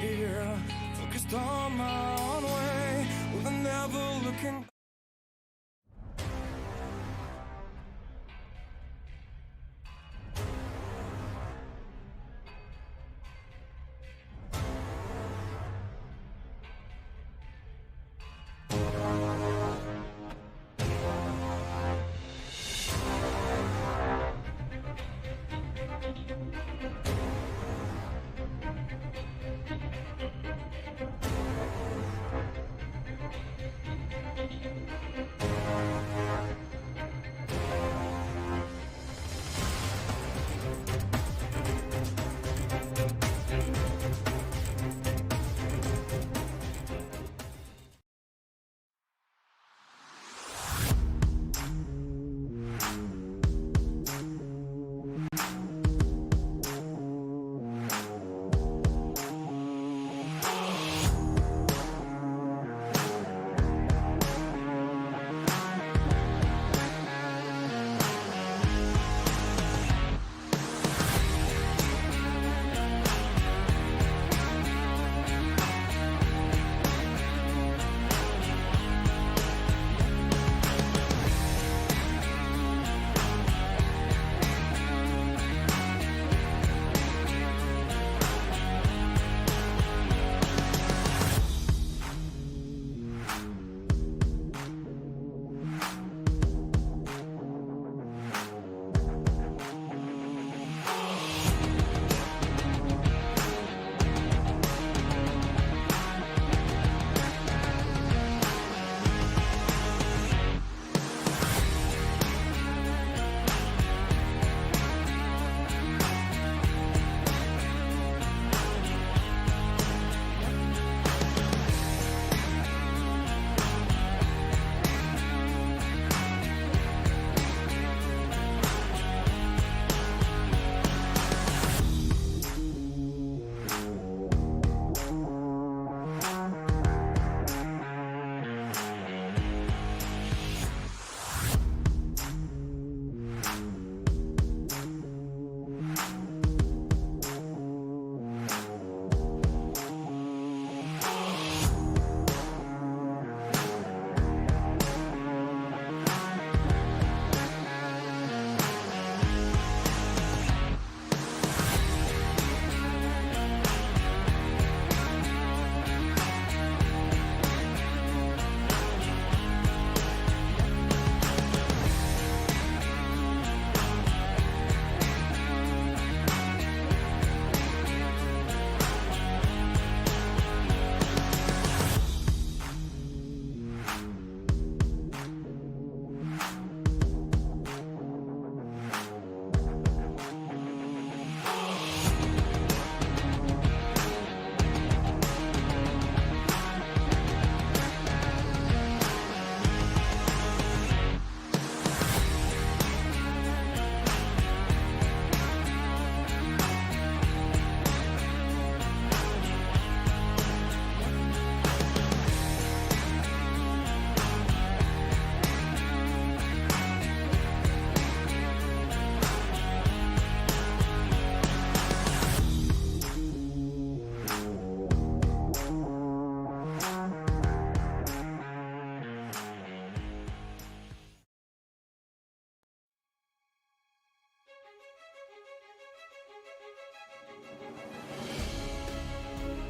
here, focused on my own way, with never looking.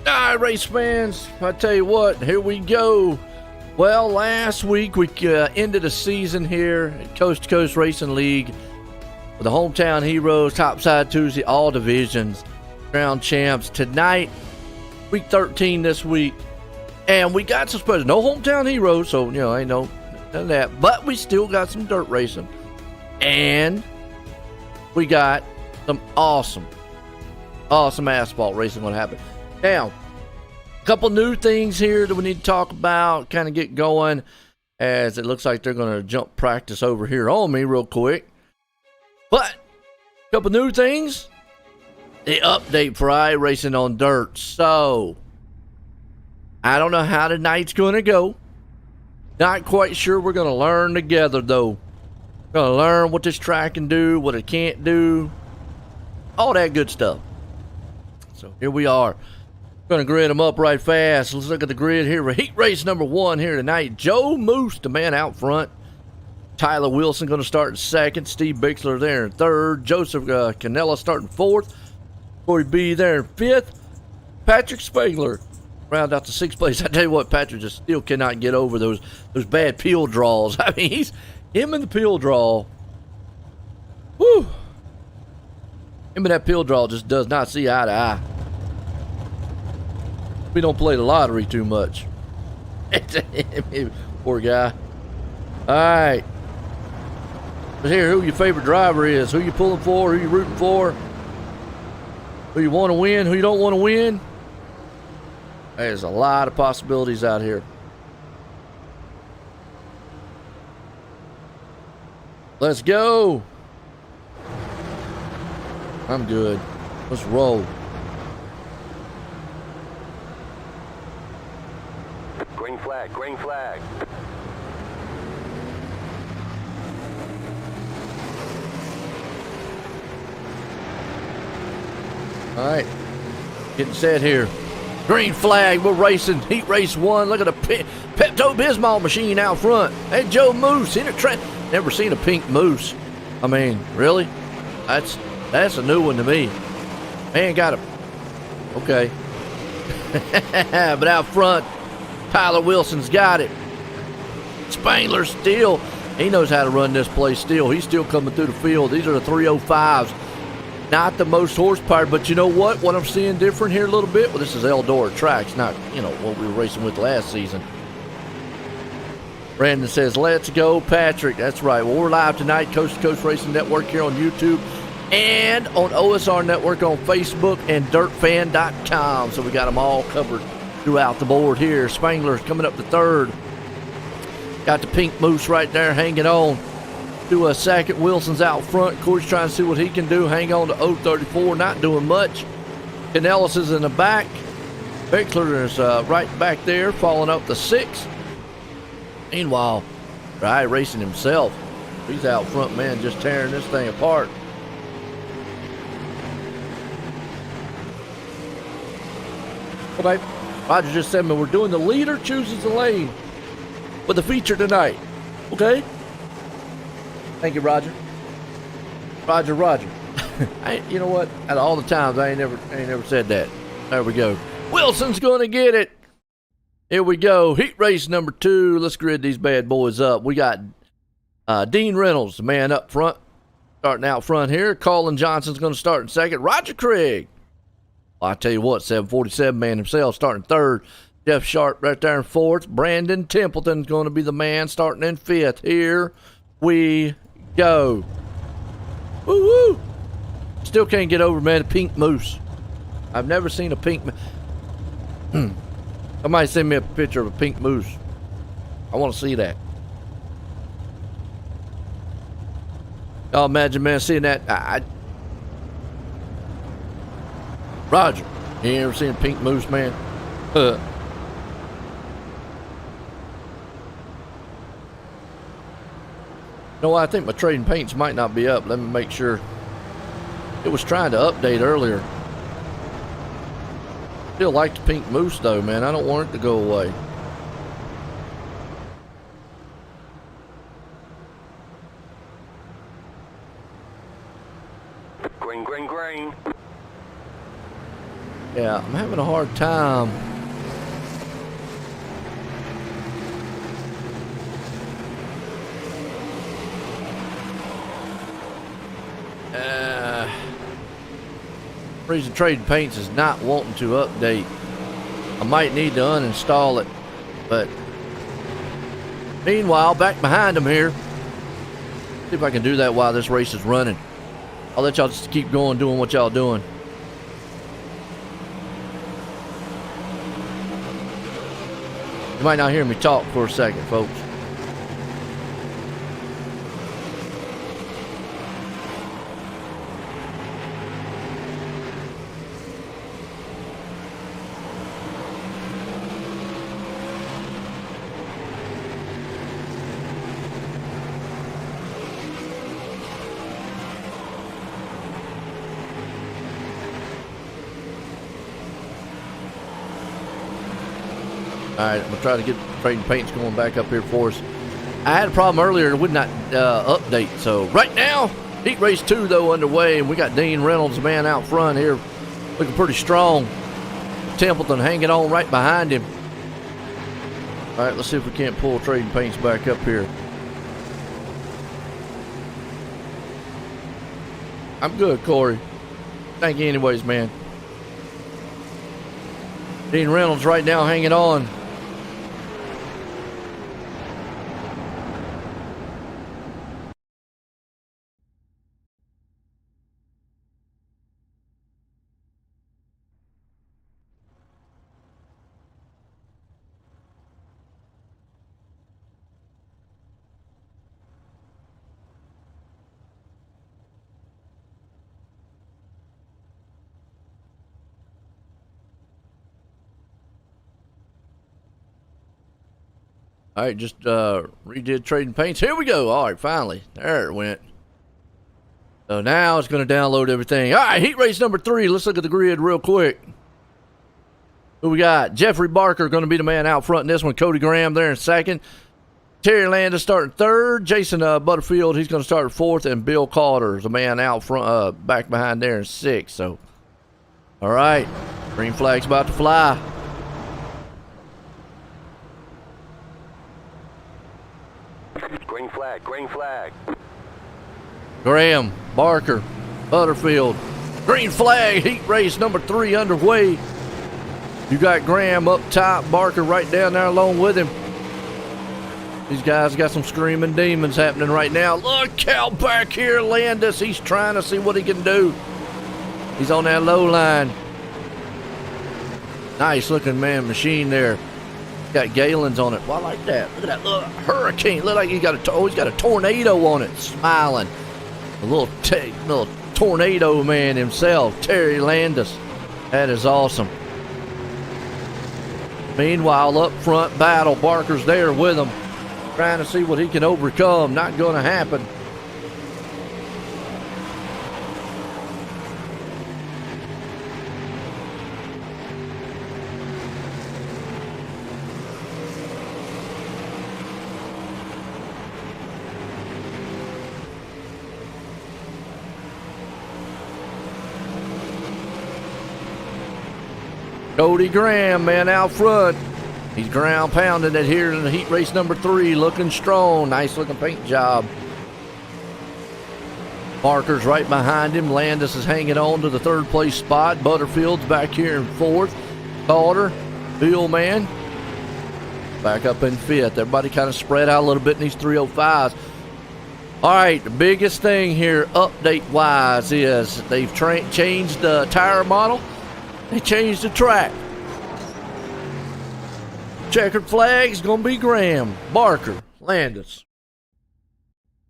All right, race fans, I tell you what, here we go. Well, last week we ended a season here at Coast to Coast Racing League with the Hometown Heroes, Topside Tuesday, all divisions, crown champs. Tonight, week 13 this week, and we got some special. No Hometown Heroes, so, ain't none of that, but we still got some dirt racing, and we got some awesome asphalt racing going to happen. Now, a couple new things here that we need to talk about, kind of get going, as it looks like they're going to jump practice over here on me real quick. But, a couple new things. The update for iRacing on dirt. So, I don't know how tonight's going to go. Not quite sure. We're going to learn together, though. Going to learn what this track can do, what it can't do. All that good stuff. So, here we are. Gonna grid them up right fast. Let's look at the grid here. Heat race number 1 here tonight. Joe Moose, the man out front. Tyler Wilson going to start in second. Steve Bixler there in third. Joseph Canella starting fourth. Corey B there in fifth. Patrick Spangler round out to sixth place. I tell you what, Patrick just still cannot get over those bad peel draws. I mean, him in the peel draw. Whew. Him in that peel draw just does not see eye to eye. We don't play the lottery too much. Poor guy. All right. Let's hear who your favorite driver is. Who you pulling for? Who you rooting for? Who you want to win? Who you don't want to win? There's a lot of possibilities out here. Let's go. I'm good. Let's roll. Green flag, green flag. All right, getting set here. Green flag, we're racing. Heat race 1. Look at the Pepto-Bismol machine out front. Hey, Joe Moose in a track. Never seen a pink moose. I mean, really? That's a new one to me. Man, got a. Okay. But out front, Tyler Wilson's got it. Spangler still. He knows how to run this place still. He's still coming through the field. These are the 305s. Not the most horsepower, but you know what? What I'm seeing different here a little bit, well, this is Eldora tracks, not, what we were racing with last season. Brandon says, let's go, Patrick. That's right. Well, we're live tonight, Coast to Coast Racing Network here on YouTube and on OSR Network on Facebook and dirtfan.com. So we got them all covered throughout the board here. Spangler's coming up to third. Got the pink moose right there hanging on to a second. Wilson's out front. Corey's trying to see what he can do. Hang on to 034, not doing much. Canellis is in the back. Bixler is right back there, falling up to 6. Meanwhile, Dry racing himself. He's out front, man, just tearing this thing apart. Okay, Roger just said me we're doing the leader chooses the lane with the feature tonight. Okay. Thank you, Roger. Roger. You know what? Out of all the times, I ain't never said that. There we go. Wilson's gonna get it. Here we go. Heat race number 2. Let's grid these bad boys up. We got Dean Reynolds, the man up front, starting out front here. Colin Johnson's gonna start in second. Roger Craig. Well, I tell you what, 747 man himself starting third. Jeff Sharp right there in fourth. Brandon Templeton's going to be the man starting in fifth. Here we go. Woo-woo. Still can't get over, man, a pink moose. I've never seen a pink. Somebody send me a picture of a pink moose. I want to see that. Oh, imagine, man, seeing that. Roger, you ain't ever seen a pink moose, man? No, I think my trading paints might not be up. Let me make sure. It was trying to update earlier. Still like the pink moose though, man. I don't want it to go away. Green. Yeah, I'm having a hard time. Reason Trading Paints is not wanting to update. I might need to uninstall it, but meanwhile, back behind them here. See if I can do that while this race is running. I'll let y'all just keep going, doing what y'all doing. You might not hear me talk for a second, folks. All right, I'm gonna try to get trading paints going back up here for us. I had a problem earlier; it would not update. So right now, Heat Race 2 though underway, and we got Dean Reynolds, man, out front here, looking pretty strong. Templeton hanging on right behind him. All right, let's see if we can't pull trading paints back up here. I'm good, Corey. Thank you anyways, man. Dean Reynolds right now hanging on. All right, just redid trading paints. Here we go. All right, finally. There it went. So now it's going to download everything. All right, Heat Race number 3. Let's look at the grid real quick. Who we got? Jeffrey Barker going to be the man out front in this one. Cody Graham there in second. Terry Landis starting third. Jason Butterfield, he's going to start fourth. And Bill Carter is the man out front, back behind there in sixth. So, all right, green flag's about to fly. Green flag, green flag. Graham, Barker, Butterfield. Green flag, Heat Race number 3 underway. You got Graham up top, Barker right down there along with him. These guys got some screaming demons happening right now. Look out back here, Landis. He's trying to see what he can do. He's on that low line. Nice looking, man, machine there. Got Galen's on it. Well, I like that. Look at that little hurricane. Look like he's got a tornado on it, smiling. A little tornado man himself, Terry Landis. That is awesome. Meanwhile, up front battle, Barker's there with him, trying to see what he can overcome. Not going to happen. Cody Graham, man, out front. He's ground pounding it here in the Heat Race number 3, looking strong. Nice looking paint job. Barker's right behind him. Landis is hanging on to the 3rd place spot. Butterfield's back here in 4th. Calder, Bill, man, back up in 5th. Everybody kind of spread out a little bit in these 305s. All right, the biggest thing here, update-wise, is they've changed the tire model. They changed the track. Checkered flag's going to be Graham, Barker, Landis.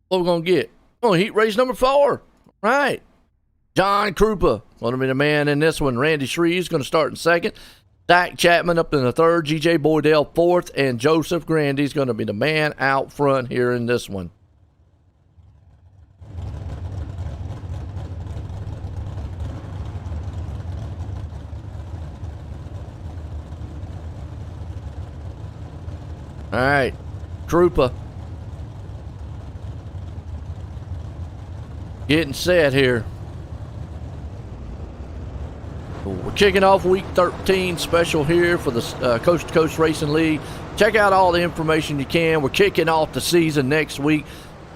What we're going to get? Oh, Heat Race number 4. Right. John Krupa going to be the man in this one. Randy Shreve's going to start in 2nd. Zach Chapman up in the 3rd. G.J. Boydell 4th. And Joseph Grandy's going to be the man out front here in this one. All right, Krupa getting set here. We're kicking off week 13 special here for the Coast to Coast Racing League. Check out all the information you can. We're kicking off the season next week.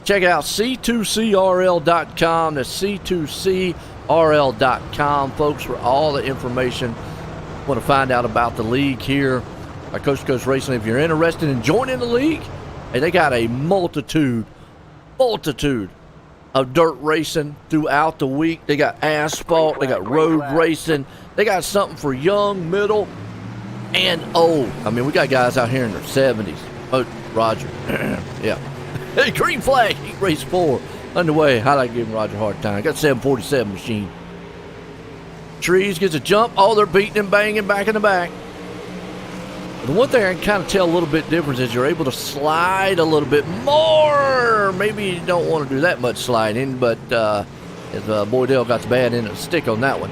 Check out C2CRL.com. That's C2CRL.com, folks, for all the information. Want to find out about the league here. Coast to Coast Racing. If you're interested in joining the league, hey, they got a multitude of dirt racing throughout the week. They got asphalt, they got road racing, they got something for young, middle, and old. I mean, we got guys out here in their 70s. Oh, Roger. Yeah. Hey, green flag, Heat Race 4 underway. I like giving Roger a hard time. Got 747 machine. Trees gets a jump. Oh, they're beating and banging back in the back. The one thing I can kind of tell a little bit difference is you're able to slide a little bit more. Maybe you don't want to do that much sliding, but Boydell got the bad end of the stick on that one.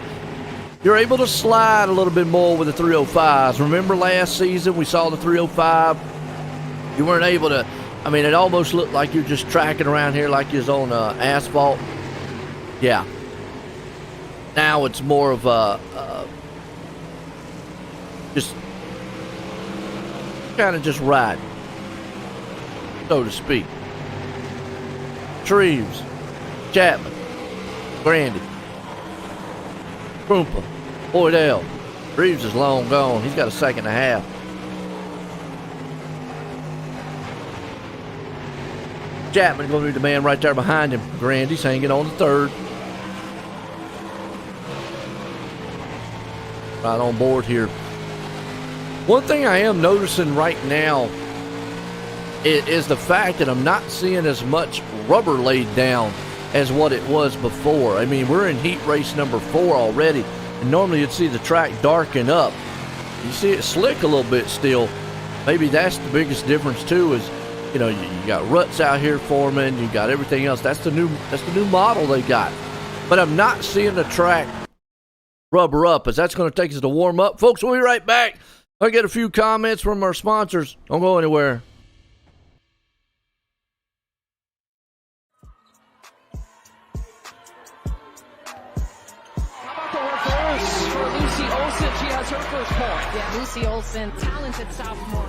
you're able to slide a little bit more with the 305s. Remember last season we saw the 305? You weren't able to, I mean, it almost looked like you're just tracking around here like you're on asphalt. Yeah. Now it's more of a, just kind of just riding, so to speak. Treves, Chapman, Grandy, Krumpa, Boydell. Reeves is long gone. He's got a second and a half. Chapman going to be the man right there behind him. Grandy's hanging on the third. Right on board here. One thing I am noticing right now is the fact that I'm not seeing as much rubber laid down as what it was before. I mean, we're in heat race number 4 already, and normally you'd see the track darken up. You see it slick a little bit still. Maybe that's the biggest difference too, is, you know, you got ruts out here forming, you got everything else. That's the new model they got. But I'm not seeing the track rubber up, as that's going to take us to warm up. Folks, we'll be right back. I'll get a few comments from our sponsors. Don't go anywhere. For Lucy Olson, she has her first point. Yeah, Lucy Olson, talented sophomore.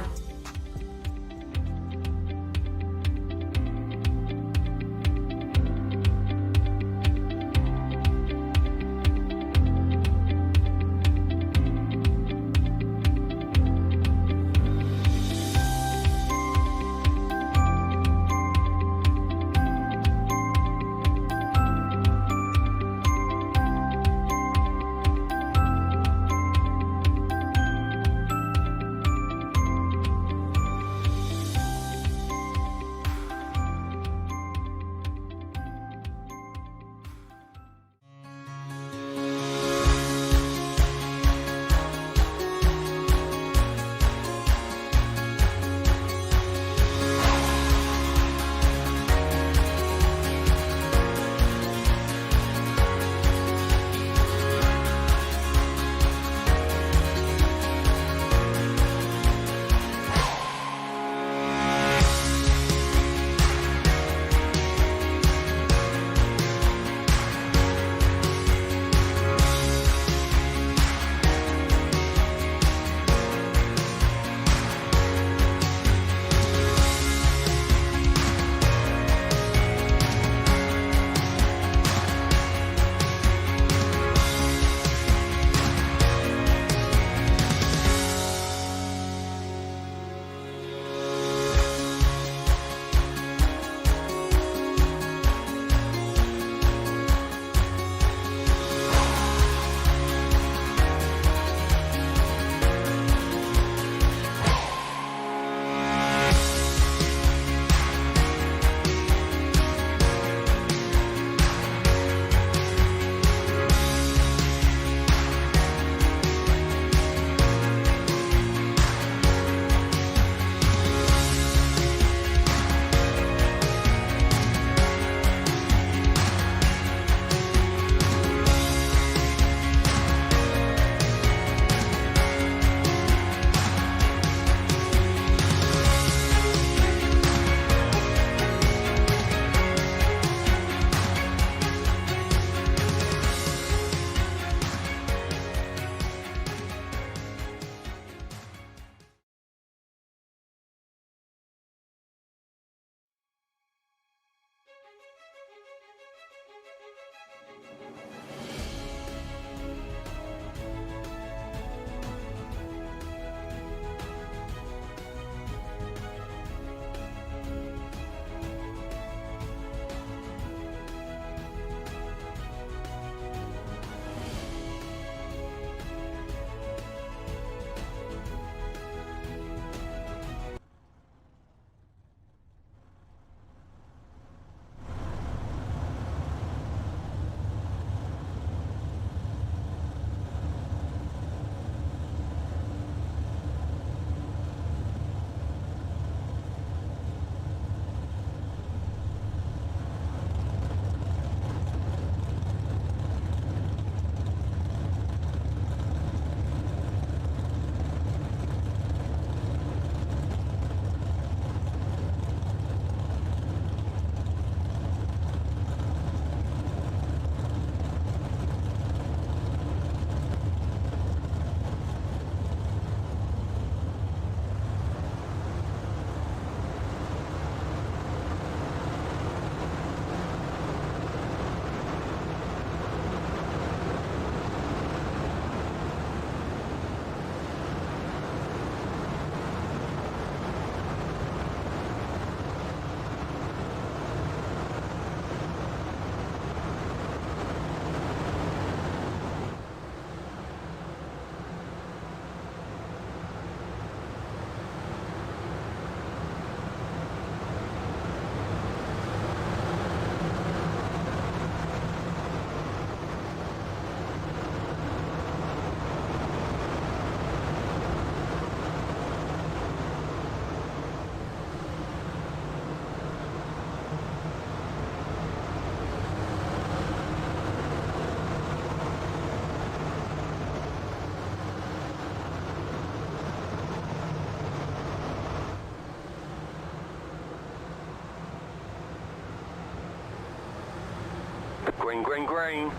Green, green, green.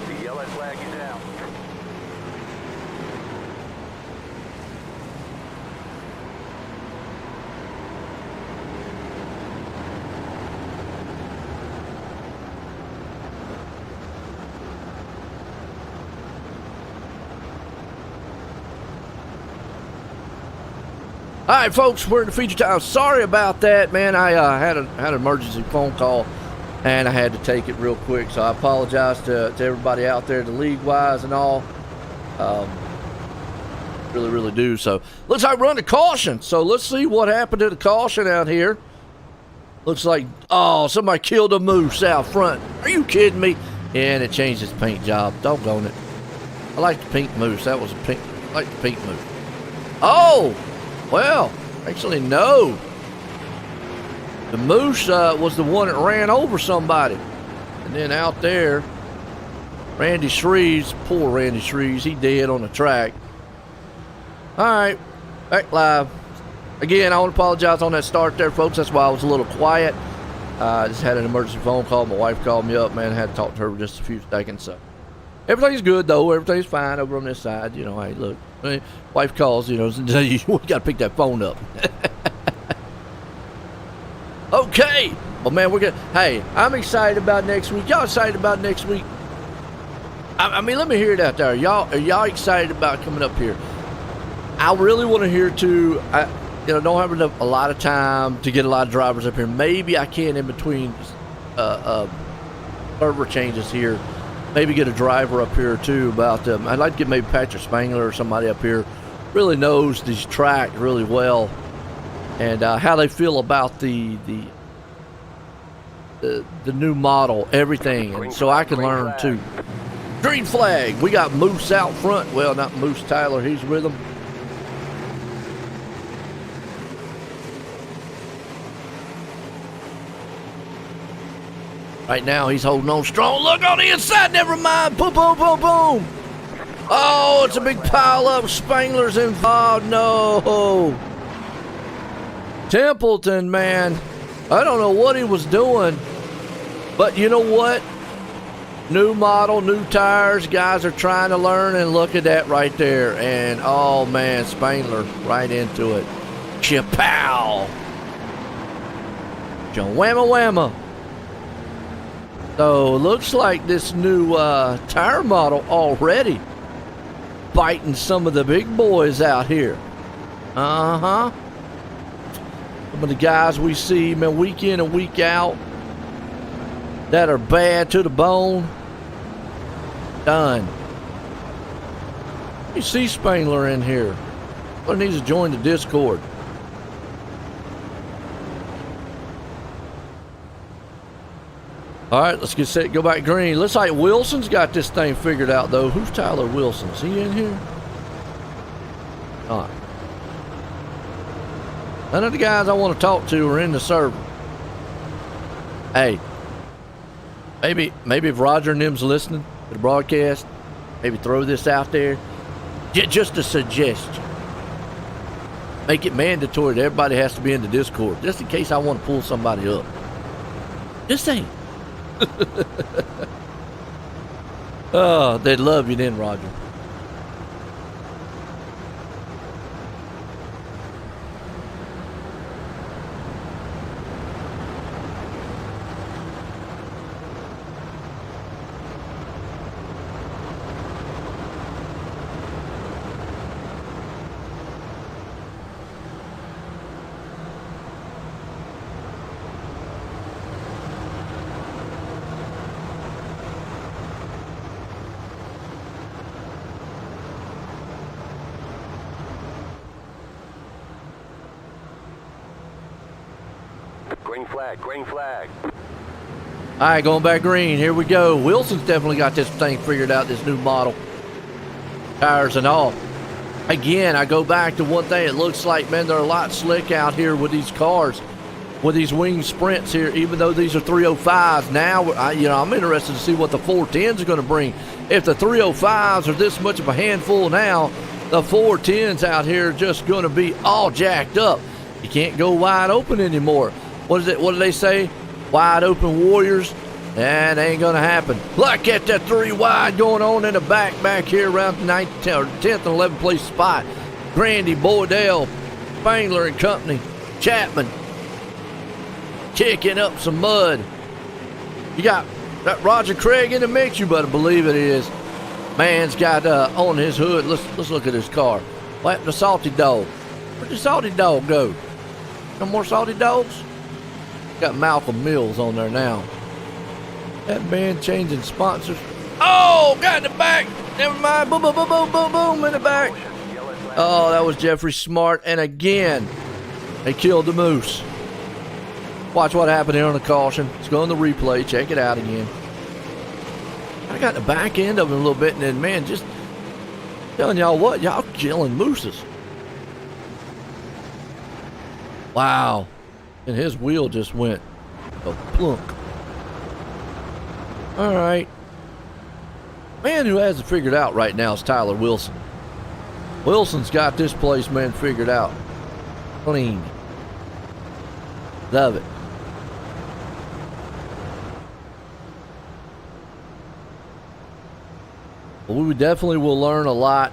The yellow flag is out. All right, folks, we're in the feature time. Sorry about that, man. I had an emergency phone call, and I had to take it real quick. So I apologize to everybody out there, the league-wise and all. Really, really do. So looks like we're under caution. So let's see what happened to the caution out here. Looks like, oh, somebody killed a moose out front. Are you kidding me? And it changed its paint job. Doggone it. I like the pink moose. That was a pink. I like the pink moose. Oh! Well, actually, no. The moose was the one that ran over somebody. And then out there, Randy Shreves, poor Randy Shreves, he dead on the track. All right, back live. Again, I want to apologize on that start there, folks. That's why I was a little quiet. I just had an emergency phone call. My wife called me up, man. I had to talk to her for just a few seconds. So everything's good, though. Everything's fine over on this side. You know, hey, look. Wife calls, you know, we got to pick that phone up. Okay. Well, man, we're good. Hey, I'm excited about next week. Y'all excited about next week? I mean, let me hear it out there. Are y'all excited about coming up here? I really want to hear, too. Don't have a lot of time to get a lot of drivers up here. Maybe I can, in between server changes here, maybe get a driver up here too about them. I'd like to get maybe Patrick Spangler or somebody up here really knows these tracks really well and how they feel about the new model, everything, and so I can learn too. Green flag. We got Moose out front. Well, not Moose Tyler. He's with them. Right now, he's holding on strong. Look on the inside. Never mind. Boom, boom, boom, boom. Oh, it's a big pile up. Spangler's involved. No. Templeton, man. I don't know what he was doing. But you know what? New model, new tires. Guys are trying to learn. And look at that right there. And, oh, man, Spangler right into it. Chapow. Whamma, whamma. So, looks like this new tire model already biting some of the big boys out here. Some of the guys we see, man, week in and week out that are bad to the bone. Done. You see Spangler in here. But needs to join the Discord. All right, let's get set, go back green. Looks like Wilson's got this thing figured out, though. Who's Tyler Wilson? Is he in here? All right. None of the guys I want to talk to are in the server. Hey, maybe if Roger and them's listening to the broadcast, maybe throw this out there. Just a suggestion. Make it mandatory that everybody has to be in the Discord, just in case I want to pull somebody up. Just saying. Oh, they'd love you then, Roger. Green flag, green flag. All right, going back green. Here we go. Wilson's definitely got this thing figured out, this new model. Tires and all. Again, I go back to one thing. It looks like, man, they're a lot slick out here with these cars. with these wing sprints here, even though these are 305s. Now, I'm interested to see what the 410s are going to bring. If the 305s are this much of a handful now, the 410s out here are just going to be all jacked up. You can't go wide open anymore. What is it? What do they say? Wide open warriors? That ain't going to happen. Look at that 3 wide going on in the back here around the 10th and 11th place spot. Grandy, Boydell, Spangler and company, Chapman kicking up some mud. You got that Roger Craig in the mix, you better believe it is. Man's got on his hood. Let's look at his car. What happened to Salty Dog? Where'd the Salty Dog go? No more Salty Dogs? Got Malcolm Mills on there now. That man changing sponsors. Oh, got in the back. Never mind. Boom, boom, boom, boom, boom, boom in the back. Oh, that was Jeffrey Smart. And again, they killed the moose. Watch what happened here on the caution. Let's go on the replay. Check it out again. I got the back end of it a little bit, and then, man, just telling y'all what, y'all killing mooses. Wow. And his wheel just went a plunk. All right. Man who has it figured out right now is Tyler Wilson. Wilson's got this place, man, figured out. Clean. Love it. Well, we definitely will learn a lot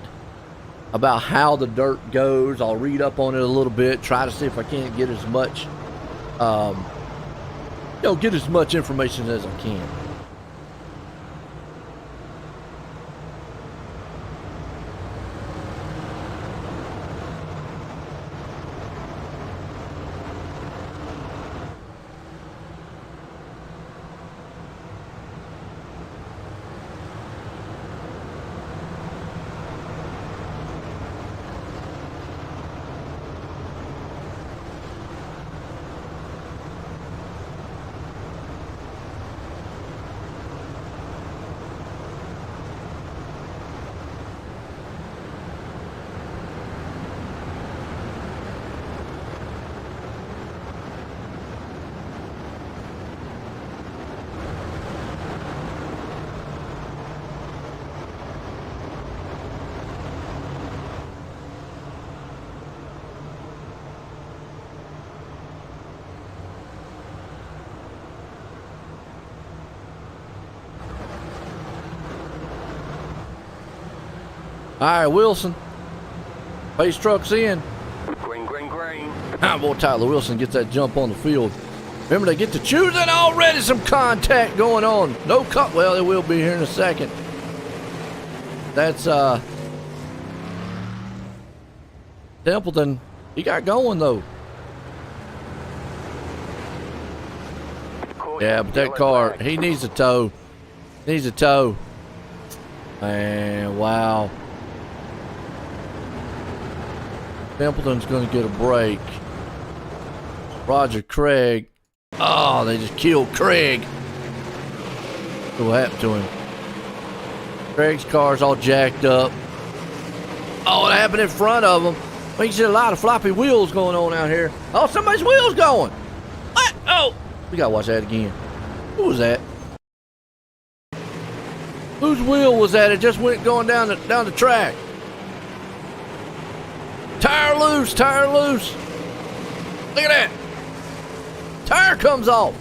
about how the dirt goes. I'll read up on it a little bit, try to see if I can't get as much, get as much information as I can. All right, Wilson. Pace truck's in. Green. Boy, Tyler Wilson gets that jump on the field. Remember, they get to choosing already. Some contact going on. No cut. Well, it will be here in a second. That's Templeton. He got going though. Yeah, but that car, he needs a tow. Needs a tow. Man, wow. Templeton's going to get a break. Roger Craig. Oh, they just killed Craig. What happened to him? Craig's car's all jacked up. Oh, what happened in front of him? Well, you see a lot of floppy wheels going on out here. Oh, somebody's wheel's going. What? Oh, we got to watch that again. Who was that? Whose wheel was that? It just went going down the track. Tire loose, tire loose. Look at that. Tire comes off.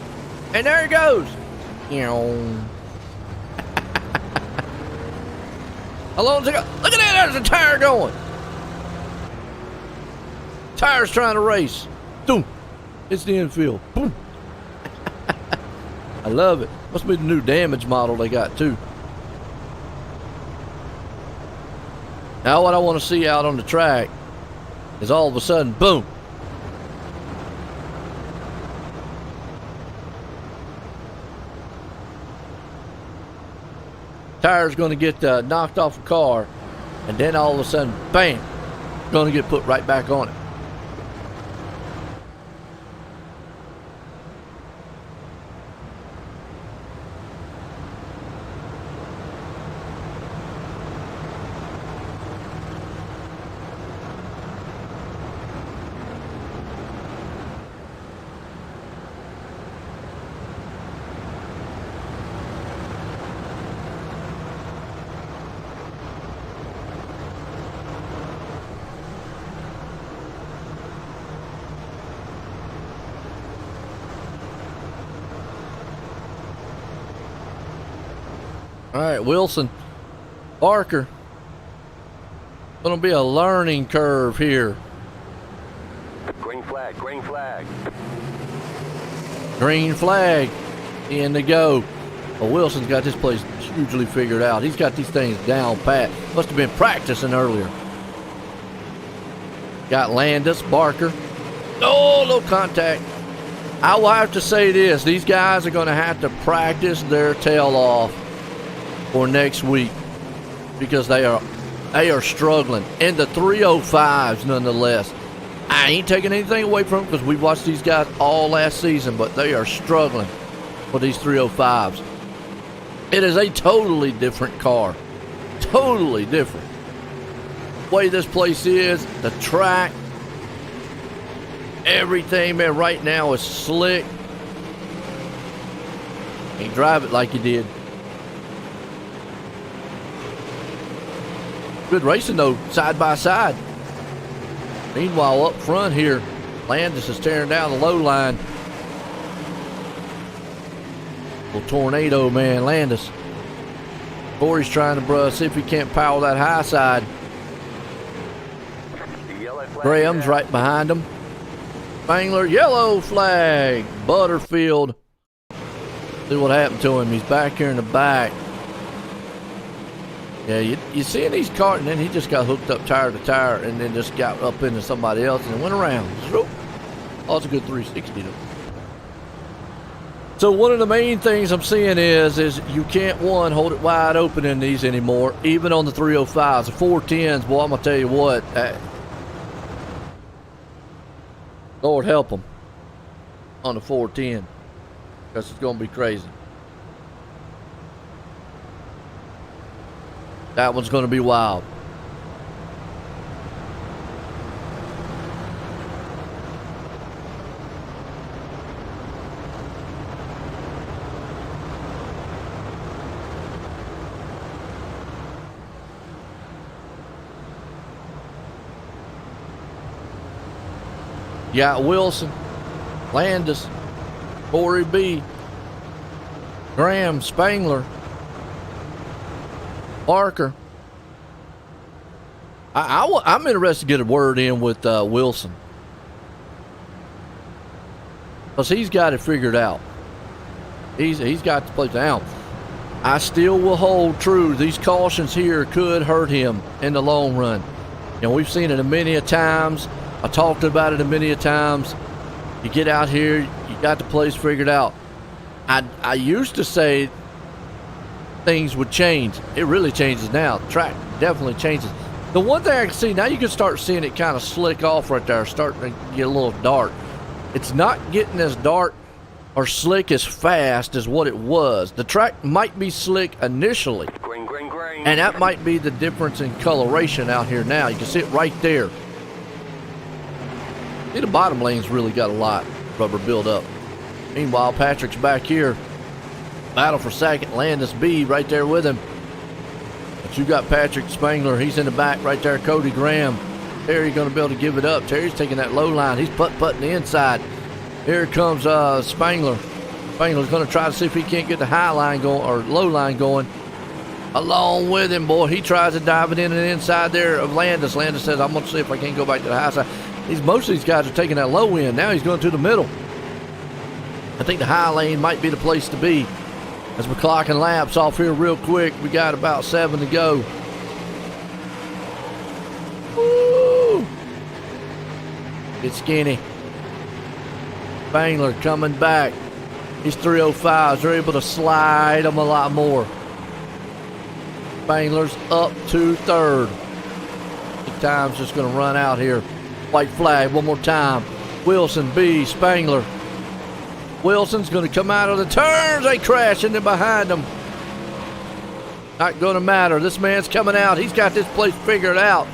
And there it goes. How long does it go? Look at that, there's a tire going. Tire's trying to race. Boom. It's the infield. Boom. I love it. Must be the new damage model they got too. Now what I want to see out on the track is all of a sudden, boom. Tire's going to get knocked off the car, and then all of a sudden, bam, going to get put right back on it. All right, Wilson, Barker. Gonna be a learning curve here. Green flag, green flag. Green flag in to go. Well, Wilson's got this place hugely figured out. He's got these things down pat. Must have been practicing earlier. Got Landis, Barker. Oh, no contact. I will have to say this. These guys are going to have to practice their tail off for next week because they are struggling. And the 305s, nonetheless. I ain't taking anything away from them because we've watched these guys all last season, but they are struggling for these 305s. It is a totally different car. Totally different. The way this place is, the track, everything, man, right now is slick. Can't drive it like you did. Good racing, though, side by side. Meanwhile, up front here, Landis is tearing down the low line. Little tornado, man, Landis. Corey's trying to see if he can't power that high side. Graham's right behind him. Spangler, yellow flag. Butterfield. See what happened to him. He's back here in the back. Yeah, you see in these cars, and then he just got hooked up tire to tire and then just got up into somebody else and went around. Oh, it's a good 360 though. So one of the main things I'm seeing is you can't, one, hold it wide open in these anymore, even on the 305s. The 410s, boy, I'm going to tell you what. Lord help them on the 410 because it's going to be crazy. That one's going to be wild. You got Wilson, Landis, Corey B, Graham, Spangler, Barker. I'm interested to get a word in with Wilson because he's got it figured out. He's got the place down. I still will hold true. These cautions here could hurt him in the long run. You know, we've seen it a many a times. I talked about it a many a times. You get out here, you got the place figured out. I used to say things would change. It really changes now. The track definitely changes. The one thing I can see, now you can start seeing it kind of slick off right there, starting to get a little dark. It's not getting as dark or slick as fast as what it was. The track might be slick initially. Green, green, green. And that might be the difference in coloration out here now. You can see it right there. See, the bottom lane's really got a lot rubber build up. Meanwhile, Patrick's back here. Battle for second. Landis B right there with him. But you got Patrick Spangler. He's in the back right there. Cody Graham. Terry going to be able to give it up. Terry's taking that low line. He's putting the inside. Here comes Spangler. Spangler's going to try to see if he can't get the high line going or low line going. Along with him, boy. He tries to dive it in and inside there of Landis. Landis says, I'm going to see if I can't go back to the high side. Most of these guys are taking that low end. Now he's going to the middle. I think the high lane might be the place to be. As we're clocking laps off here real quick, we got about 7 to go. Woo! It's skinny. Spangler coming back. These 305s are able to slide them a lot more. Spangler's up to third. The time's just going to run out here. White flag one more time. Wilson B. Spangler. Wilson's going to come out of the turns. They crash into behind him. Not going to matter. This man's coming out. He's got this place figured out.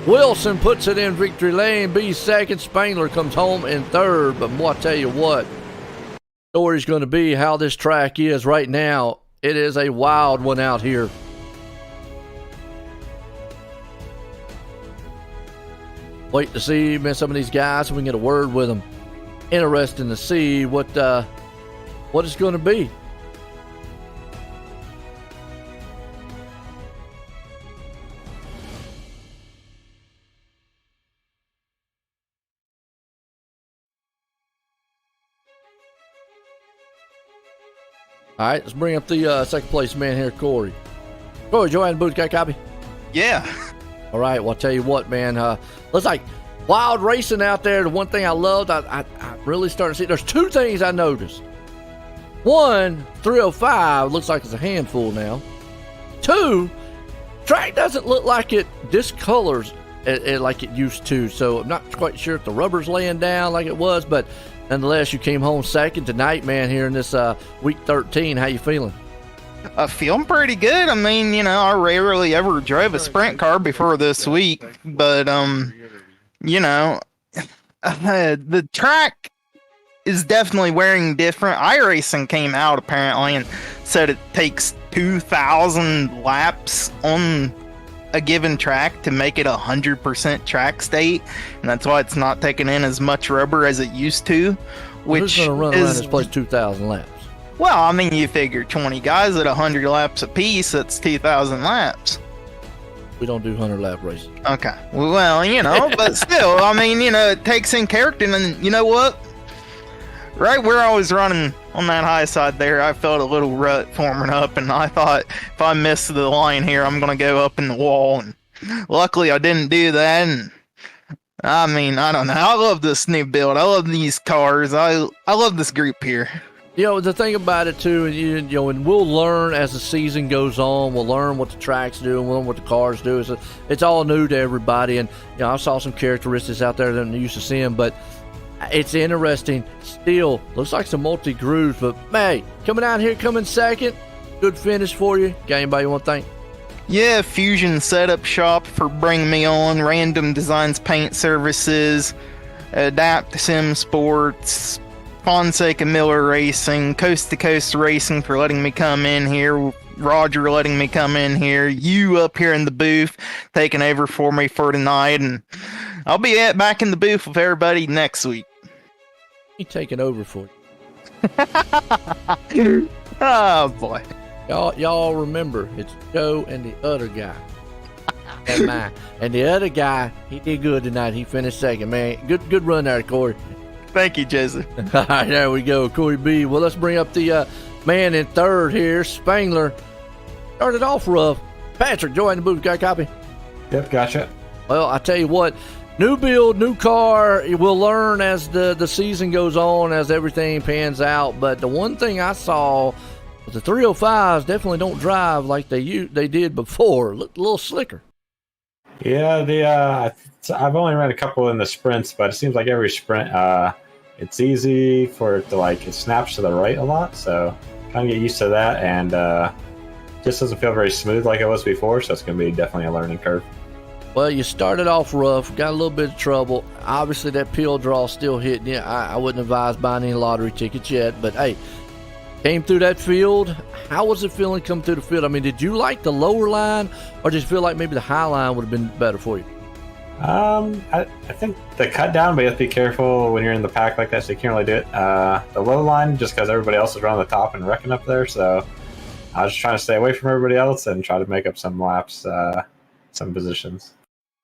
Wilson puts it in victory lane. B second. Spangler comes home in third. But boy, I tell you what, the story's going to be how this track is right now. It is a wild one out here. Wait to see, man, some of these guys, so we can get a word with them. Interesting to see what it's going to be. All right, let's bring up the second place man here, Corey. Corey, join the booth. Got a copy? Yeah. All right, well, I'll tell you what, man. Looks like wild racing out there. The one thing I loved, I really started to see. There's two things I noticed. One, 305 looks like it's a handful now. Two, track doesn't look like it discolors like it used to. So I'm not quite sure if the rubber's laying down like it was, but nonetheless, you came home second tonight, man, here in this week 13. How you feeling? Feeling pretty good. I mean, you know, I rarely ever drove a sprint car before this week, but, you know, the track is definitely wearing different. iRacing came out apparently and said it takes 2,000 laps on a given track to make it 100% track state, and that's why it's not taking in as much rubber as it used to. Which who's going to run around this place 2,000 laps? Well, I mean, you figure 20 guys at 100 laps apiece, that's 2,000 laps. We don't do 100-lap races. Okay. Well, you know, but still, I mean, you know, it takes in character, and you know what? Right where I was running on that high side there, I felt a little rut forming up, and I thought, if I miss the line here, I'm going to go up in the wall, and luckily I didn't do that, and I mean, I don't know. I love this new build. I love these cars. I love this group here. You know, the thing about it, too, you know, and we'll learn as the season goes on. We'll learn what the tracks do and we'll learn what the cars do. It's all new to everybody. And, you know, I saw some characteristics out there that I'm used to seeing, but it's interesting. Still, looks like some multi-grooves, but, hey, coming out here, coming second, good finish for you. Got anybody you want to thank? Yeah, Fusion Setup Shop for bringing me on, Random Designs Paint Services, Adapt Sim Sports, Fonseca Miller Racing, Coast to Coast Racing for letting me come in here, Roger letting me come in here, you up here in the booth taking over for me for tonight, and I'll be back in the booth with everybody next week. He taking over for you. Oh boy. Y'all remember, it's Joe and the other guy. And the other guy, he did good tonight. He finished second, man. Good run there, Corey. Thank you, Joseph. All right, there we go, Corey B. Well, let's bring up the man in third here, Spangler. Started off rough. Patrick, join the booth. Got a copy? Yep, gotcha. Well, I tell you what, new build, new car. We'll learn as the season goes on, as everything pans out. But the one thing I saw was the 305s definitely don't drive like they did before. Look a little slicker. Yeah, I've only ran a couple in the sprints, but it seems like every sprint, it's easy for it to, like, it snaps to the right a lot, so trying to get used to that, and just doesn't feel very smooth like it was before, so it's going to be definitely a learning curve. Well, you started off rough, got a little bit of trouble. Obviously, that pill draw still hitting you. I wouldn't advise buying any lottery tickets yet, but hey, came through that field. How was it feeling coming through the field? I mean, did you like the lower line, or did you feel like maybe the high line would have been better for you? I think the cut down, but you have to be careful when you're in the pack like that, so you can't really do it. The low line, just because everybody else is running the top and wrecking up there, so I was just trying to stay away from everybody else and try to make up some laps, some positions.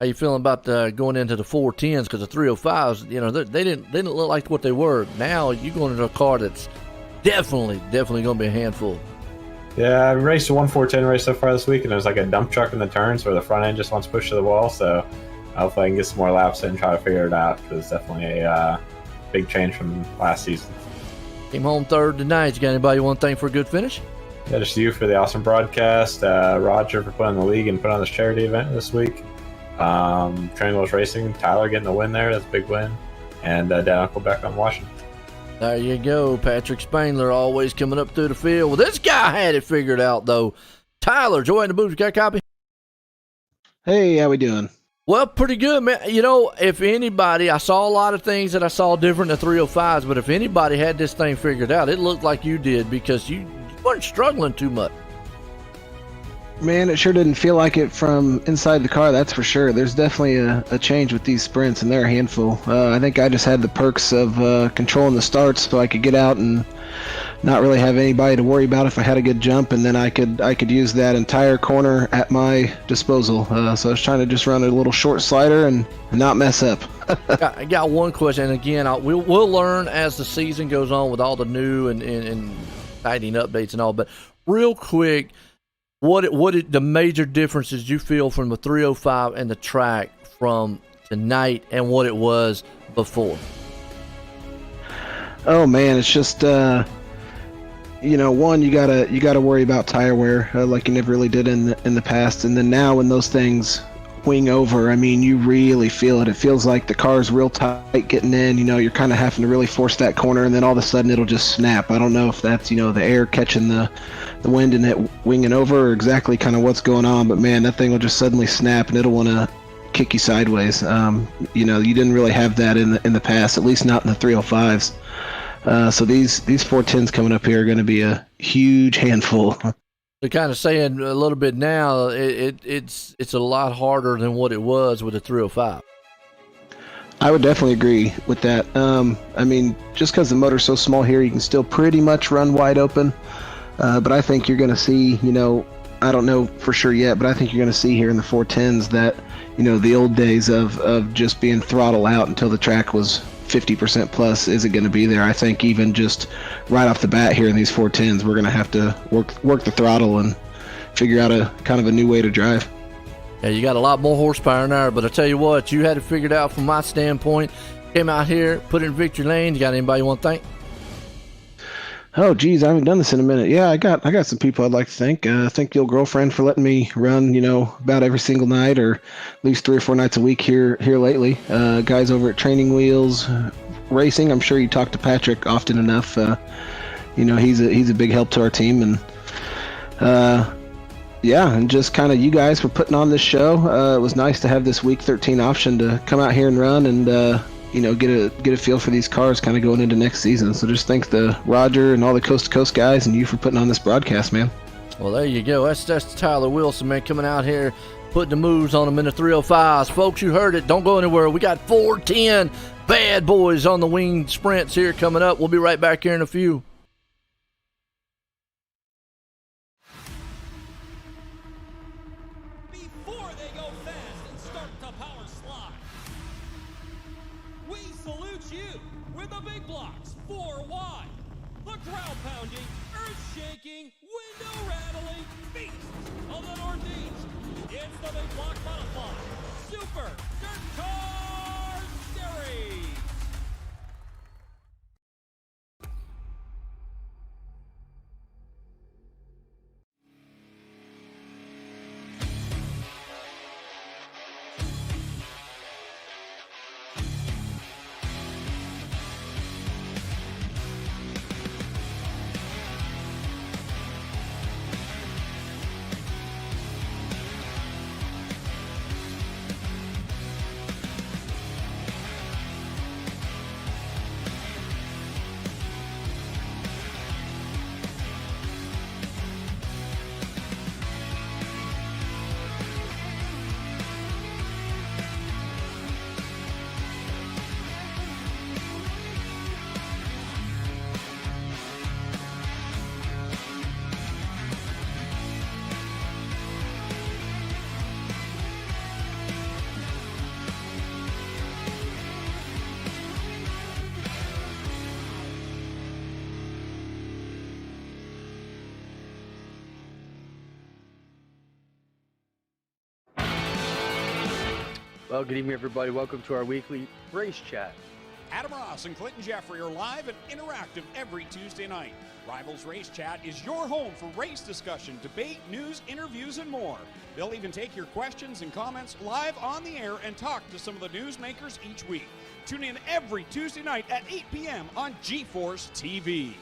How you feeling about going into the 410s? Because the 305s, you know, they didn't look like what they were. Now you're going into a car that's definitely going to be a handful. Yeah, I raced a 1-4-10 race so far this week, and it was like a dump truck in the turns where the front end just wants pushed to the wall, so hopefully I can get some more laps in and try to figure it out, because it's definitely a big change from last season. Came home third tonight. You got anybody you want to thank for a good finish? Yeah, just you for the awesome broadcast, Roger for putting on the league and putting on this charity event this week, Train Wheels Racing, Tyler getting the win there, that's a big win, and Dad Uncle back on Washington. There you go, Patrick Spangler always coming up through the field. Well, this guy had it figured out, though. Tyler, join the booth. You got a copy? Hey, how we doing? Well, pretty good, man. You know, if anybody, I saw a lot of things that I saw different than 305s, but if anybody had this thing figured out, it looked like you did, because you weren't struggling too much. Man, it sure didn't feel like it from inside the car, that's for sure. There's definitely a change with these sprints, and they're a handful. I think I just had the perks of controlling the starts, so I could get out and not really have anybody to worry about if I had a good jump, and then I could use that entire corner at my disposal. So I was trying to just run a little short slider and not mess up. I got one question, and again, we'll learn as the season goes on with all the new and exciting updates and all. But real quick, the major differences you feel from the 305 and the track from tonight and what it was before? Oh man, it's just one, you gotta worry about tire wear like you never really did in the past, and then now when those things wing over, I mean, you really feel it. It feels like the car's real tight getting in. You're kind of having to really force that corner, and then all of a sudden it'll just snap. I don't know if that's the air catching the wind and it winging over, or exactly kind of what's going on, but man, that thing will just suddenly snap and it'll want to kick you sideways. You didn't really have that in the past, at least not in the 305s. So these 410s coming up here are going to be a huge handful. They're kind of saying a little bit now, it's a lot harder than what it was with the 305. I would definitely agree with that. I mean, just because the motor's so small here, you can still pretty much run wide open. But I think you're going to see, I don't know for sure yet, but I think you're going to see here in the 410s that, the old days of just being throttle out until the track was 50% plus isn't going to be there. I think even just right off the bat here in these 410s, we're going to have to work the throttle and figure out a kind of a new way to drive. Yeah, you got a lot more horsepower in there, but I tell you what, you had it figured out from my standpoint. Came out here, put it in victory lane. You got anybody you want to thank? Oh, geez, I haven't done this in a minute. Yeah, I got some people I'd like to thank. Thank the old girlfriend for letting me run, about every single night, or at least 3 or 4 nights a week here lately. Guys over at Training Wheels Racing. I'm sure you talk to Patrick often enough. He's a big help to our team, and and just kind of you guys for putting on this show. It was nice to have this week 13 option to come out here and run and get a feel for these cars kind of going into next season. So just thanks to Roger and all the Coast to Coast guys and you for putting on this broadcast, man. Well, there you go. That's Tyler Wilson, man, coming out here, putting the moves on them in the 305s. Folks, you heard it. Don't go anywhere. We got 410 bad boys on the wing sprints here coming up. We'll be right back here in a few. Before they go fast and start to power slide, we salute you with the big blocks 4 wide, the ground-pounding, earth-shaking, window-rattling beast of the Northeast. It's the Big Block Butterfly Super Dirt Car Series. Well, good evening, everybody. Welcome to our weekly race chat. Adam Ross and Clinton Jeffrey are live and interactive every Tuesday night. Rivals Race Chat is your home for race discussion, debate, news, interviews, and more. They'll even take your questions and comments live on the air and talk to some of the newsmakers each week. Tune in every Tuesday night at 8 p.m. on GeForce TV.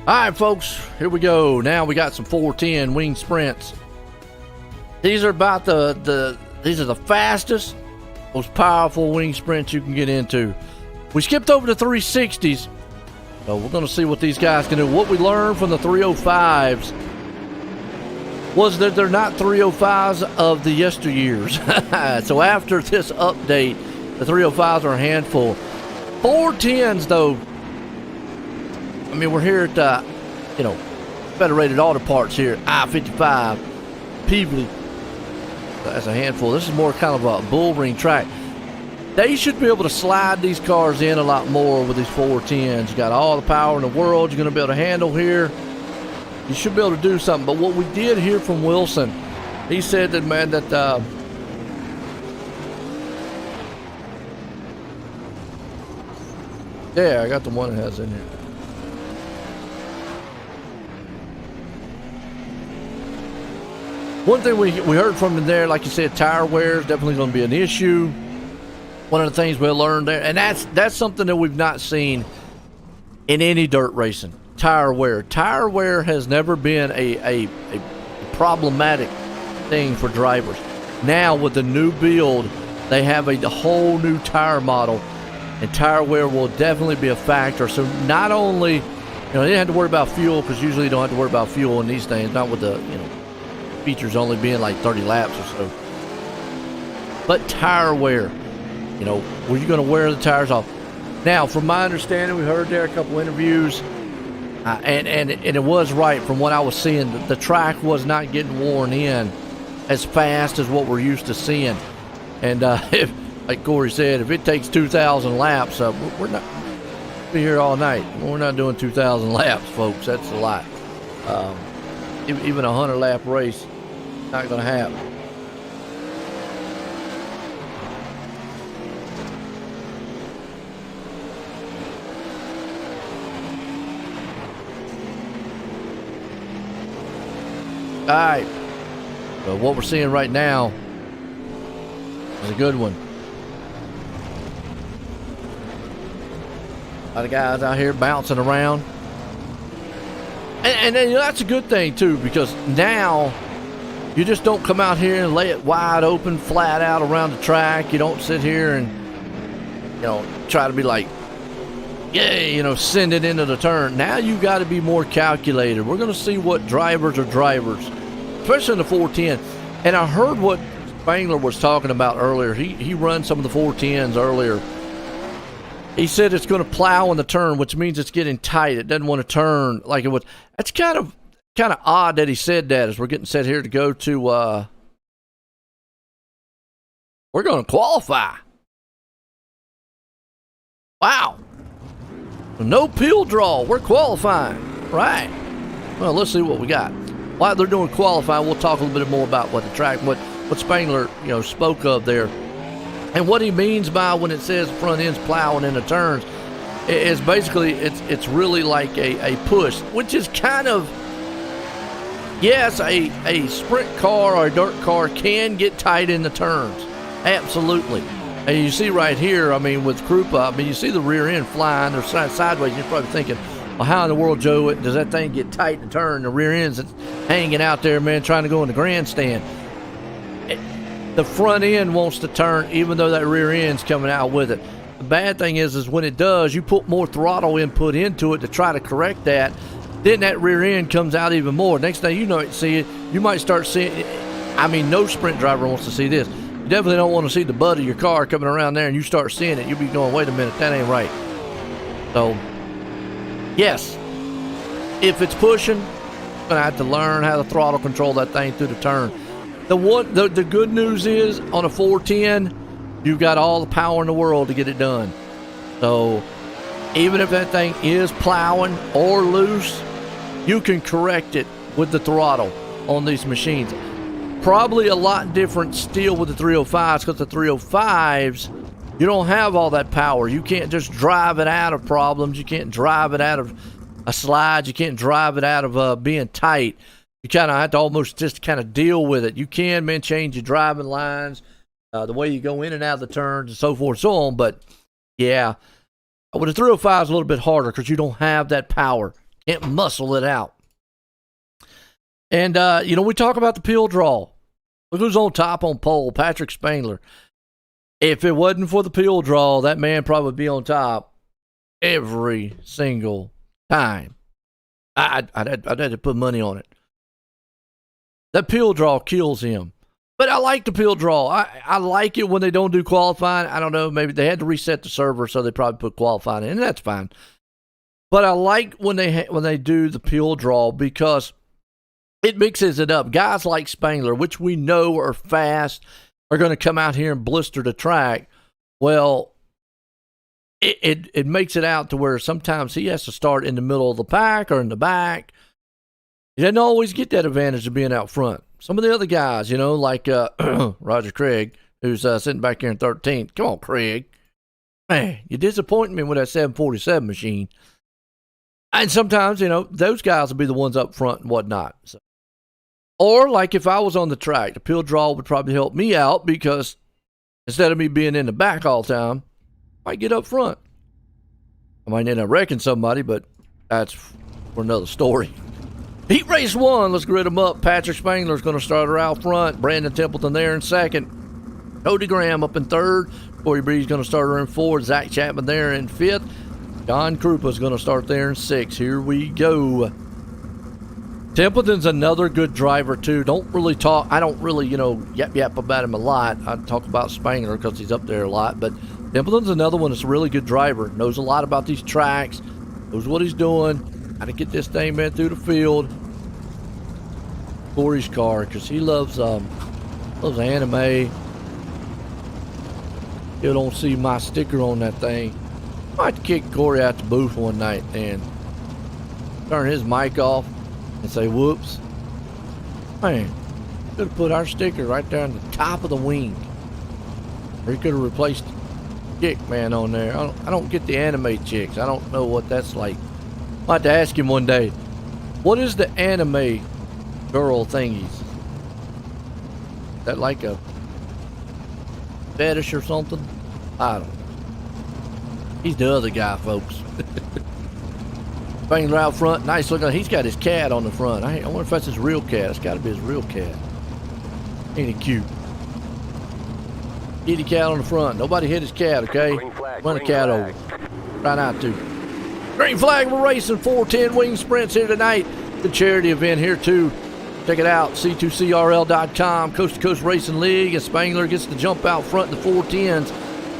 All right, folks, here we go. Now we got some 410 wing sprints. These are about these are the fastest, most powerful wing sprints you can get into. We skipped over the 360s, so we're going to see what these guys can do. What we learned from the 305s was that they're not 305s of the yesteryears. So after this update, the 305s are a handful. 410s, though, I mean, we're here at, Federated Auto Parts here at I-55, Peevely. That's a handful. This is more kind of a bull ring track. They should be able to slide these cars in a lot more with these 410s. You got all the power in the world you're going to be able to handle here. You should be able to do something. But what we did hear from Wilson, he said that, man, that yeah, I got the one that has in here. One thing we heard from him there, like you said, tire wear is definitely going to be an issue. One of the things we learned there, and that's something that we've not seen in any dirt racing. Tire wear. Tire wear has never been a problematic thing for drivers. Now with the new build, they have a whole new tire model, and tire wear will definitely be a factor. So not only, they didn't have to worry about fuel, because usually you don't have to worry about fuel in these things, not with the, features only being like 30 laps or so. But tire wear, were you going to wear the tires off? Now, from my understanding, we heard there a couple interviews, and it was right from what I was seeing. The track was not getting worn in as fast as what we're used to seeing. And if, like Corey said, if it takes 2,000 laps, we're not be here all night. We're not doing 2,000 laps, folks. That's a lot. Even a 100-lap race, not going to happen. All right. So what we're seeing right now is a good one. A lot of guys out here bouncing around. And that's a good thing, too, because now you just don't come out here and lay it wide open, flat out around the track. You don't sit here and, try to be like, yeah, send it into the turn. Now you got to be more calculated. We're going to see what drivers are drivers, especially in the 410. And I heard what Spangler was talking about earlier. He run some of the 410s earlier. He said it's going to plow in the turn, which means it's getting tight. It doesn't want to turn like it would. That's kind of odd that he said that as we're getting set here to go to, we're going to qualify. Wow. No peel draw. We're qualifying. Right. Well, let's see what we got. While they're doing qualifying, we'll talk a little bit more about what the track, what Spangler, spoke of there. And what he means by when it says front end's plowing in the turns is basically it's really like a push, which is kind of, yes, a sprint car or a dirt car can get tight in the turns. Absolutely. And you see right here, with Krupa, you see the rear end flying, they're sideways. You're probably thinking, well, how in the world, Joe, does that thing get tight in the turn? The rear end's hanging out there, man, trying to go in the grandstand. The front end wants to turn even though that rear end's coming out with it. The bad thing is when it does, you put more throttle input into it to try to correct that. Then that rear end comes out even more. Next thing you know, you might start seeing, no sprint driver wants to see this. You definitely don't want to see the butt of your car coming around there and you start seeing it. You'll be going, wait a minute, that ain't right. So, yes, if it's pushing, you're going to have to learn how to throttle control that thing through the turn. The good news is on a 410, you've got all the power in the world to get it done. So even if that thing is plowing or loose, you can correct it with the throttle on these machines. Probably a lot different still with the 305s, because the 305s, you don't have all that power. You can't just drive it out of problems. You can't drive it out of a slide. You can't drive it out of being tight. You kind of have to almost just kind of deal with it. You can, man, change your driving lines, the way you go in and out of the turns, and so forth and so on. But, yeah, with a 305 is a little bit harder because you don't have that power. Can't muscle it out. And, we talk about the peel draw. Look who's on top on pole, Patrick Spangler. If it wasn't for the peel draw, that man probably would be on top every single time. I'd have to put money on it. That peel draw kills him. But I like the peel draw. I like it when they don't do qualifying. I don't know, maybe they had to reset the server, so they probably put qualifying in, and that's fine. But I like when they do the peel draw because it mixes it up. Guys like Spangler, which we know are fast, are going to come out here and blister the track. Well, it makes it out to where sometimes he has to start in the middle of the pack or in the back. He doesn't always get that advantage of being out front. Some of the other guys, like Roger Craig, who's sitting back here in 13th. Come on, Craig. Man, you disappoint me with that 747 machine. And sometimes, those guys will be the ones up front and whatnot. So. Or, like if I was on the track, the peel draw would probably help me out because instead of me being in the back all the time, I might get up front. I might end up wrecking somebody, but that's for another story. Heat race 1, let's grid them up. Patrick Spangler's going to start her out front. Brandon Templeton there in second. Cody Graham up in third. Corey Bree's going to start her in fourth. Zach Chapman there in fifth. John Krupa's going to start there in sixth. Here we go. Templeton's another good driver, too. I don't really, yap about him a lot. I talk about Spangler because he's up there a lot. But Templeton's another one that's a really good driver. Knows a lot about these tracks. Knows what he's doing. How to get this thing, man, through the field. Corey's car, because he loves anime. You don't see my sticker on that thing. I might kick Corey out the booth one night and turn his mic off and say, whoops. Man, could have put our sticker right there on the top of the wing. Or he could have replaced the chick, man, on there. I don't get the anime chicks. I don't know what that's like. I might have to ask him one day, what is the anime girl thingies? Is that like a fetish or something? I don't know. He's the other guy, folks. Spangler out front, nice looking. He's got his cat on the front. I wonder if that's his real cat. It's got to be his real cat. Ain't he cute? Kitty cat on the front. Nobody hit his cat, okay? Run the cat over. Try not to. Green flag, we're racing 410 wing sprints here tonight. The charity event here too. Check it out, C2CRL.com, Coast to Coast Racing League, and Spangler gets to jump out front in the 410s.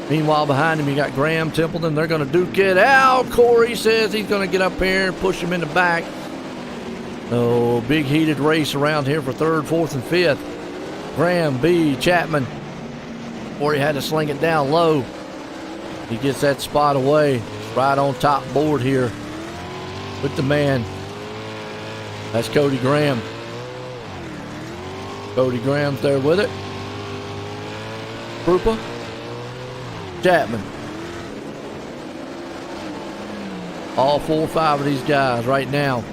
Meanwhile, behind him, you got Graham Templeton. They're going to duke it out. Corey says he's going to get up here and push him in the back. Oh, big heated race around here for third, fourth, and fifth. Graham, B, Chapman. Corey had to sling it down low. He gets that spot away. Right on top board here with the man. That's Cody Graham. Cody Graham's there with it. Krupa. Chapman. All 4 or 5 of these guys right now.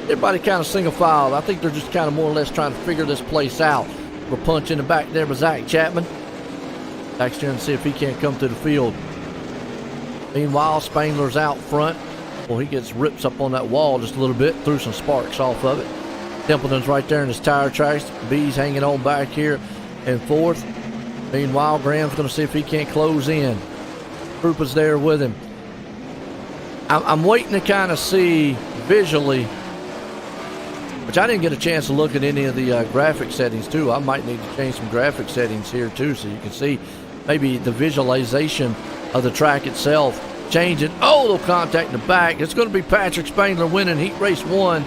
Everybody kind of single file. I think they're just kind of more or less trying to figure this place out. We're punching the back there with Zach Chapman. Zach's trying to see if he can't come to the field. Meanwhile, Spangler's out front. Well, he rips up on that wall just a little bit, threw some sparks off of it. Templeton's right there in his tire tracks. B's hanging on back here in fourth. Meanwhile, Graham's going to see if he can't close in. Krupa's there with him. I'm waiting to kind of see visually, which I didn't get a chance to look at any of the graphic settings too. I might need to change some graphic settings here too so you can see maybe the visualization of the track itself. Change it. Oh, they'll contact the back. It's going to be Patrick Spangler winning heat race 1.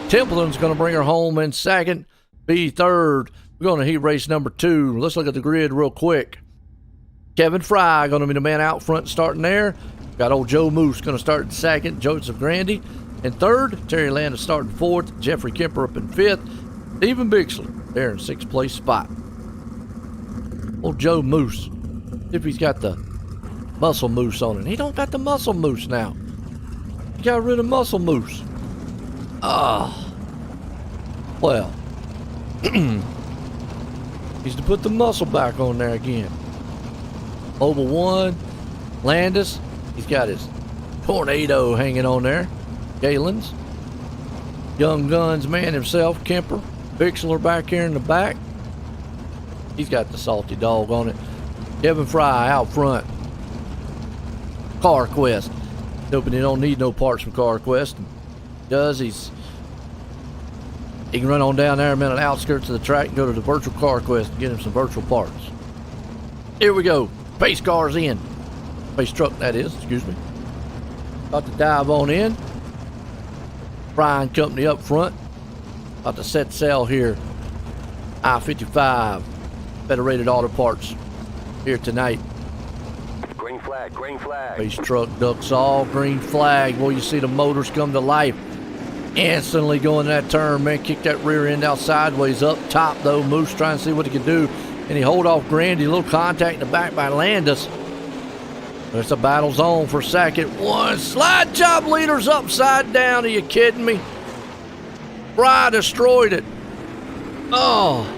Templeton's going to bring her home in second. B third. We're going to heat race number 2. Let's look at the grid real quick. Kevin Fry going to be the man out front starting there. Got old Joe Moose going to start in second. Joseph Grandy in third. Terry Landis starting fourth. Jeffrey Kemper up in fifth. Stephen Bixler there in 6th place spot. Old Joe Moose. See if he's got the muscle moose on it. He don't got the muscle moose now. He got rid of muscle moose. Well. He's to put the muscle back on there again. Mobile 1. Landis. He's got his tornado hanging on there. Galen's. Young Guns man himself, Kemper. Bixler back here in the back. He's got the salty dog on it. Kevin Fry out front. Car Quest. Hoping he don't need no parts from Car Quest. He can run on down there on the outskirts of the track and go to the virtual Car Quest and get him some virtual parts. Here we go. Pace car's in. Pace truck, that is. Excuse me. About to dive on in. Brian Company up front. About to set sail here. I-55. Federated Auto Parts here tonight. Green flag, green flag. Pace truck ducks all. Green flag. Well, you see the motors come to life. Instantly going that turn, man. Kick that rear end out sideways. Up top, though. Moose trying to see what he can do. And he hold off Grandy. A little contact in the back by Landis. There's a battle zone for second. One. Slide job leaders upside down. Are you kidding me? Fry destroyed it. Oh.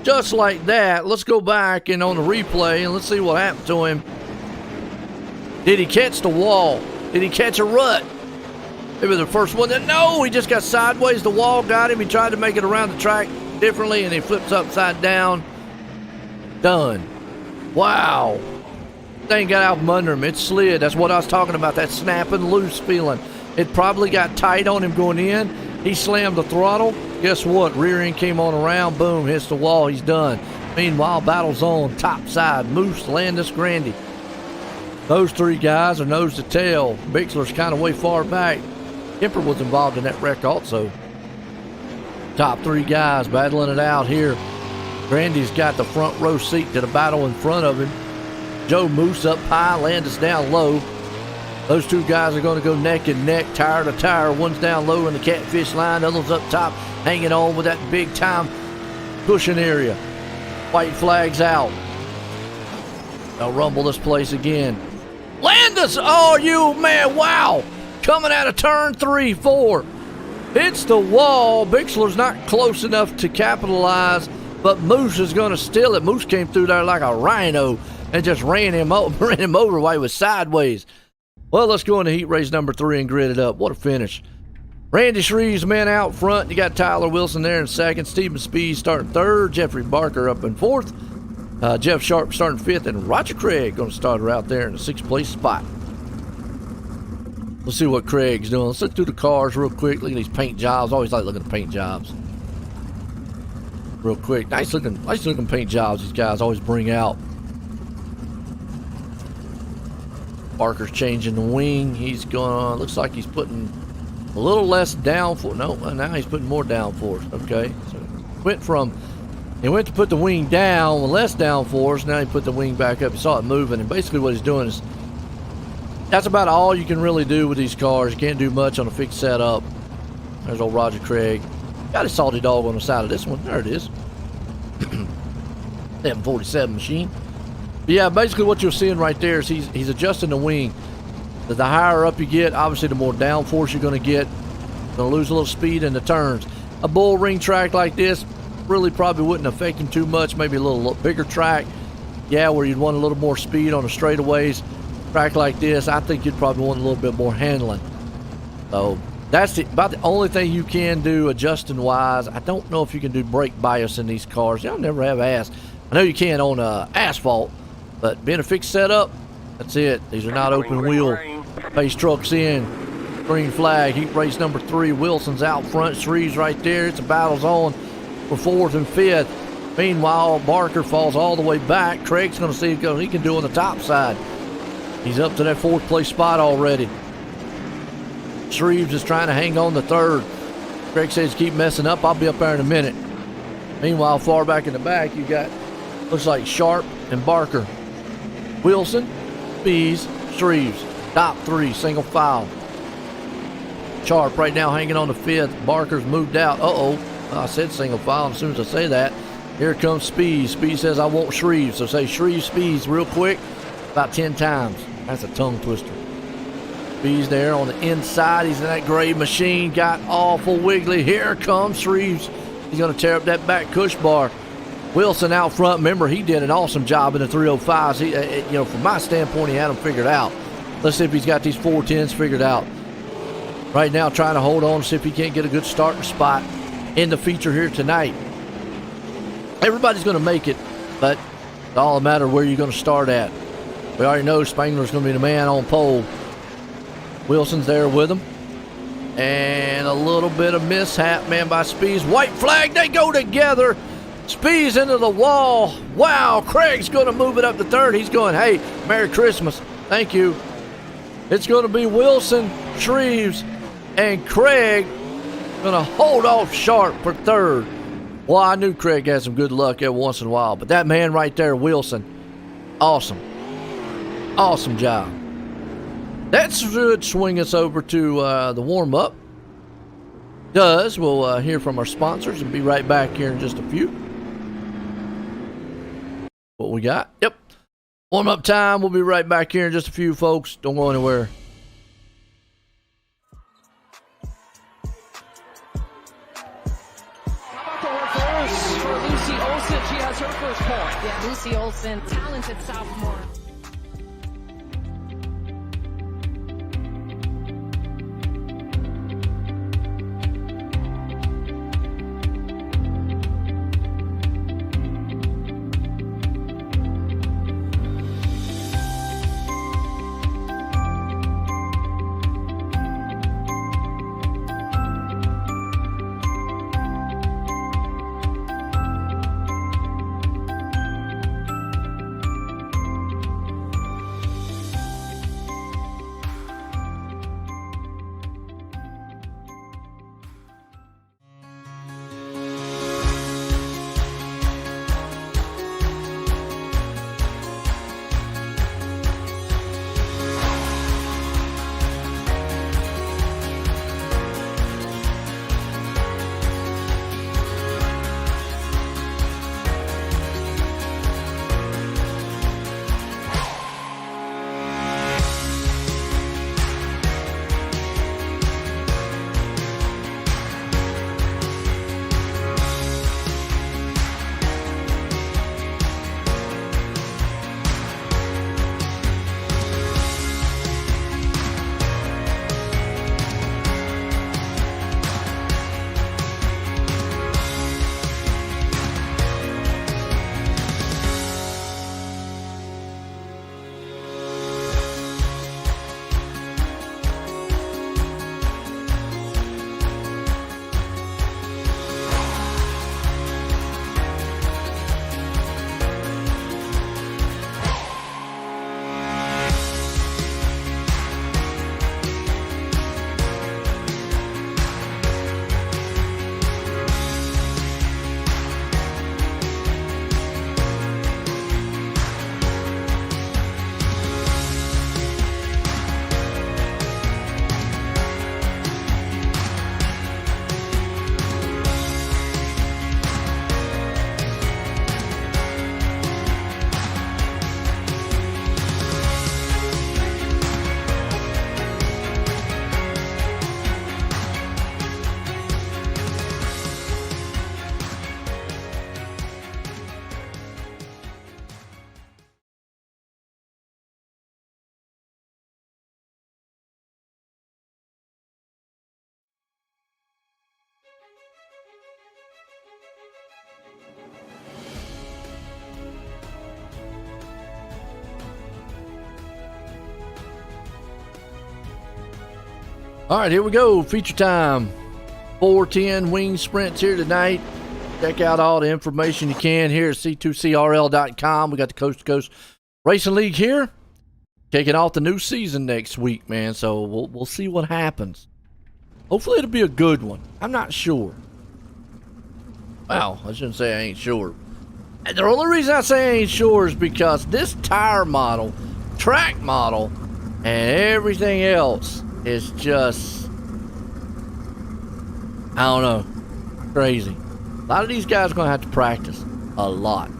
Just like that. Let's go back and on the replay and let's see what happened to him. Did he catch the wall? Did he catch a rut? Maybe the first one. No, he just got sideways. The wall got him. He tried to make it around the track differently and he flips upside down. Done. Wow. Thing got out from under him. It slid. That's what I was talking about. That snapping loose feeling. It probably got tight on him going in. He slammed the throttle. Guess what? Rear end came on around. Boom. Hits the wall. He's done. Meanwhile, battle zone. Top side. Moose, Landis, Grandy. Those three guys are nose to tail. Bixler's kind of way far back. Kemper was involved in that wreck also. Top three guys battling it out here. Grandy's got the front row seat to the battle in front of him. Joe Moose up high, Landis down low. Those two guys are going to go neck and neck, tire to tire. One's down low in the catfish line, the other's up top, hanging on with that big time pushing area. White flags out. They'll rumble this place again. Landis, oh, you man, wow. Coming out of turn 3, 4. Hits the wall. Bixler's not close enough to capitalize, but Moose is going to steal it. Moose came through there like a rhino and just ran him over while he was sideways. Well, let's go into heat race number 3 and grid it up. What a finish. Randy Shreve's men out front. You got Tyler Wilson there in second. Stephen Speed starting third. Jeffrey Barker up in fourth. Jeff Sharp starting fifth. And Roger Craig going to start her out there in the 6th place spot. Let's see what Craig's doing. Let's look through the cars real quick. Look at these paint jobs. Always like looking at paint jobs. Real quick. Nice looking paint jobs these guys always bring out. Barker's changing the wing. He's going, looks like he's putting a little less downforce. No, now he's putting more downforce. Okay. So he went to put the wing down with less downforce. Now he put the wing back up. He saw it moving. And basically what he's doing is, that's about all you can really do with these cars. You can't do much on a fixed setup. There's old Roger Craig. Got a salty dog on the side of this one. There it is. 747 machine. But yeah, basically what you're seeing right there is he's adjusting the wing. The higher up you get, obviously the more downforce you're going to get. Going to lose a little speed in the turns. A bull ring track like this really probably wouldn't affect him too much. Maybe a little bigger track. Yeah, where you'd want a little more speed on the straightaways. Track like this, I think you'd probably want a little bit more handling. So that's about the only thing you can do adjusting wise. I don't know if you can do brake bias in these cars. Y'all never have asked. I know you can on asphalt, but being a fixed setup, that's it. These are not open wheel. Pace trucks in. Green flag. Heat race number 3. Wilson's out front. Shreve's right there. It's a battle zone for 4th and 5th. Meanwhile, Barker falls all the way back. Craig's going to see what he can do on the top side. He's up to that 4th place spot already. Shreves is trying to hang on to 3rd. Craig says keep messing up. I'll be up there in a minute. Meanwhile, far back in the back, you got, looks like Sharp and Barker. Wilson, Spees, Shreves. Top 3, single file. Sharp right now hanging on the 5th. Barker's moved out. I said single file. As soon as I say that, here comes Spees. Spees says I want Shreves. So say Shreves, Spees real quick. About 10 times. That's a tongue twister. Spees there on the inside. He's in that gray machine. Got awful wiggly. Here comes Shreves. He's going to tear up that back cush bar. Wilson out front. Remember, he did an awesome job in the 305s. From my standpoint, he had them figured out. Let's see if he's got these 410s figured out. right now trying to hold on, see if he can't get a good starting spot in the feature here tonight. Everybody's going to make it, but it's all a matter of where you're going to start at. We already know Spangler's going to be the man on pole. Wilson's there with him. And a little bit of mishap, man, by Spees. White flag, they go together. Spees into the wall. Wow, Craig's going to move it up to third. He's going, hey, Merry Christmas. Thank you. It's going to be Wilson, Shreves, and Craig going to hold off Sharp for third. Well, I knew Craig had some good luck every once in a while, but that man right there, Wilson, awesome. Awesome job. That should swing us over to the warm-up. We'll hear from our sponsors and be right back here in just a few. What we got? Yep. Warm-up time. We'll be right back here in just a few, folks. Don't go anywhere. For Lucy Olsen, she has her first point. Yeah, Lucy Olsen, talented sophomore. All right, here we go. Feature time. 410 wing sprints here tonight. Check out all the information you can here at C2CRL.com. We got the Coast to Coast Racing League here. Kicking off the new season next week, man. So we'll see what happens. Hopefully it'll be a good one. I'm not sure. Well, I shouldn't say I ain't sure. And the only reason I say I ain't sure is because this tire model, track model, and everything else is just, I don't know, crazy. A lot of these guys are going to have to practice a lot.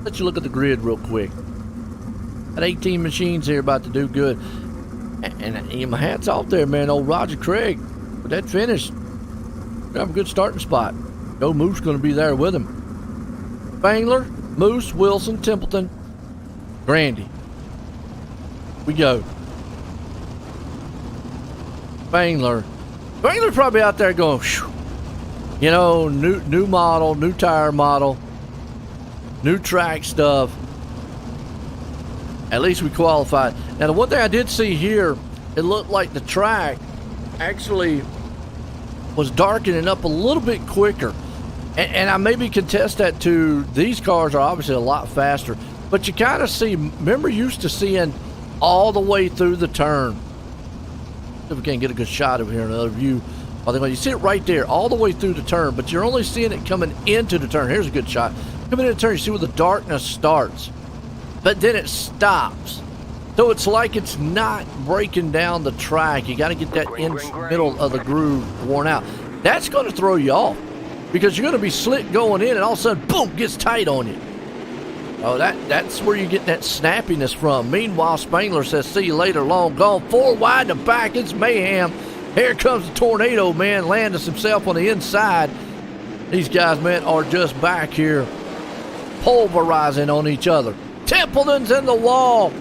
Let you look at the grid real quick. Got 18 machines here about to do good. And my hat's off there, man. Old Roger Craig with that finish. Have a good starting spot. Joe Moose going to be there with him. Spangler, Moose, Wilson, Templeton, Grandy. We go. Spangler, Spangler's probably out there going, "Phew." You know, new model, new tire model, new track stuff. At least we qualified. Now, the one thing I did see here, it looked like the track actually was darkening up a little bit quicker. And I maybe contest that to these cars are obviously a lot faster. But you kind of see, remember used to seeing all the way through the turn. If we can't get a good shot over here in another view. You see it right there, all the way through the turn, but you're only seeing it coming into the turn. Here's a good shot. Coming into the turn, you see where the darkness starts, but then it stops. So it's like it's not breaking down the track. You got to get that in middle of the groove worn out. That's going to throw you off because you're going to be slick going in, and all of a sudden, boom, gets tight on you. Oh, that's where you get that snappiness from. Meanwhile, Spangler says, "See you later, long gone." 4 wide to back, it's mayhem. Here comes the tornado, man. Landis himself on the inside. These guys, man, are just back here pulverizing on each other. Templeton's in the wall.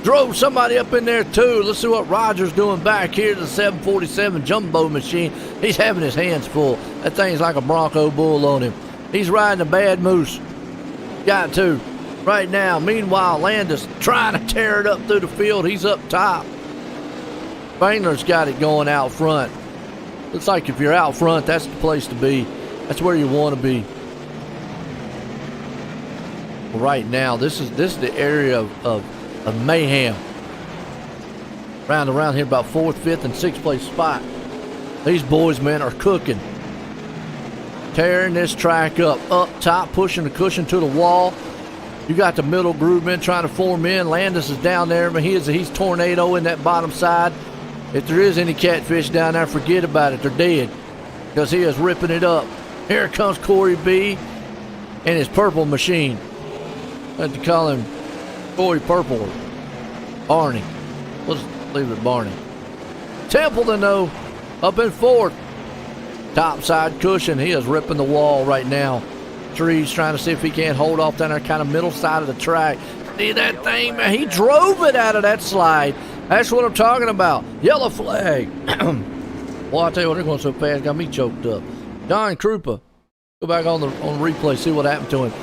Drove somebody up in there, too. Let's see what Roger's doing back here. The 747 Jumbo machine. He's having his hands full. That thing's like a Bronco bull on him. He's riding a bad moose. Got to. Right now. Meanwhile, Landis trying to tear it up through the field. He's up top. Spangler's got it going out front. Looks like if you're out front, that's the place to be. That's where you want to be. Right now, this is the area of mayhem. Around here, about 4th, 5th, and 6th place spot. These boys, man, are cooking. Tearing this track up top, pushing the cushion to the wall. You got the middle groove men trying to form in. Landis is down there, but he's tornado in that bottom side. If there is any catfish down there, forget about it. They're dead because he is ripping it up. Here comes Corey B and his purple machine. I had to call him Corey Purple. Barney. Let's leave it Barney. Templeton, though, up in 4th. Top side cushion. He is ripping the wall right now. Trees trying to see if he can't hold off down there kind of middle side of the track. See that thing, man? He drove it out of that slide. That's what I'm talking about. Yellow flag. Well, I'll tell you what, they're going so fast, got me choked up. Don Krupa. Go back on the replay, see what happened to him.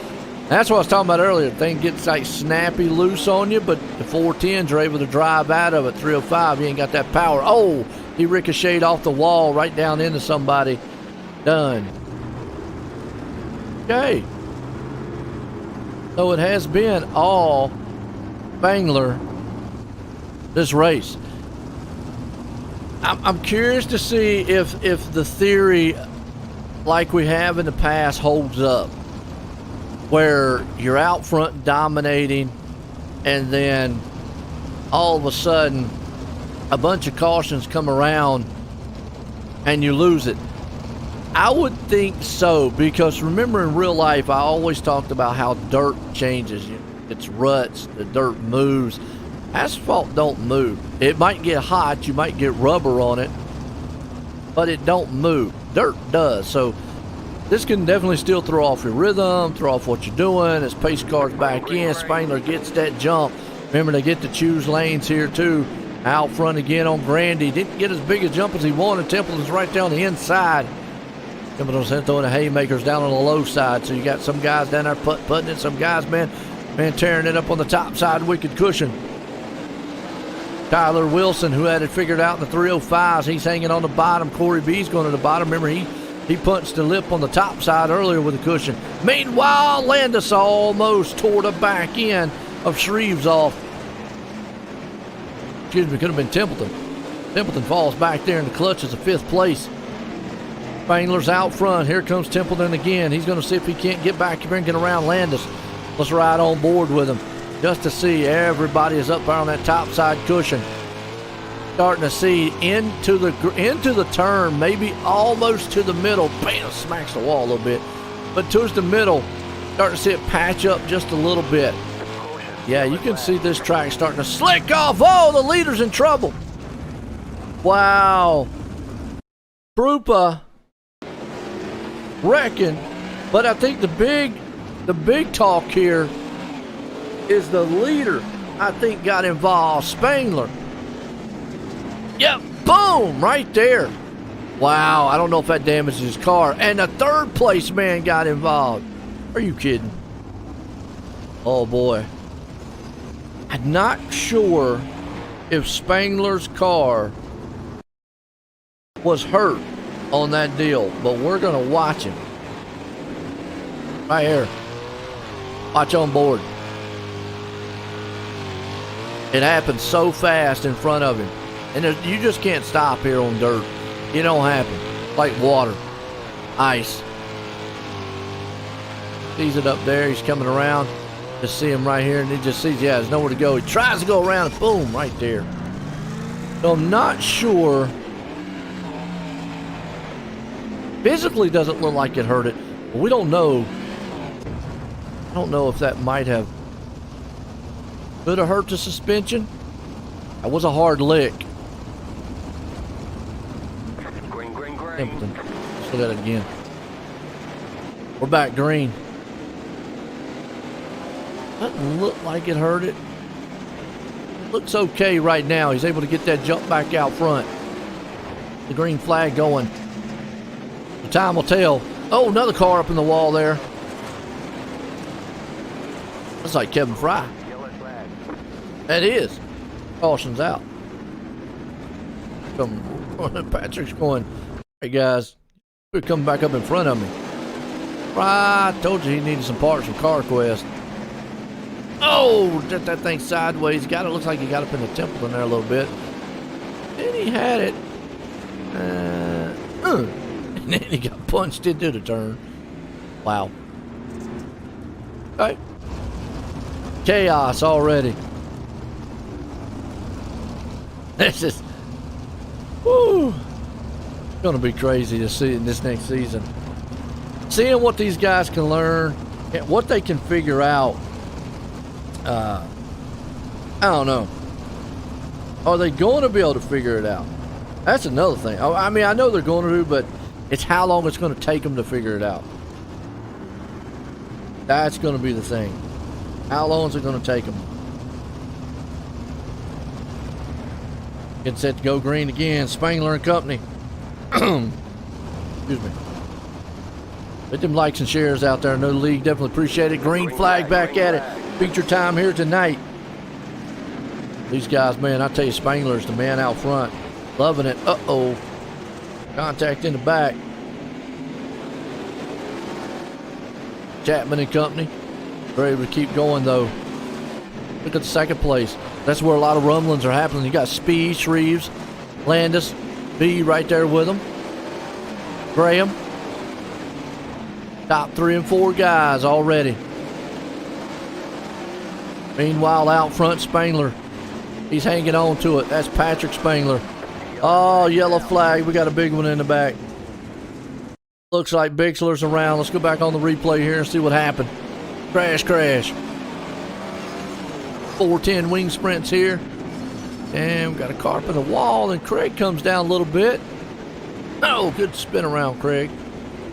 That's what I was talking about earlier. The thing gets like snappy loose on you, but the 410s are able to drive out of it. 305, he ain't got that power. Oh, he ricocheted off the wall right down into somebody. Done. Okay. So it has been all Spangler this race. I'm curious to see if the theory like we have in the past holds up, where you're out front dominating and then all of a sudden a bunch of cautions come around and you lose it. I would think so, because remember in real life I always talked about how dirt changes. It's ruts, the dirt moves. Asphalt don't move. It might get hot, you might get rubber on it, but it don't move. Dirt does. So this can definitely still throw off your rhythm, throw off what you're doing. As pace cars back in, Spangler gets that jump. Remember, they get to choose lanes here too. Out front again on Grandy. Didn't get as big a jump as he wanted. Templeton's right down the inside. Templeton's throwing the haymakers down on the low side. So you got some guys down there putting it, some guys, man, tearing it up on the top side, wicked cushion. Tyler Wilson, who had it figured out in the 305s, he's hanging on the bottom. Corey B's going to the bottom. Remember, he punched the lip on the top side earlier with a cushion. Meanwhile, Landis almost tore the back end of Shreves off. Excuse me, could have been Templeton. Templeton falls back there in the clutches of 5th place. Spangler's out front. Here comes Templeton again. He's going to see if he can't get back here and get around Landis. Let's ride on board with him just to see everybody is up there on that top side cushion. Starting to see into the turn, maybe almost to the middle. Bam, smacks the wall a little bit. But towards the middle, starting to see it patch up just a little bit. Yeah, you can see this track starting to slick off. Oh, the leader's in trouble. Wow. Krupa wrecking. But I think the big talk here is the leader, I think, got involved. Spangler. Yep, Boom! Right there. Wow, I don't know if that damaged his car. And the third place man got involved. Are you kidding? Oh boy. I'm not sure if Spangler's car was hurt on that deal, but we're going to watch him. Right here. Watch on board. It happened so fast in front of him. And you just can't stop here on dirt. It don't happen. Like water. Ice. Sees it up there. He's coming around. Just see him right here. And he just sees, yeah, there's nowhere to go. He tries to go around and boom, right there. So I'm not sure. Physically doesn't look like it hurt it. But we don't know. I don't know if that might have. Could have hurt the suspension. That was a hard lick. Templeton. Let's look at it again. We're back green. Doesn't look like it hurt it. It looks okay right now. He's able to get that jump back out front. The green flag going. The time will tell. Oh, another car up in the wall there. That's like Kevin Fry. That is. Caution's out. Patrick's going, hey guys, we're coming back up in front of me. I told you he needed some parts from CarQuest. Oh, that thing sideways. It looks like he got up in the temple in there a little bit. Then he had it. And then he got punched into the turn. Wow. Okay. Chaos already. This is, whoo, gonna be crazy to see in this next season. Seeing what these guys can learn, and what they can figure out. I don't know. Are they going to be able to figure it out? That's another thing. I mean, I know they're going to, but it's how long it's going to take them to figure it out. That's going to be the thing. How long is it going to take them? Getting set to go green again. Spangler and Company. Excuse me. Hit them likes and shares out there. No league. Definitely appreciate it. Green flag back at it. Feature time here tonight. These guys, man, I tell you, Spangler's the man out front. Loving it. Uh-oh. Contact in the back. Chapman and Company. They're able to keep going, though. Look at the second place. That's where a lot of rumblings are happening. You got Speed, Shreves, Landis, B right there with them. Graham. Top 3 and 4 guys already. Meanwhile, out front, Spangler. He's hanging on to it. That's Patrick Spangler. Oh, yellow flag. We got a big one in the back. Looks like Bixler's around. Let's go back on the replay here and see what happened. Crash, crash. 410 wing sprints here. And we got a car up in the wall. And Craig comes down a little bit. Oh, good spin around, Craig.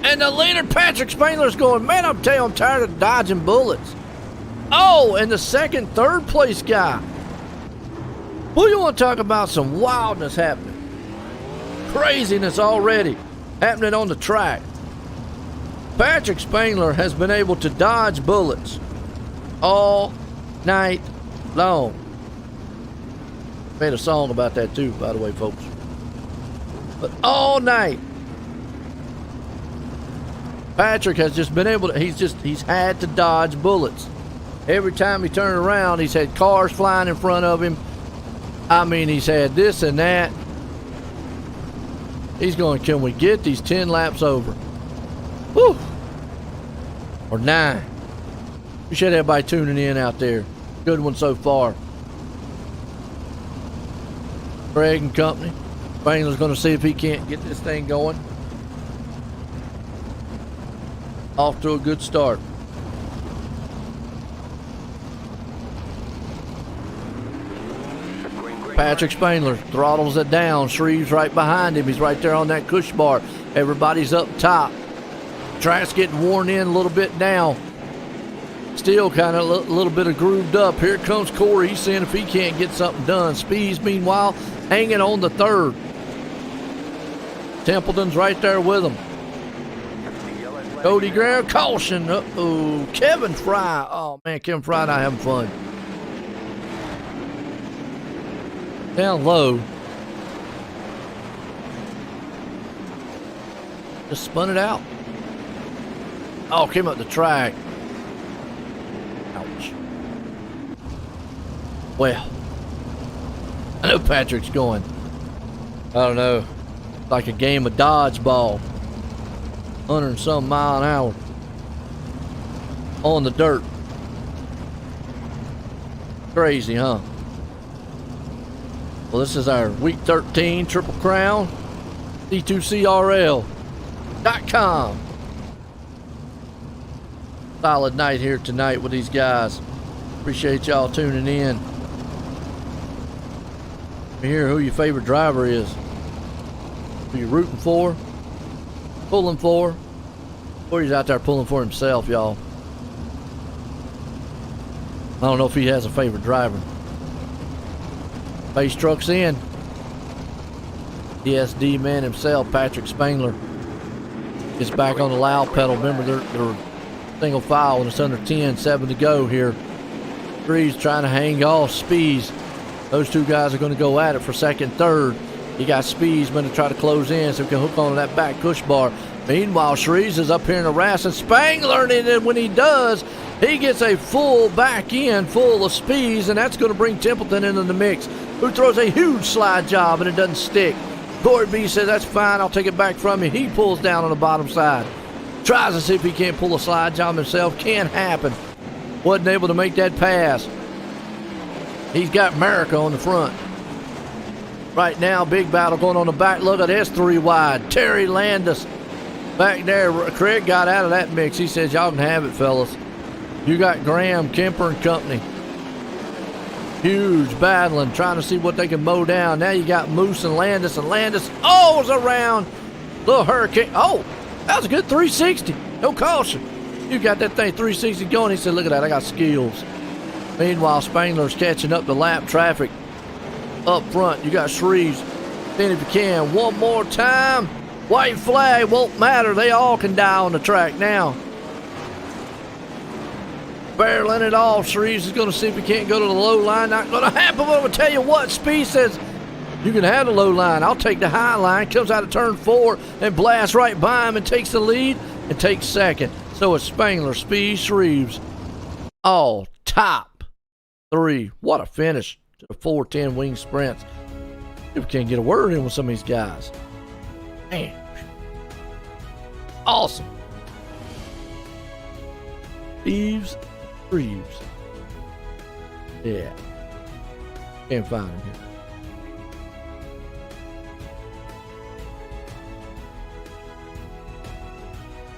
And the leader, Patrick Spangler's going, man, I'm telling you, I'm tired of dodging bullets. Oh, and the second, third place guy. Who you want to talk about some wildness happening? Craziness already happening on the track. Patrick Spangler has been able to dodge bullets all night long. Made a song about that too, by the way, folks. But all night, Patrick has just been able to, he's had to dodge bullets. Every time he turned around, he's had cars flying in front of him. I mean, he's had this and that. He's going, can we get these 10 laps over? Whew. Or 9. Appreciate everybody tuning in out there. Good one so far. Craig and Company. Spangler's going to see if he can't get this thing going. Off to a good start. Patrick Spangler throttles it down. Shreves right behind him. He's right there on that cush bar. Everybody's up top. Track's getting worn in a little bit now. Still kind of a little bit of grooved up. Here comes Corey. He's seeing if he can't get something done. Speeds, meanwhile, hanging on the third. Templeton's right there with him. Cody Graham, caution. Uh-oh. Kevin Fry. Oh, man, Kevin Fry not having fun. Down low. Just spun it out. Oh, came up the track. Ouch. Well, I know Patrick's going. I don't know. Like a game of dodgeball. 100 and some mile an hour. On the dirt. Crazy, huh? Well, this is our week 13 Triple Crown. C2CRL.com. Solid night here tonight with these guys. Appreciate y'all tuning in. Hear who your favorite driver is. Who you rooting for, pulling for, or he's out there pulling for himself, y'all. I don't know if he has a favorite driver. Base truck's in. ESD man himself, Patrick Spangler, gets back on the loud pedal. Remember, they're single file when it's under 10, 7 to go here. Breeze trying to hang off Spees. Those two guys are going to go at it for second, third. You got Spees going to try to close in so he can hook on that back push bar. Meanwhile, Shreves is up here in the RAS, and Spangler, and when he does, he gets a full back end full of Spees, and that's going to bring Templeton into the mix, who throws a huge slide job, and it doesn't stick. Corey B says, that's fine, I'll take it back from you. He pulls down on the bottom side. Tries to see if he can't pull a slide job himself. Can't happen. Wasn't able to make that pass. He's got America on the front. Right now, big battle going on the back. Look at this, 3 wide. Terry Landis back there. Craig got out of that mix. He says, y'all can have it, fellas. You got Graham, Kemper, and company. Huge battling, trying to see what they can mow down. Now you got Moose and Landis O's around the Hurricane. Oh, that was a good 360. No caution. You got that thing 360 going. He said, look at that, I got skills. Meanwhile, Spangler's catching up to lap traffic. Up front, you got Shreves. Then if you can, one more time. White flag won't matter. They all can die on the track now. Barreling it off. Shreves is going to see if he can't go to the low line. Not going to happen, but I'm going to tell you what. Speed says, you can have the low line. I'll take the high line. Comes out of turn 4 and blasts right by him and takes the lead and takes second. So it's Spangler, Speed, Shreves. All top 3. What a finish to the 410 wing sprints. If we can't get a word in with some of these guys. Man. Awesome. Thieves, Shreves. Yeah. Can't find him here.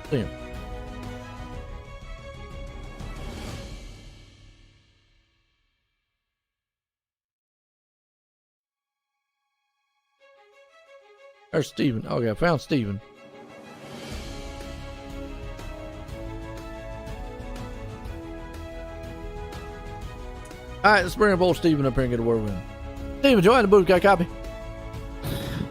See him. There's Steven. Okay, I found Steven. All right, let's bring up old Steven up here and get a word with him. Steven, join the booth. Got a copy?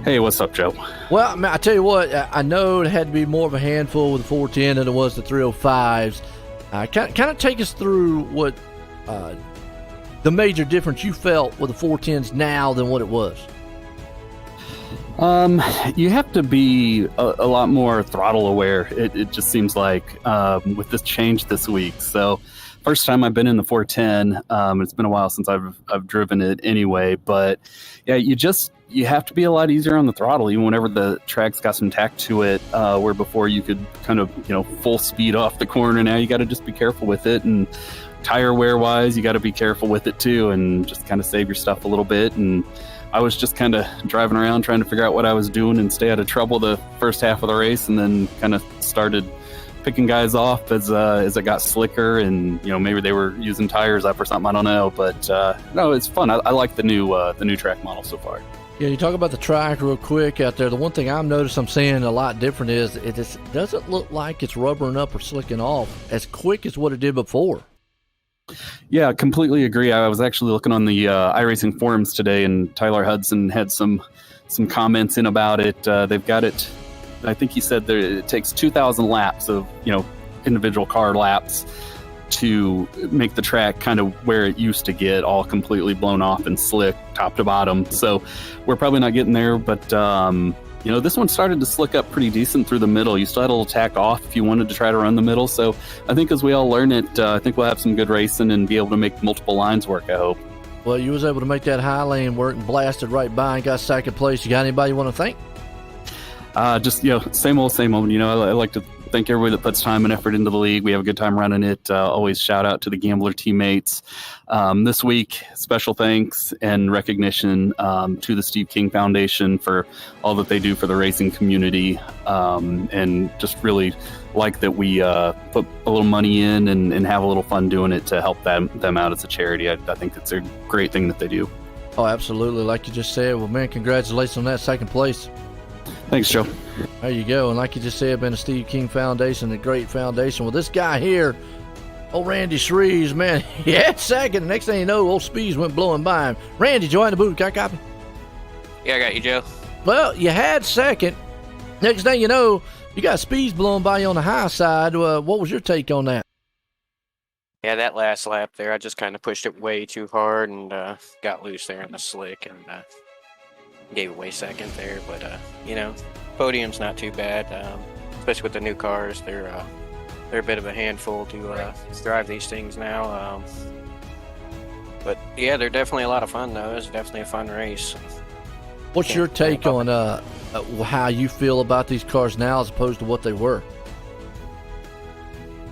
Hey, what's up, Joe? Well, man, I tell you what, I know it had to be more of a handful with the 410 than it was the 305s. Kind of take us through what the major difference you felt with the 410s now than what it was. You have to be a lot more throttle aware. It just seems like with this change this week. So first time I've been in the 410. It's been a while since I've driven it anyway. But yeah, you have to be a lot easier on the throttle, even whenever the track's got some tack to it. Where before you could kind of full speed off the corner. Now you got to just be careful with it, and tire wear wise, you got to be careful with it too, and just kind of save your stuff a little bit. And I was just kind of driving around trying to figure out what I was doing and stay out of trouble the first half of the race, and then kind of started picking guys off as it got slicker, and maybe they were using tires up or something. I don't know, but no, it's fun. I like the new track model so far. Yeah, you talk about the track real quick out there. The one thing I've noticed I'm seeing a lot different is it just doesn't look like it's rubbering up or slicking off as quick as what it did before. Yeah, completely agree. I was actually looking on the iRacing forums today, and Tyler Hudson had some some comments in about it. They've got it. I think he said that it takes 2,000 laps of individual car laps to make the track kind of where it used to get, all completely blown off and slick top to bottom. So we're probably not getting there, but this one started to slick up pretty decent through the middle. You still had a little tack off if you wanted to try to run the middle. So I think as we all learn it, I think we'll have some good racing and be able to make multiple lines work, I hope. Well, you was able to make that high lane work and blasted right by and got second place. You got anybody you want to thank? Same old. I like to thank everybody that puts time and effort into the league. We have a good time running it. Always shout out to the Gambler teammates. This week, special thanks and recognition to the Steve King Foundation for all that they do for the racing community, and just really like that we put a little money in and have a little fun doing it to help them out as a charity. I think it's a great thing that they do. Oh, absolutely. Like you just said, well, man, congratulations on that second place. Thanks, Joe. There you go. And like you just said, been a Steve King Foundation, a great foundation. Well, this guy here, old Randy Shreves, man, he had second. Next thing you know, old Speeds went blowing by him. Randy, join the booth. Got a copy? Yeah, I got you, Joe. Well, you had second. Next thing you know, you got Speeds blowing by you on the high side. What was your take on that? Yeah, that last lap there, I just kind of pushed it way too hard and got loose there in the slick and gave away second there. But, podium's not too bad, especially with the new cars. They're a bit of a handful to drive these things now. But, yeah, they're definitely a lot of fun, though. It's definitely a fun race. What's your take on how you feel about these cars now as opposed to what they were?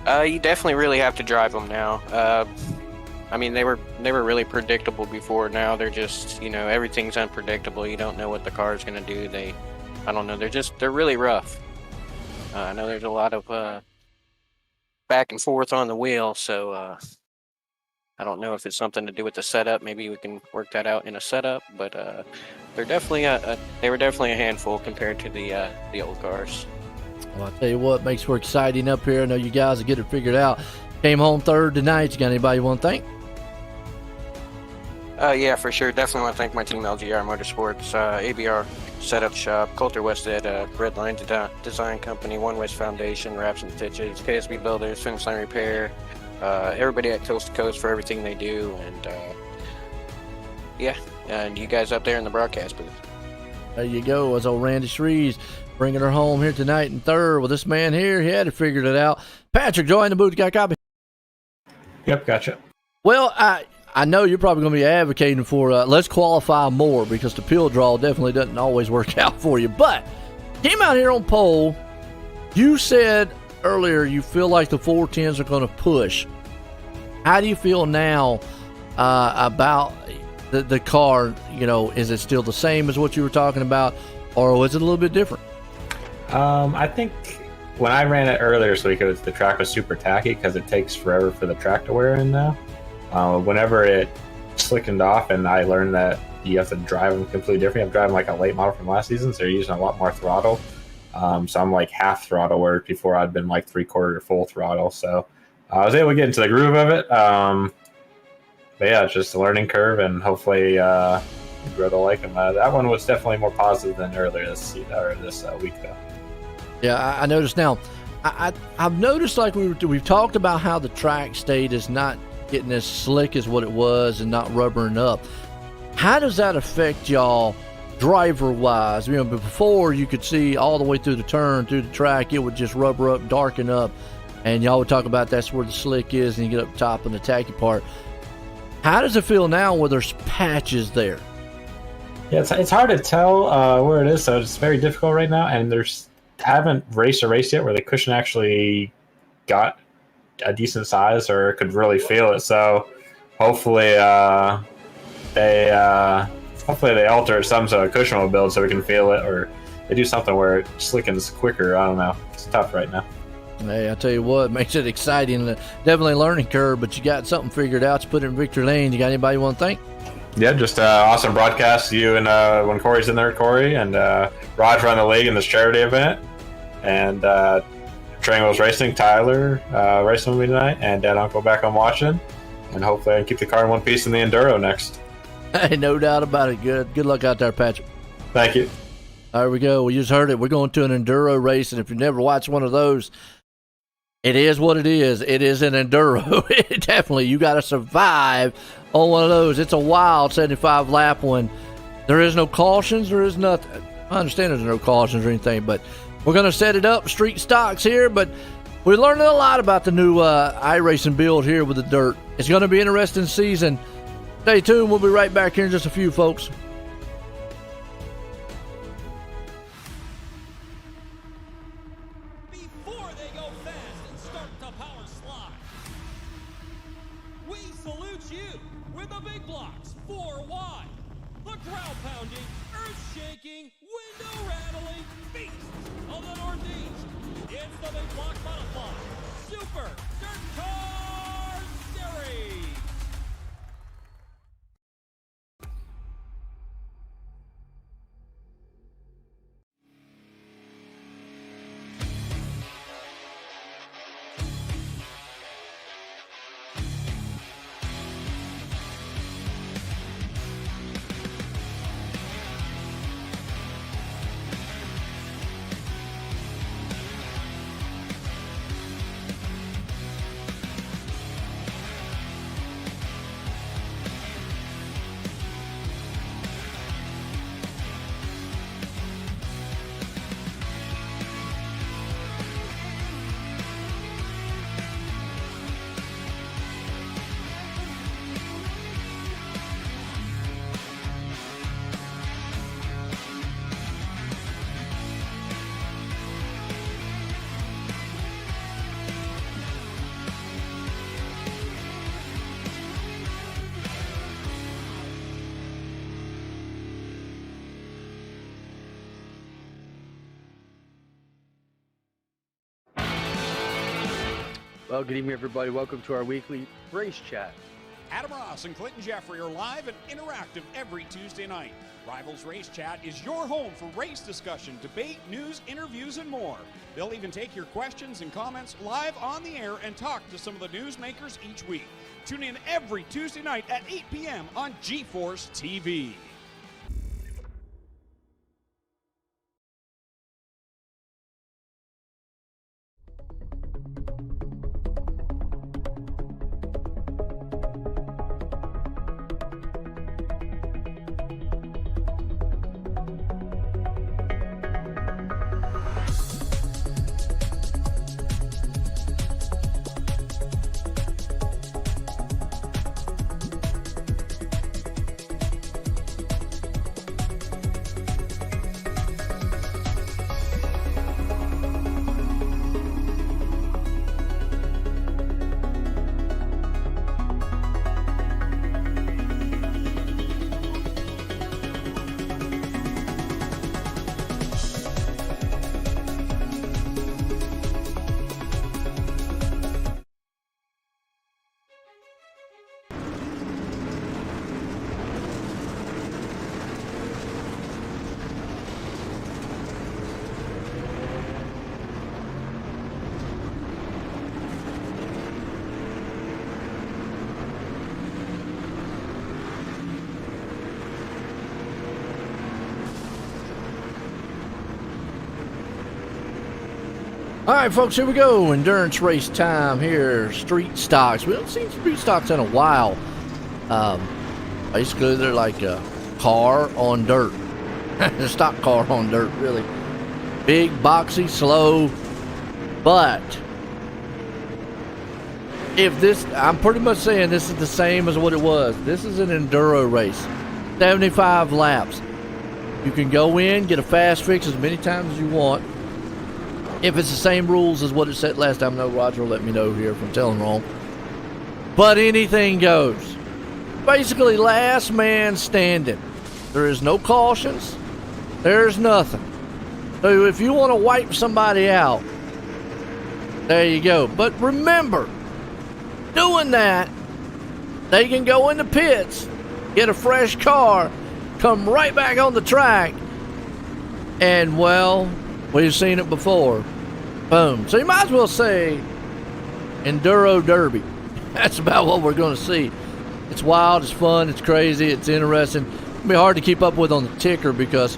You definitely really have to drive them now. They were really predictable before. Now they're just, everything's unpredictable. You don't know what the car's going to do. They're really rough. I know there's a lot of back and forth on the wheel, so I don't know if it's something to do with the setup. Maybe we can work that out in a setup, but they were definitely a handful compared to the old cars. Well, I'll tell you what makes for exciting up here. I know you guys will get it figured out. Came home third tonight. You got anybody you want to thank? Yeah, for sure. Definitely want to thank my team, LGR Motorsports, ABR Setup Shop, Coulter Westhead, Red Line Design Company, One West Foundation, Wraps and Stitches, KSB Builders, Finish Line Repair, everybody at Coast to Coast for everything they do, and and you guys up there in the broadcast booth. There you go. As old Randy Shreves bringing her home here tonight in third. Well, this man here, he had to figure it out. Patrick, join the booth. Got a copy? Yep, gotcha. Well, I know you're probably going to be advocating for let's qualify more because the pill draw definitely doesn't always work out for you. But came out here on pole. You said earlier you feel like the 410s are going to push. How do you feel now about the car? Is it still the same as what you were talking about, or was it a little bit different? I think when I ran it earlier this week, the track was super tacky because it takes forever for the track to wear in now. Whenever it slickened off, and I learned that you have to drive them completely different. I'm driving like a late model from last season, so they're using a lot more throttle. So I'm like half throttle, where before I'd been like 3/4 to full throttle. So I was able to get into the groove of it. But yeah, it's just a learning curve, and hopefully grow to like them. That one was definitely more positive than earlier this week, though. Yeah, I noticed now. I've noticed like we've talked about how the track state is not getting as slick as what it was and not rubbering up. How does that affect y'all driver-wise? Before you could see all the way through the turn, through the track, it would just rubber up, darken up, and y'all would talk about that's where the slick is, and you get up top in the tacky part. How does it feel now where there's patches there? Yeah, it's hard to tell where it is, so it's very difficult right now, and haven't raced a race yet where the cushion actually got a decent size or could really feel it. So hopefully they alter some sort of cushion will build so we can feel it, or they do something where it slickens quicker. I don't know. It's tough right now. Hey, I tell you what, makes it exciting. Definitely a learning curve, but you got something figured out. You put it in victory lane. You got anybody you want to thank? Yeah, just awesome broadcast. You and when Corey's in there, Corey, and Rod run the league in this charity event. And Training Wheels Racing, Tyler racing with me tonight, and Dad Uncle back on watching. And hopefully I can keep the car in one piece in the Enduro next. Hey, no doubt about it. Good luck out there, Patrick. Thank you. There we go. We just heard it. We're going to an enduro race, and if you've never watched one of those, it is what it is. It is an enduro. Definitely, you got to survive on one of those. It's a wild 75-lap one. There is no cautions. There is nothing. I understand there's no cautions or anything, but we're going to set it up, street stocks here, but we're learning a lot about the new iRacing build here with the dirt. It's going to be an interesting season. Stay tuned. We'll be right back here in just a few, folks. Before they go fast and start to power slide, we salute you with the big blocks 4 wide, the crowd pounding, earth shaking, window rattling beasts of the Northeast. It's the big block modified Super Dirt Car Series. Well, good evening, everybody. Welcome to our weekly race chat. Adam Ross and Clinton Jeffrey are live and interactive every Tuesday night. Rivals Race Chat is your home for race discussion, debate, news, interviews, and more. They'll even take your questions and comments live on the air and talk to some of the newsmakers each week. Tune in every Tuesday night at 8 p.m. on GeForce TV. All right, folks, here we go. Endurance race time here. Street stocks. We haven't seen street stocks in a while. Basically, they're like a car on dirt. A stock car on dirt, really. Big, boxy, slow. But if this, I'm pretty much saying this is the same as what it was. This is an enduro race. 75 laps. You can go in, get a fast fix as many times as you want. If it's the same rules as what it said last time, no, Roger will let me know here if I'm telling wrong. But anything goes. Basically, last man standing. There is no cautions. There's nothing. So if you want to wipe somebody out, there you go. But remember, doing that, they can go in the pits, get a fresh car, come right back on the track, and, well, we've seen it before. Boom. So you might as well say Enduro Derby. That's about what we're going to see. It's wild, it's fun, it's crazy, it's interesting. It'll be hard to keep up with on the ticker because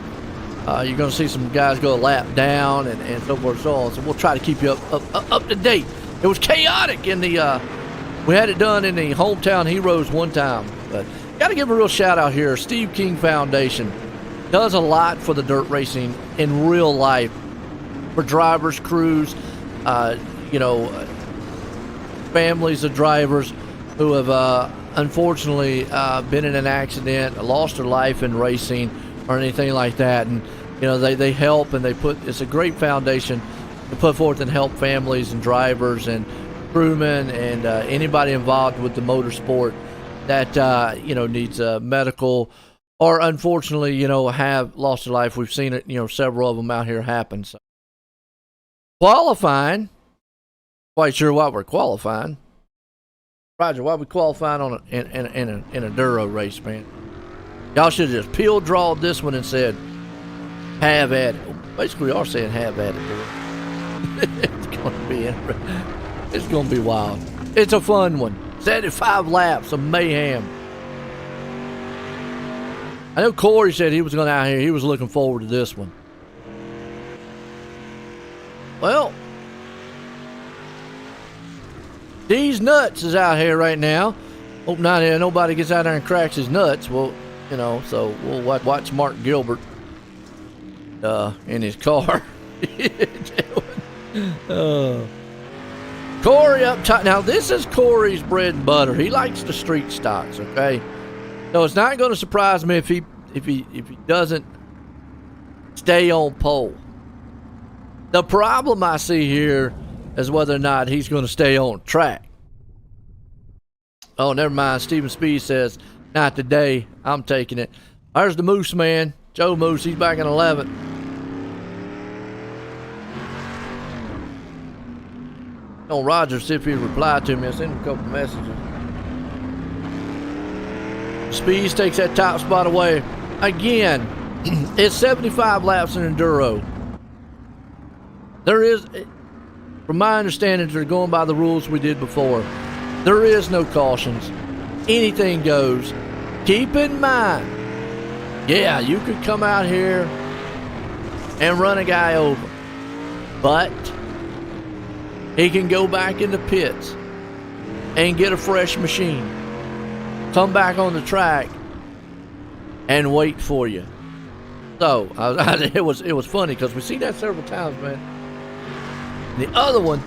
You're going to see some guys go a lap down and so forth and so on. So we'll try to keep you up to date. It was chaotic in the. We had it done in the Hometown Heroes one time, but got to give a real shout out here. Steve King Foundation does a lot for the dirt racing in real life for drivers, crews, families of drivers who have unfortunately been in an accident, lost their life in racing or anything like that. And they help, and it's a great foundation to put forth and help families and drivers and crewmen and anybody involved with the motorsport that needs medical or unfortunately have lost their life. We've seen it, several of them out here happen. So qualifying, quite sure why we're qualifying. Roger, why we qualifying on in a Duro race, man? Y'all should have just peel drawed this one and said have at it. Basically, we are saying have at it, boy. It's gonna be wild. It's a fun one. 75 laps of mayhem. I know Corey said he was going out here. He was looking forward to this one. Well, D's Nuts is out here right now. Hope nobody gets out there and cracks his nuts. Well, so we'll watch Mark Gilbert in his car. Corey up top. Now, this is Corey's bread and butter. He likes the street stocks, okay? So it's not going to surprise me if he doesn't stay on pole. The problem I see here is whether or not he's going to stay on track. Oh, never mind. Stephen Speed says, not today. I'm taking it. There's the Moose Man. Joe Moose. He's back in 11th. On Roger, see if he replied to me. I sent him a couple messages. Speeds takes that top spot away. Again, it's 75 laps in Enduro. There is, from my understanding, they're going by the rules we did before. There is no cautions. Anything goes. Keep in mind, yeah, you could come out here and run a guy over, but he can go back in the pits and get a fresh machine, come back on the track, and wait for you. So it was funny because we see that several times, man. And the other one,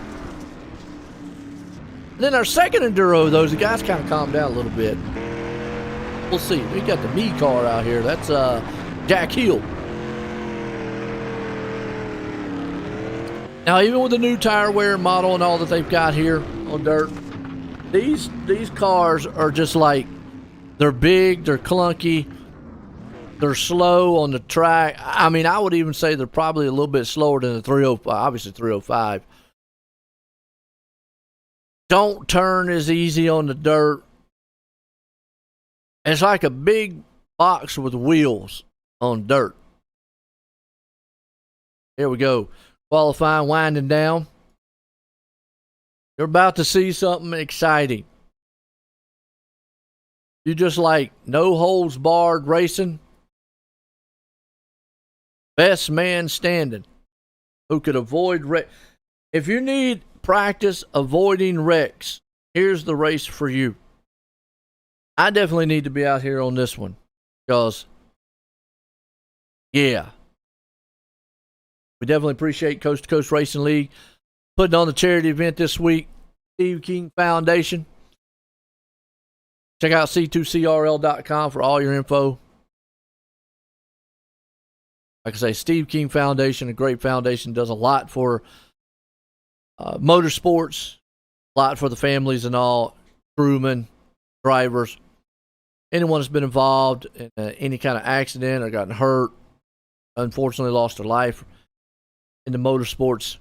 then our second Enduro, though, the guys kind of calmed down a little bit. We'll see. We got the me car out here. That's Jack Hill. Now, even with the new tire wear model and all that they've got here on dirt, these cars are just like, they're big, they're clunky, they're slow on the track. I mean, I would even say they're probably a little bit slower than the 305, obviously 305. Don't turn as easy on the dirt. It's like a big box with wheels on dirt. Here we go. Qualifying, winding down. You're about to see something exciting. You just like no holds barred racing. Best man standing who could avoid wreck. If you need practice avoiding wrecks, here's the race for you. I definitely need to be out here on this one because, yeah. We definitely appreciate Coast to Coast Racing League putting on the charity event this week. Steve King Foundation. Check out C2CRL.com for all your info. Like I say, Steve King Foundation, a great foundation, does a lot for motorsports, a lot for the families and all, crewmen, drivers, anyone that's been involved in any kind of accident or gotten hurt, unfortunately lost their life in the motorsports.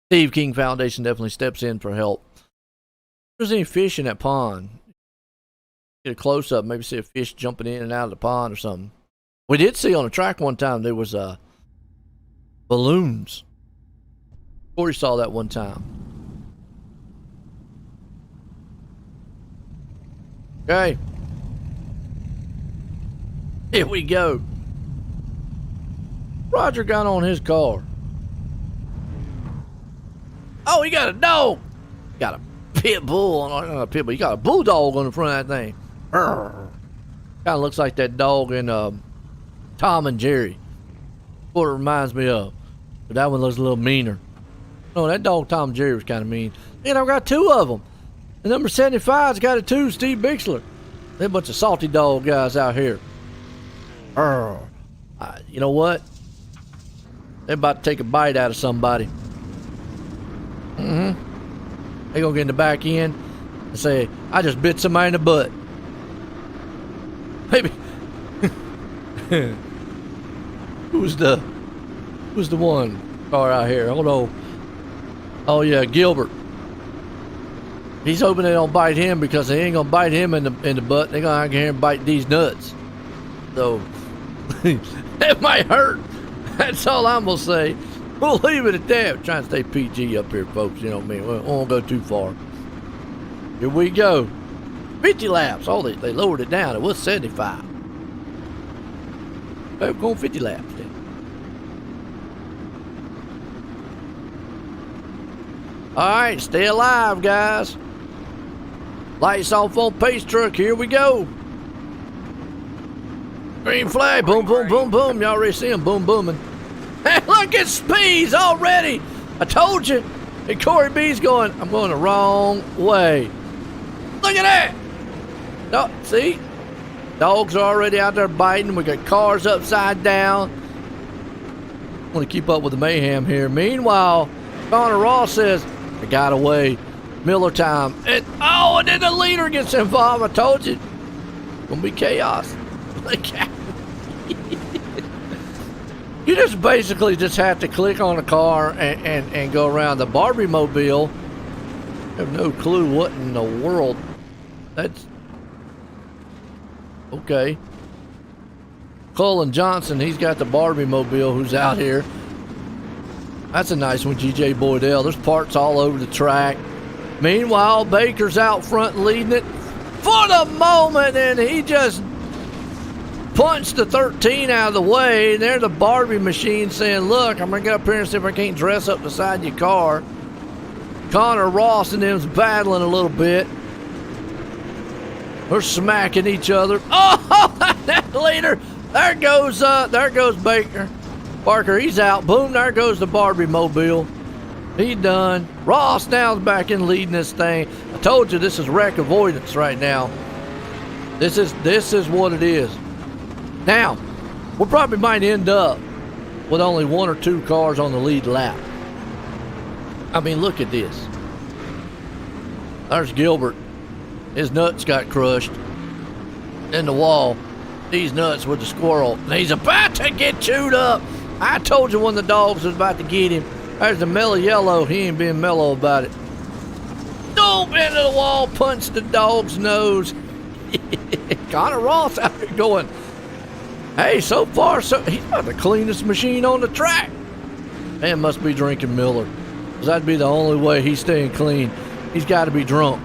Steve King Foundation definitely steps in for help. If there's any fish in that pond, get a close up, maybe see a fish jumping in and out of the pond or something. We did see on the track one time there was balloons. Corey saw that one time. Okay. Here we go. Roger got on his car? Oh, he got a dog. Got a pit bull on, not a pit bull. He got a bulldog on the front of that thing. Kind of looks like that dog in Tom and Jerry. What it reminds me of. But that one looks a little meaner. No, that dog Tom and Jerry was kind of mean. And I've got two of them. The number 75's got it too, Steve Bixler. They're a bunch of salty dog guys out here. You know what? They're about to take a bite out of somebody. They're gonna get in the back end and say, I just bit somebody in the butt. Maybe. Who's the one car out here? Hold on. Oh yeah, Gilbert. He's hoping they don't bite him because they ain't gonna bite him in the butt. They're gonna get here and bite these nuts. So it might hurt. That's all I'm gonna say. We'll leave it at that. We're trying to stay PG up here, folks. You know what I mean? We won't go too far. Here we go. 50 laps. Oh, they lowered it down. It was 75. We're going 50 laps then. All right, stay alive, guys. Lights off on pace truck. Here we go. Green flag. Boom, boom, boom, boom. Y'all already see him. Boom, booming. Hey, look at Speeds already. I told you. And Corey B's going, I'm going the wrong way. Look at that. No, see? Dogs are already out there biting. We got cars upside down. Want to keep up with the mayhem here. Meanwhile, Connor Ross says, I got away. Miller time. And then the leader gets involved. I told you. Gonna be chaos. You just basically just have to click on a car and go around. The Barbie Mobile, I have no clue what in the world. That's okay. Cullen Johnson, he's got the Barbie Mobile who's out here. That's a nice one, GJ Boydell. There's parts all over the track. Meanwhile, Baker's out front leading it for the moment, and he just punched the 13 out of the way. And there's the Barbie machine saying, look, I'm going to get up here and see if I can't dress up beside your car. Connor Ross and them's battling a little bit. They're smacking each other. Oh, that leader. There goes Baker. Parker, he's out. Boom, there goes the Barbie Mobile. He done. Ross now's back in leading this thing. I told you this is wreck avoidance right now. This is what it is. Now, we probably might end up with only one or two cars on the lead lap. I mean, look at this. There's Gilbert. His nuts got crushed in the wall. These nuts with the squirrel. And he's about to get chewed up. I told you when the dogs was about to get him. There's the mellow yellow. He ain't being mellow about it. Dope into the wall. Punch the dog's nose. Connor Ross out here going, hey, so far, he's got the cleanest machine on the track. Man must be drinking Miller. Because that'd be the only way he's staying clean. He's got to be drunk.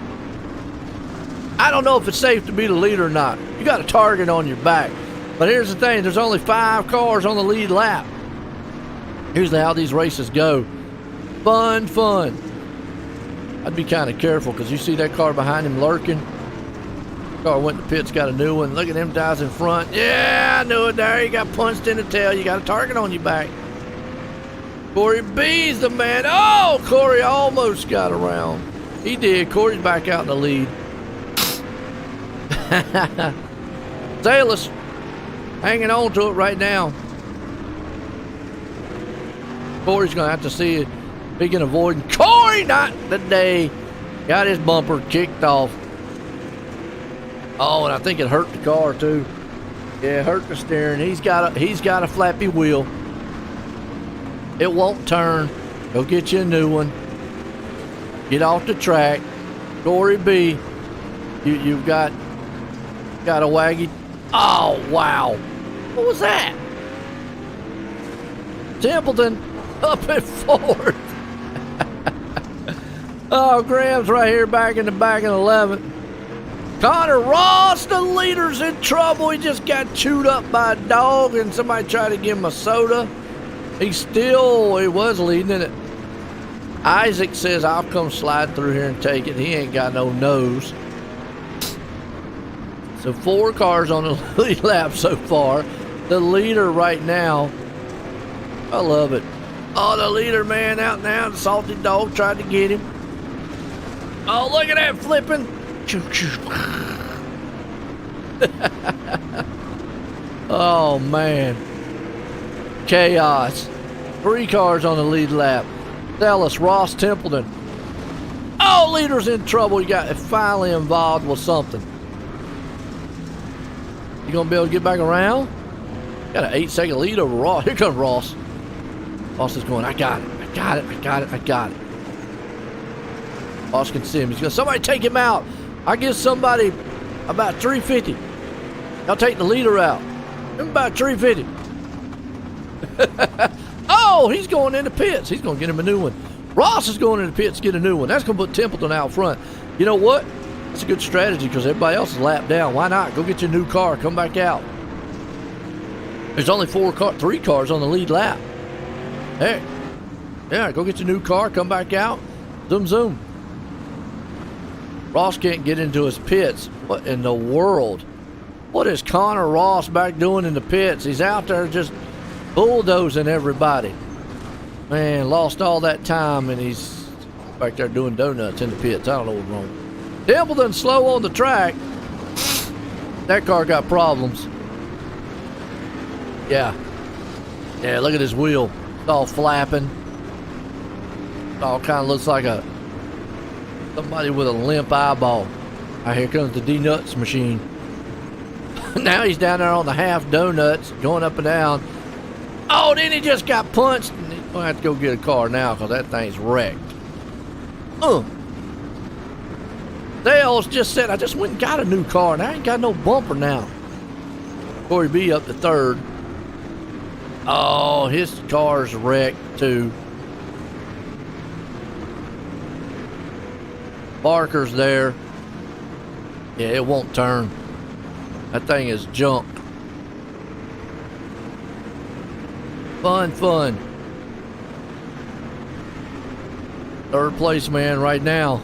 I don't know if it's safe to be the leader or not. You got a target on your back. But here's the thing. There's only 5 cars on the lead lap. Here's how these races go. Fun. I'd be kind of careful because you see that car behind him lurking. Car went to pits, got a new one. Look at them guys in front. Yeah, I knew it there. You got punched in the tail. You got a target on your back. Corey B's the man. Oh, Corey almost got around. He did. Corey's back out in the lead. Sailors hanging on to it right now. Corey's going to have to see it. He can avoid. Corey, not today. Got his bumper kicked off. Oh, and I think it hurt the car too. Yeah, it hurt the steering. He's got a flappy wheel. It won't turn. Go get you a new one. Get off the track. Corey B, you've got a waggy. Oh wow, what was that? Templeton up at 4th. Oh, Graham's right here back in the back in 11th. Connor Ross, the leader's in trouble. He just got chewed up by a dog and somebody tried to give him a soda. He was leading it. Isaac says, I'll come slide through here and take it. He ain't got no nose. So 4 cars on the lead lap so far. The leader right now, I love it. Oh, the leader, man, out now. The salty dog tried to get him. Oh, look at that flipping. Oh, man. Chaos. 3 cars on the lead lap. Dallas, Ross, Templeton. Oh, leader's in trouble. He got finally involved with something. You gonna be able to get back around? Got an 8-second lead over Ross. Here comes Ross. Ross is going, I got it. I got it. I got it. I got it. Ross can see him. He's going, somebody take him out. I give somebody about 350. I'll take the leader out. Give him about 350. Oh, he's going into pits. He's going to get him a new one. Ross is going into pits to get a new one. That's going to put Templeton out front. You know what? That's a good strategy because everybody else is lapped down. Why not? Go get your new car. Come back out. There's only 3 cars on the lead lap. Hey, yeah, go get your new car. Come back out. Zoom, zoom. Ross can't get into his pits. What in the world? What is Connor Ross back doing in the pits? He's out there just bulldozing everybody. Man, lost all that time and he's back there doing donuts in the pits. I don't know what's wrong. Templeton slow on the track. That car got problems. Yeah. Yeah, look at his wheel. It's all flapping. It all kind of looks like somebody with a limp eyeball. Here comes the D-Nuts machine. Now he's down there on the half donuts, going up and down. Oh, then he just got punched. And he's going to have to go get a car now because that thing's wrecked. Dale's just said, I just went and got a new car and I ain't got no bumper now. Corey B up to 3rd. Oh, his car's wrecked too. Barker's there. Yeah, it won't turn. That thing is junk. Fun. 3rd place man right now.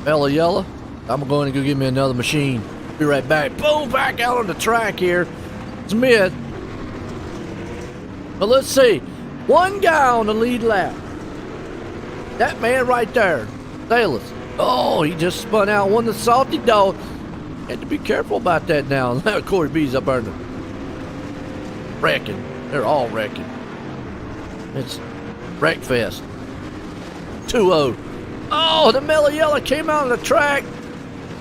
Bella Yella, I'm going to go get me another machine. Be right back. Boom, back out on the track here. It's mid. But let's see. 1 guy on the lead lap. That man right there. Dallas. Oh, he just spun out one of the salty dog. Had to be careful about that now. Now Corey B's up there wrecking. They're all wrecking. It's wreck fest. 2-0. Oh, the Mellow Yellow came out on the track,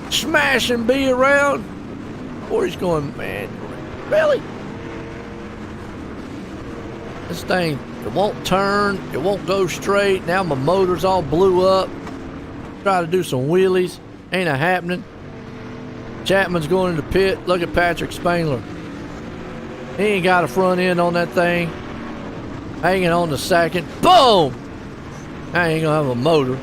smashing B around. Corey's going, man, really? This thing, it won't turn, it won't go straight. Now my motor's all blew up. Try to do some wheelies, ain't a happening. Chapman's going in the pit. Look at Patrick Spangler. He ain't got a front end on that thing. Hanging on the second. Boom! I ain't gonna have a motor.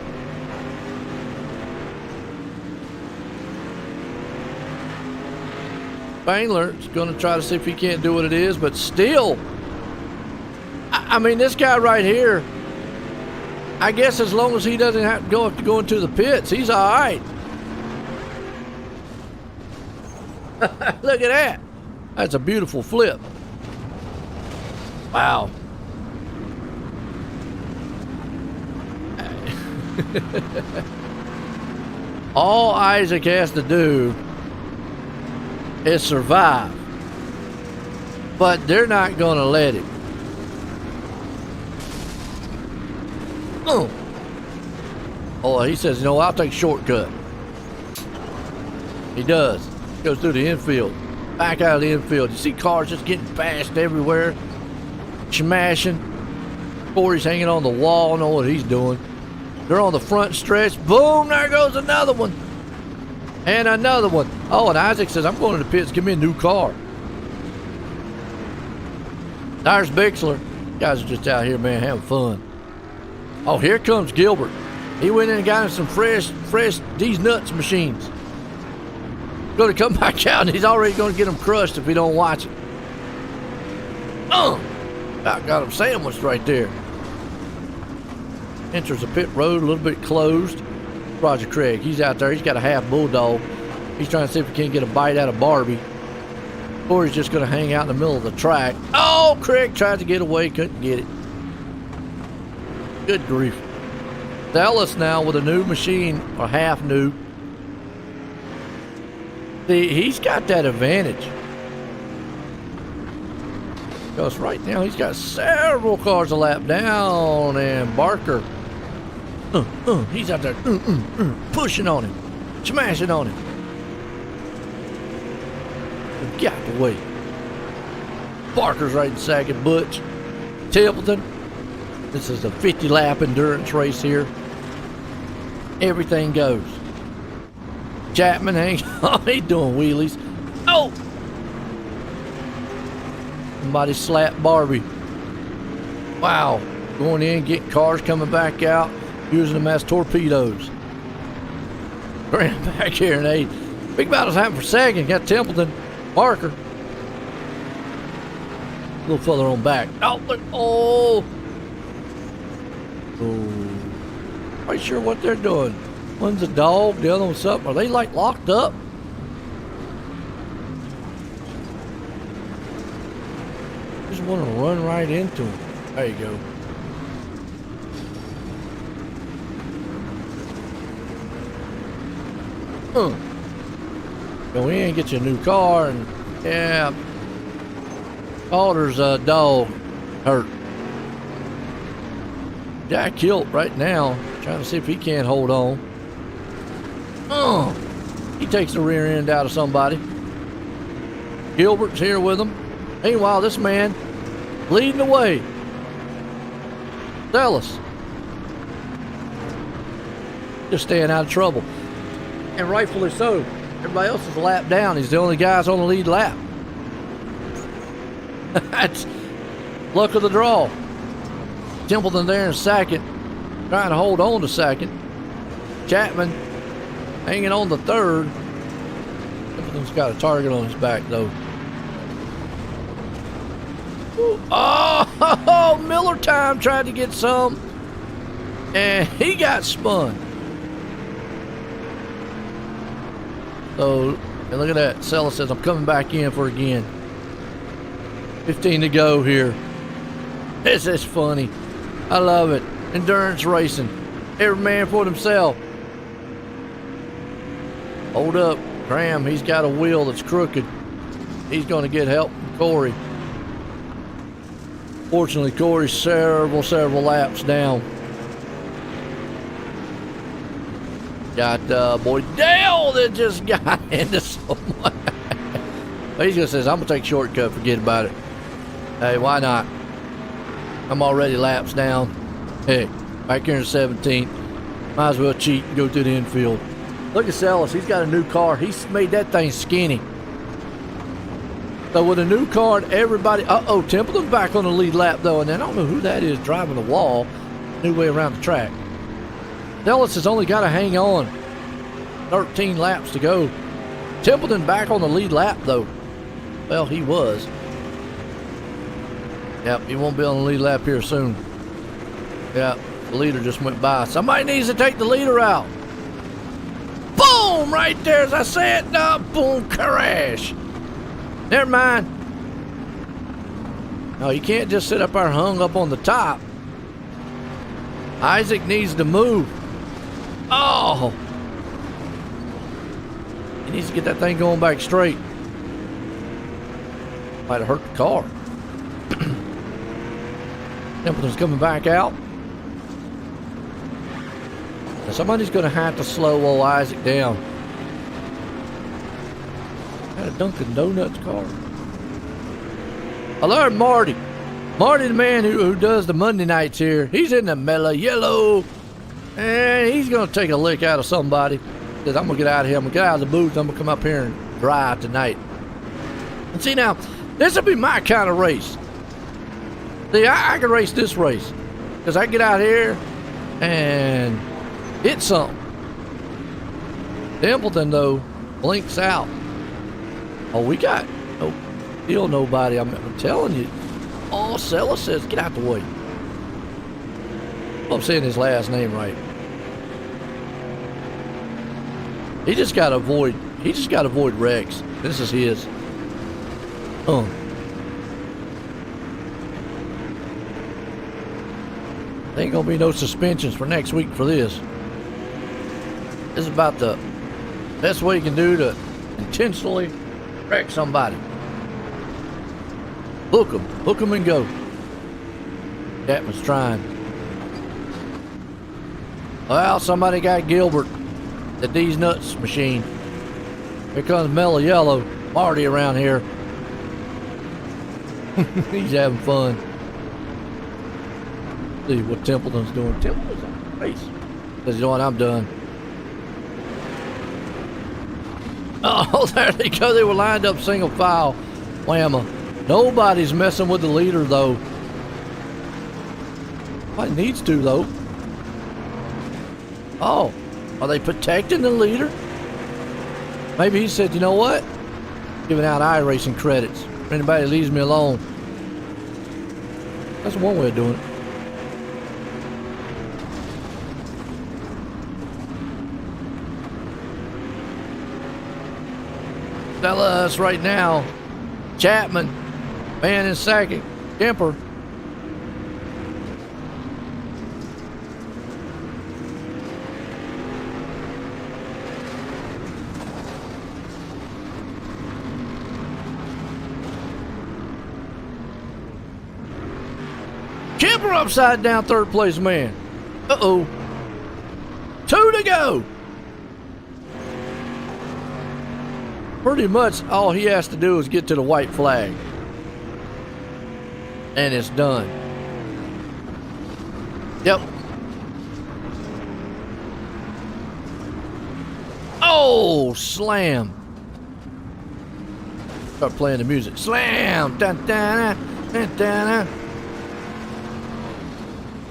Spangler's gonna try to see if he can't do what it is, but still, I mean, this guy right here, I guess as long as he doesn't have to go into the pits, he's all right. Look at that. That's a beautiful flip. Wow. All Isaac has to do is survive. But they're not going to let him. Oh, he says, no, I'll take a shortcut. He does. Goes through the infield. Back out of the infield. You see cars just getting bashed everywhere. Smashing. Corey's hanging on the wall. I don't know what he's doing. They're on the front stretch. Boom, there goes another one. And another one. Oh, and Isaac says, I'm going to the pits. Give me a new car. There's Bixler. Guys are just out here, man, having fun. Oh, here comes Gilbert. He went in and got him some fresh these nuts machines. Going to come back out, and he's already going to get him crushed if he don't watch it. About got him sandwiched right there. Enters the pit road, a little bit closed. Roger Craig, he's out there. He's got a half bulldog. He's trying to see if he can get a bite out of Barbie. Or he's just going to hang out in the middle of the track. Oh, Craig tried to get away, couldn't get it. Good grief. Dallas now with a new machine, or half new. See, he's got that advantage. Because right now he's got several cars a lap down, and Barker, he's out there pushing on him, smashing on him. Get out the way. Barker's right in second. Butch, Templeton. This is a 50-lap endurance race here. Everything goes. Chapman hangs on. He's doing wheelies. Oh! Somebody slapped Barbie. Wow. Going in, getting cars coming back out, using them as torpedoes. Ran back here in 8th. Big battle's happening for second. Got Templeton, Barker. A little further on back. Oh, look. Oh. Quite sure what they're doing. One's a dog, the other one's something. Are they like locked up? Just want to run right into them. There you go. Go in, get you a new car, and yeah, Alder's dog hurt. Jack Hilt right now, trying to see if he can't hold on. He takes the rear end out of somebody. Gilbert's here with him. Meanwhile, this man leading the way. Dallas. Just staying out of trouble. And rightfully so. Everybody else is a lap down. He's the only guy on the lead lap. That's luck of the draw. Templeton there in second, trying to hold on to second. Chapman hanging on the third. Templeton's got a target on his back, though. Ooh. Oh, Miller Time tried to get some, and he got spun. So, and look at that. Sella says, I'm coming back in for again. 15 to go here. This is funny. I love it. Endurance racing. Every man for themselves. Hold up. Graham, he's got a wheel that's crooked. He's going to get help from Corey. Fortunately, Corey's several laps down. Got boy Dale that just got into someone. He's just says, I'm going to take a shortcut. Forget about it. Hey, why not? I'm already laps down. Hey, back here in 17th. Might as well cheat and go to the infield. Look at Sellis. He's got a new car. He's made that thing skinny. So with a new car, everybody... Templeton's back on the lead lap, though. And then I don't know who that is driving the wall. New way around the track. Sellis has only got to hang on. 13 laps to go. Templeton back on the lead lap, though. Well, he was. Yep, he won't be on the lead lap here soon. Yep, the leader just went by. Somebody needs to take the leader out. Boom! Right there, as I said. No, boom, crash. Never mind. No, you can't just sit up there hung up on the top. Isaac needs to move. Oh! He needs to get that thing going back straight. Might have hurt the car. Templeton's coming back out. Now somebody's going to have to slow old Isaac down. Got a Dunkin' Donuts car. I learned Marty. Marty, the man who does the Monday nights here, he's in the mellow yellow. And he's going to take a lick out of somebody. Says, I'm going to get out of here. I'm going to get out of the booth. I'm going to come up here and drive tonight. And see now, this will be my kind of race. See, I can race this race because I get out here and hit something. Templeton, though, blinks out. Oh, we got no, still nobody. I'm telling you. Oh, Sella says, get out the way. I'm saying his last name right. He just got to avoid Rex. This is his. There ain't gonna be no suspensions for next week for this. This is about the best way you can do to intentionally wreck somebody. Hook them and go. Chapman's trying. Well, somebody got Gilbert, the D's Nuts machine. Here comes Mellow Yellow, Marty around here. He's having fun. See what Templeton's doing. Templeton's on the race. Says, you know what, I'm done. Oh, there they go. They were lined up single file. Whamma. Nobody's messing with the leader, though. Nobody needs to, though. Oh, are they protecting the leader? Maybe he said, you know what? Giving out iRacing credits for anybody that leaves me alone. That's one way of doing it. Tell us right now, Chapman, man in second, Kemper. Kemper upside down, third place man. Uh-oh. 2 to go. Pretty much all he has to do is get to the white flag. And it's done. Yep. Oh, slam. Start playing the music. Slam. Dun, dun, dun, dun, dun.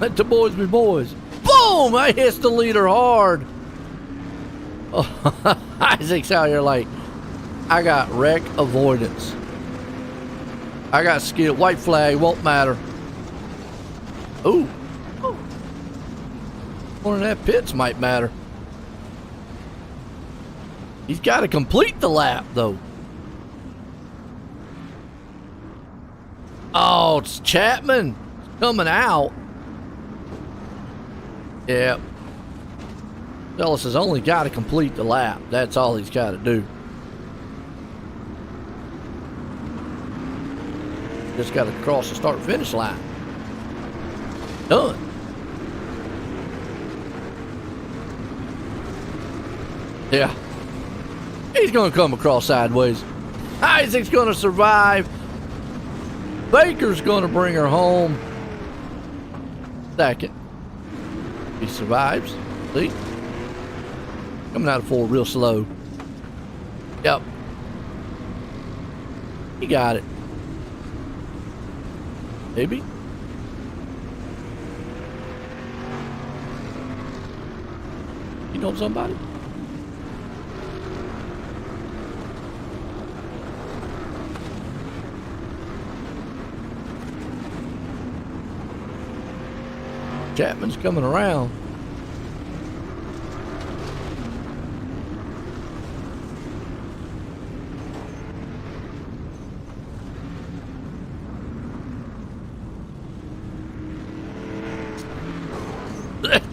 Let the boys be boys. Boom! I hit the leader hard. Oh, Isaac's out here like, I got wreck avoidance. I got skill. White flag won't matter. Ooh. Oh. One of that pits might matter. He's got to complete the lap, though. Oh, it's Chapman coming out. Yeah. Ellis has only got to complete the lap. That's all he's got to do. Just got to cross the start-finish line. Done. Yeah. He's going to come across sideways. Isaac's going to survive. Baker's going to bring her home. Second. He survives. See? Coming out of 4 real slow. Yep. He got it. Maybe. You know somebody? Chapman's coming around.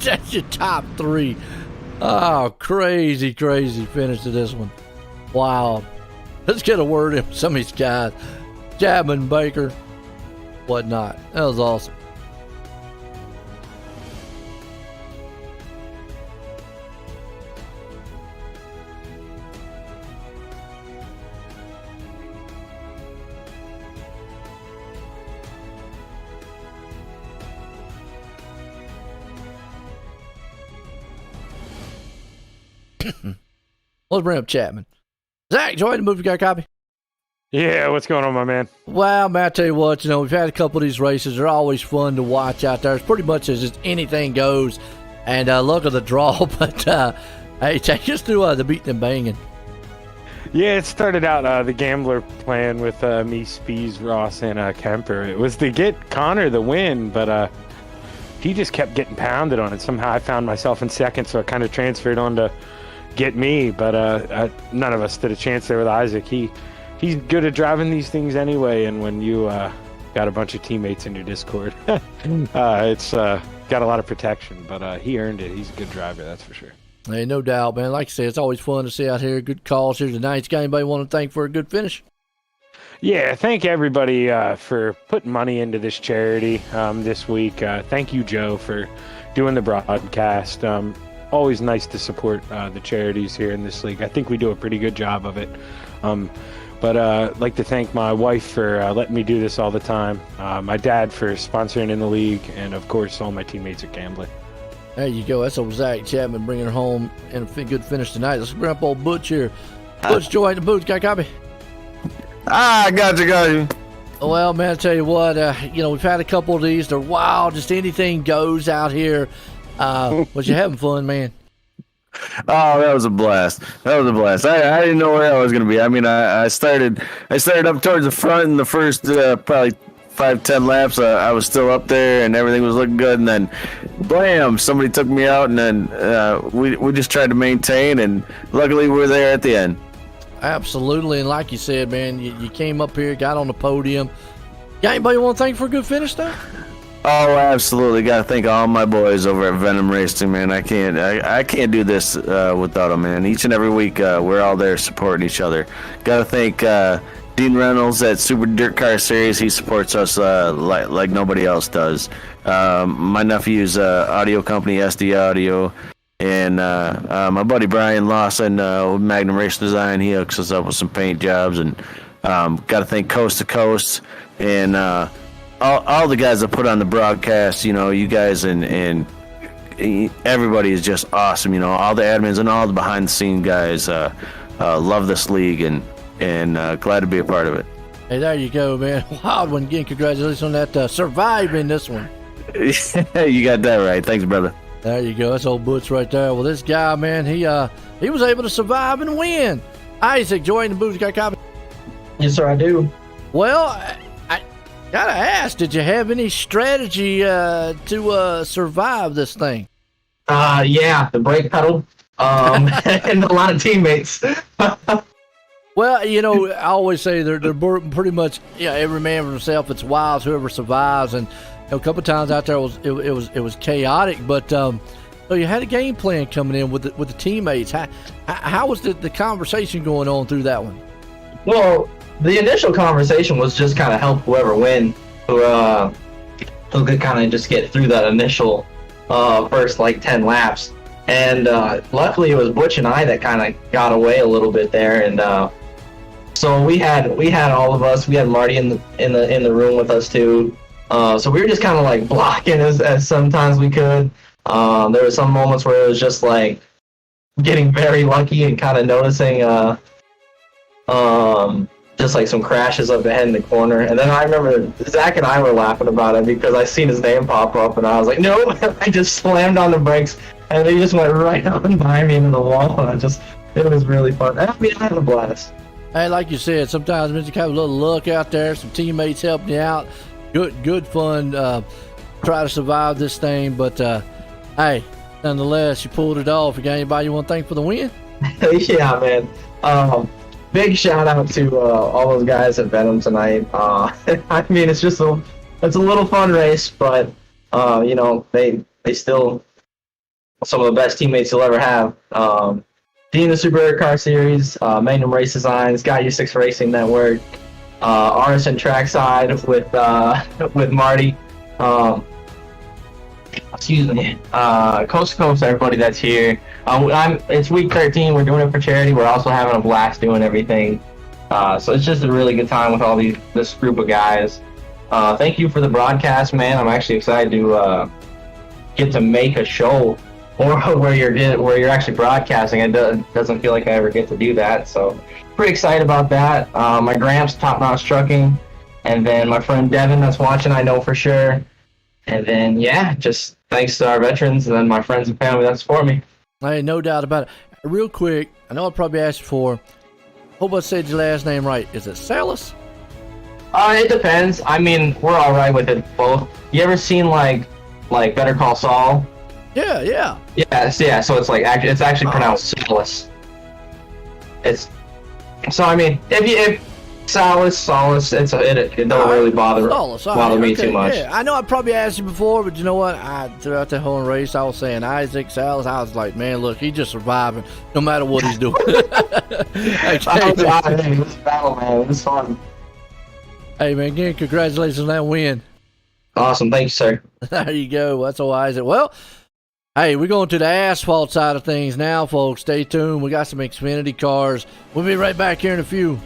That's your top 3. Oh, crazy finish to this one. Wow. Let's get a word in some of these guys. Chapman, Baker, whatnot. That was awesome. Let's bring up Chapman. Zach, join the movie. Got a copy? Yeah, what's going on, my man? Well, man, I tell you what, we've had a couple of these races. They're always fun to watch out there. It's pretty much as just anything goes. And look at the draw. But, hey, take us through the beating and banging. Yeah, it started out the gambler plan with me, Spees, Ross, and Kemper. It was to get Connor the win, but he just kept getting pounded on it. Somehow I found myself in second, so I kind of transferred on to get me, but none of us stood a chance there with Isaac. He's good at driving these things anyway, and when you got a bunch of teammates in your Discord, it's got a lot of protection, but he earned it. He's a good driver, that's for sure. Hey, no doubt, man. Like I said, it's always fun to see out here. Good calls here tonight. Got anybody want to thank for a good finish? Yeah, thank everybody for putting money into this charity this week. Thank you, Joe, for doing the broadcast. Always nice to support the charities here in this league. I think we do a pretty good job of it. But I'd like to thank my wife for letting me do this all the time, my dad for sponsoring in the league, and, of course, all my teammates at Gambling. There you go. That's old Zach Chapman bringing her home in a good finish tonight. Let's bring up old Butch here. Butch, join the booth. Got a copy? I got you. Well, man, I tell you what, we've had a couple of these. They're wild. Just anything goes out here. Was you having fun, man? Oh, that was a blast. I didn't know where I was going to be. I mean, I started up towards the front in the first probably 5-10 laps. I was still up there and everything was looking good, and then blam, somebody took me out, and then we just tried to maintain, and luckily we're there at the end. Absolutely, and like you said, man, you came up here, got on the podium. Got anybody you want to thank for a good finish, though? Oh, absolutely. Got to thank all my boys over at Venom Racing, man. I can't do this without them, man. Each and every week, we're all there supporting each other. Got to thank Dean Reynolds at Super Dirt Car Series. He supports us like nobody else does. My nephew's audio company, SD Audio, and my buddy Brian Lawson with Magnum Race Design. He hooks us up with some paint jobs. And got to thank Coast to Coast and all the guys that put on the broadcast. You guys and everybody is just awesome. All the admins and all the behind the scene guys love this league and glad to be a part of it. Hey, there you go, man. Wild one again. Congratulations on that surviving this one. You got that right. Thanks, brother. There you go. That's old Butch right there. Well, this guy, man, he was able to survive and win. Isaac, join the booth. Got a copy? Yes, sir, I do. Well, I gotta ask, did you have any strategy to survive this thing? Yeah, the brake pedal, and a lot of teammates. Well, I always say they're pretty much every man for himself. It's wild, whoever survives, and a couple times out there it was chaotic, but so you had a game plan coming in with the teammates. How was the conversation going on through that one? Well, the initial conversation was just kind of help whoever win, who could kind of just get through that initial first 10 laps. And luckily it was Butch and I that kind of got away a little bit there, and so we had all of us. We had Marty in the room with us too. So we were just kind of blocking as sometimes we could. There were some moments where it was just getting very lucky and kind of noticing just some crashes up ahead in the corner. And then I remember Zach and I were laughing about it because I seen his name pop up and I was like, no, I just slammed on the brakes and they just went right up behind me into the wall. And it was really fun. I mean, I had a blast. Hey, like you said, sometimes you have a little luck out there, some teammates helping you out. Good fun. Try to survive this thing, but hey, nonetheless, you pulled it off. You got anybody you want to thank for the win? Yeah, man. Big shout out to all those guys at Venom tonight. I mean, it's a little fun race, but they still some of the best teammates you'll ever have. Dean the Super Dirt Car Series, Magnum Race Designs, Got You 6 Racing Network, Artisan Trackside with Marty. Excuse me. Coast to Coast, everybody that's here. It's week 13. We're doing it for charity. We're also having a blast doing everything. So it's just a really good time with all this group of guys. Thank you for the broadcast, man. I'm actually excited to get to make a show where you're actually broadcasting. It doesn't feel like I ever get to do that. So pretty excited about that. My Gramps, Top Notch Trucking, and then my friend Devin that's watching, I know for sure. And then, yeah, just thanks to our veterans and then my friends and family that support me. Hey, no doubt about it. Real quick, I know I probably asked before, Hope I said your last name right. Is it Salas? It depends. I mean, we're all right with it both. You ever seen like Better Call Saul? Yeah. Yeah. So it's like it's actually pronounced Salas. It's so I mean if Salas, it don't really bother me too much. Yeah, I know I probably asked you before, but you know what? Throughout the whole race, I was saying Isaac Salas. I was like, man, look, he's just surviving no matter what he's doing. It was battle, man. It was fun. Hey, man, again, congratulations on that win. Awesome. Thanks, sir. There you go. That's all Isaac. Well, hey, we're going to the asphalt side of things now, folks. Stay tuned. We got some Xfinity cars. We'll be right back here in a few.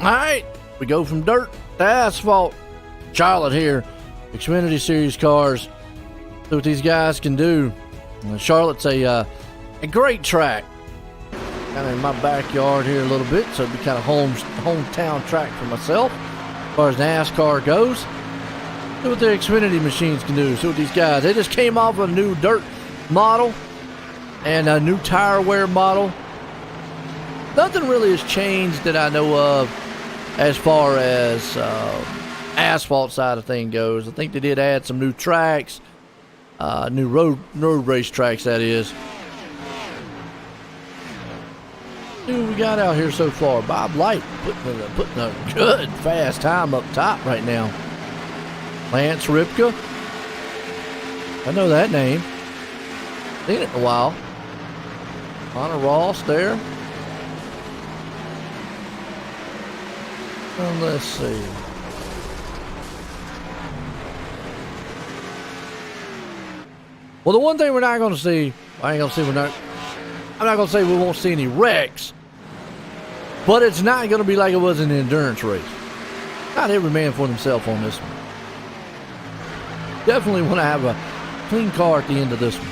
All right, we go from dirt to asphalt. Charlotte here, Xfinity Series cars. See what these guys can do. Charlotte's a great track. Kind of in my backyard here a little bit, so it'd be kind of hometown track for myself as far as NASCAR goes. See what the Xfinity machines can do. See what these guys. They just came off a new dirt model and a new tire wear model. Nothing really has changed that I know of as far as asphalt side of thing goes. I think they did add some new tracks, new road race tracks, that is. See what we got out here so far. Bob Light putting a good fast time up top right now. Lance Ripka. I know that name. Seen it in a while. Connor Ross there. Let's see. Well, the one thing we're not going to see, I'm not going to say we won't see any wrecks, but it's not going to be like it was in the endurance race. Not every man for himself on this one. Definitely want to have a clean car at the end of this one.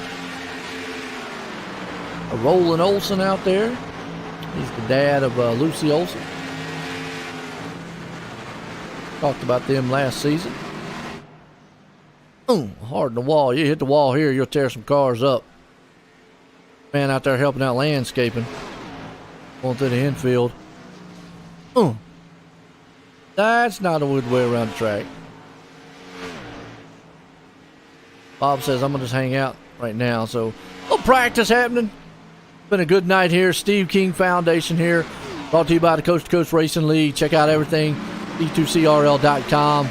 A Roland Olson out there. He's the dad of Lucy Olson. Talked about them last season. Hard in the wall. You hit the wall here, you'll tear some cars up. Man out there helping out landscaping. Going through the infield. That's not a good way around the track. Bob says I'm going to just hang out right now. So a little practice happening. Been a good night here. Steve King Foundation here. Brought to you by the Coast to Coast Racing League. Check out everything. C2CRL.com.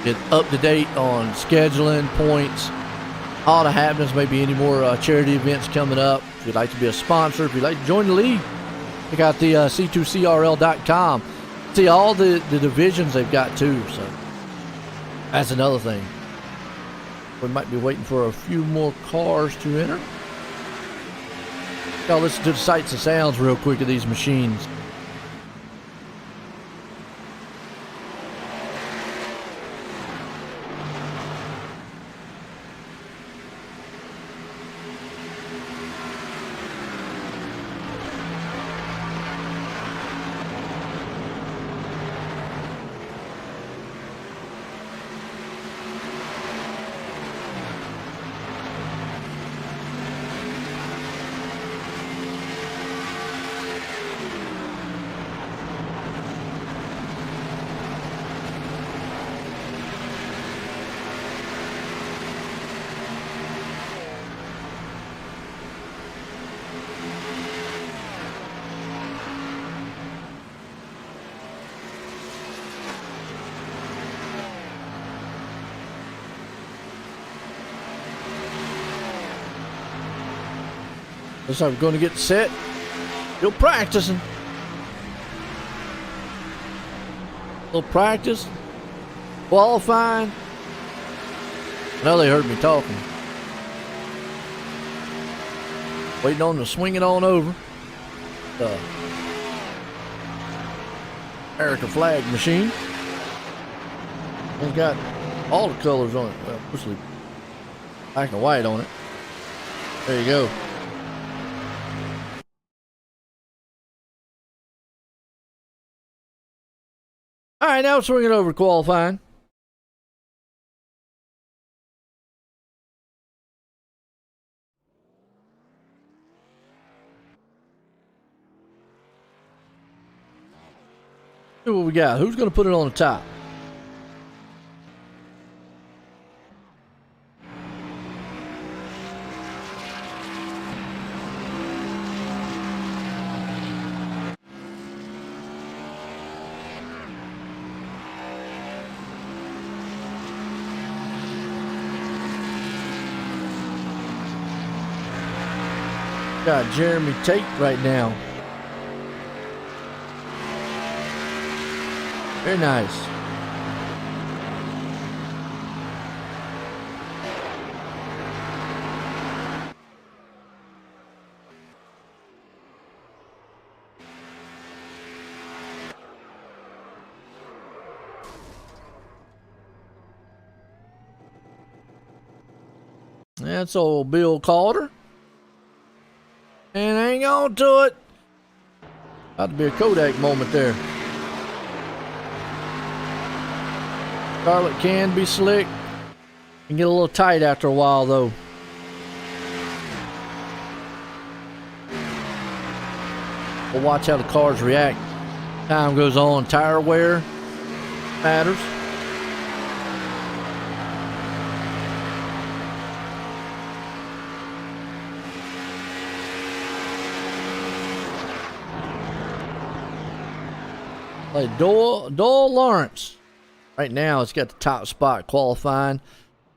Get up to date on scheduling, points, all the happenings, maybe any more charity events coming up. If you'd like to be a sponsor, if you'd like to join the league, check out the C2CRL.com. See all the divisions they've got too. So that's another thing. We might be waiting for a few more cars to enter. I'll listen to the sights and sounds real quick of these machines. Looks like we're going to get set. Still practicing. A little practice. Qualifying. I know they heard me talking. Waiting on to swing it on over. The American flag machine. It's got all the colors on it. Well, mostly black and white on it. There you go. All right, now swing it over to qualifying. See what we got. Who's going to put it on the top? Got Jeremy Tate right now. Very nice. That's old Bill Calder. And hang on to it. About to be a Kodak moment there. Scarlet can be slick. Can get a little tight after a while though. We'll watch how the cars react. Time goes on. Tire wear matters. Play Doyle Lawrence. Right now, it's got the top spot qualifying.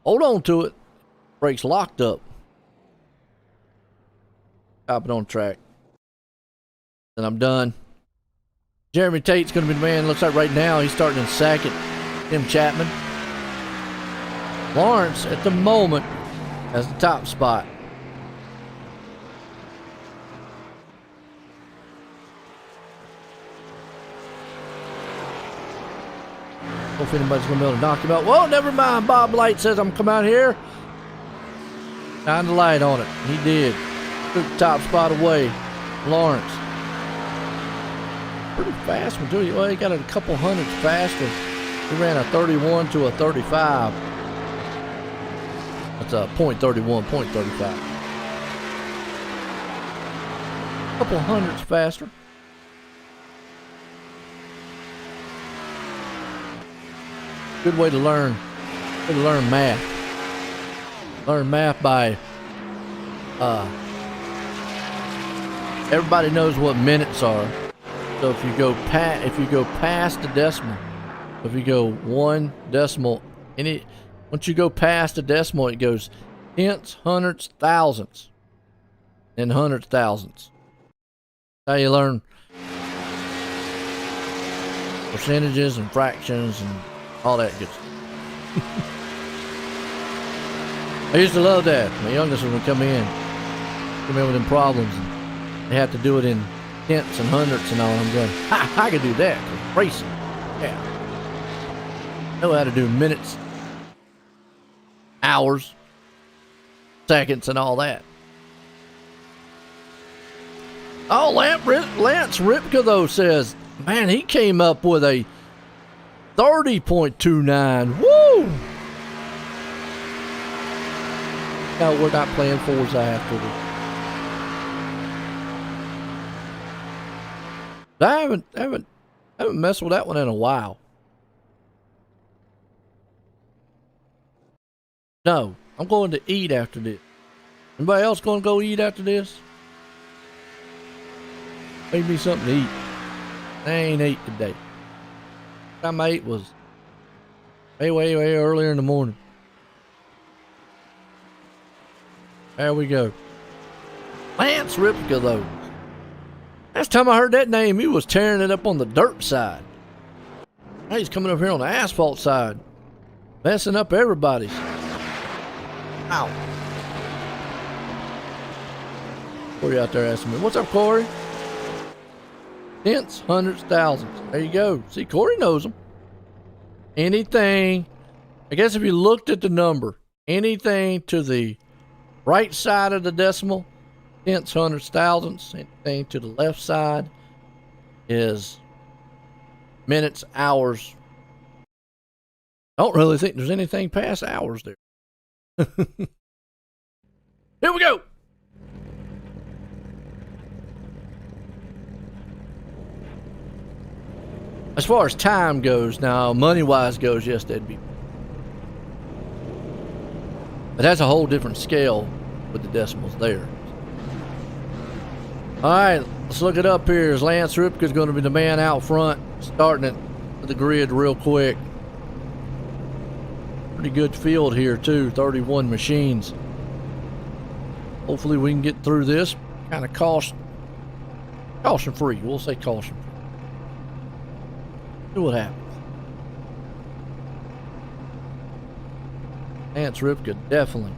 Hold on to it. Brakes locked up. Stop it on track. Then I'm done. Jeremy Tate's going to be the man. Looks like right now he's starting in second. Tim Chapman. Lawrence, at the moment, has the top spot. Hope anybody's going to be able to knock him out. Well, never mind. Bob Light says I'm come out here. Shine the light on it. He did. Took the top spot away. Lawrence. Pretty fast one, too. Well, he got it a couple hundredths faster. He ran a 31 to a 35. That's a .31, .35. A couple hundredths faster. Good way to learn. Way to learn math. learn math by everybody knows what minutes are. So if you go past the decimal, if you go one decimal, once you go past the decimal, it goes tenths, hundredths, thousandths, and hundredths, thousandths. How you learn percentages and fractions and all that good stuff. I used to love that. My youngest one would come in with them problems, and they have to do it in tenths and hundredths and all. And I'm going, I can do that. Racing. Yeah. Know how to do minutes, hours, seconds, and all that. Oh, Lance Ripka, though, says, man, he came up with a 30.29. Woo! No, we're not playing Forza after this. I haven't messed with that one in a while. No, I'm going to eat after this. Anybody else going to go eat after this? Make me something to eat. I ain't ate today. Time I ate was way earlier in the morning. There we go. Lance Ripka, though. Last time I heard that name, he was tearing it up on the dirt side. Now he's coming up here on the asphalt side, messing up everybody's. Ow. Corey out there asking me, what's up, Corey? Tenths, hundreds, thousands. There you go. See, Corey knows them. Anything, I guess if you looked at the number, anything to the right side of the decimal, tenths, hundreds, thousandths. Anything to the left side is minutes, hours. I don't really think there's anything past hours there. Here we go. As far as time goes, now money-wise goes, yes, that'd be. But that's a whole different scale with the decimals there. All right, let's look it up here. As Lance Ripka's going to be the man out front, starting it with the grid real quick. Pretty good field here too, 31 machines. Hopefully we can get through this kind of caution free. We'll say caution free. See what happens. Lance Ripka definitely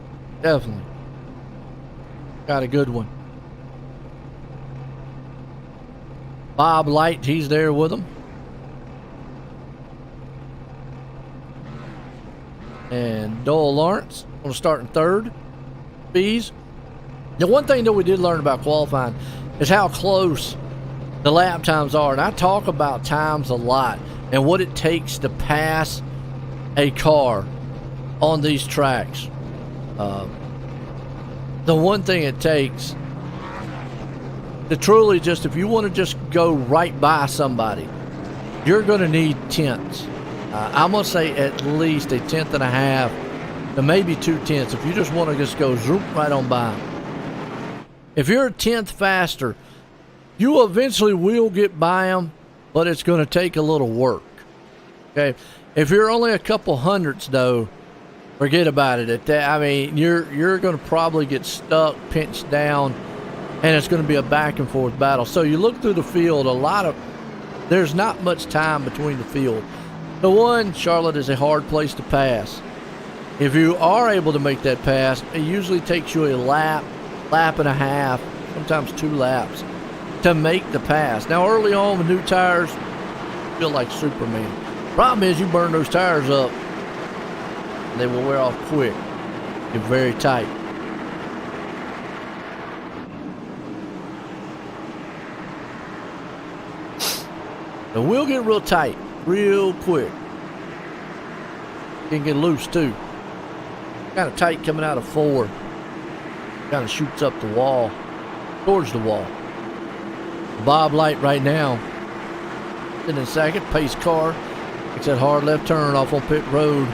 got a good one. Bob Light, he's there with him. And Doyle Lawrence going to start in third. Bees. The one thing that we did learn about qualifying is how close the lap times are. And I talk about times a lot and what it takes to pass a car on these tracks. The one thing it takes to truly just, if you want to just go right by somebody, you're going to need tenths. I'm going to say at least a tenth and a half to maybe 2 tenths if you just want to just go zoom right on by. If you're a tenth faster, you eventually will get by them, but it's going to take a little work. Okay, if you're only a couple hundredths though, forget about it. I mean, you're going to probably get stuck, pinched down, and it's going to be a back and forth battle. So you look through the field, there's not much time between the field. The one, Charlotte is a hard place to pass. If you are able to make that pass, it usually takes you a lap and a half, sometimes 2 laps to make the pass. Now early on with new tires, you feel like Superman. Problem is you burn those tires up, and they will wear off quick. Get very tight. The wheel get real tight, real quick. Can get loose too. Kind of tight coming out of 4. Kind of shoots up the wall, towards the wall. Bob Light right now, in second, pace car. Makes that hard left turn off on pit road.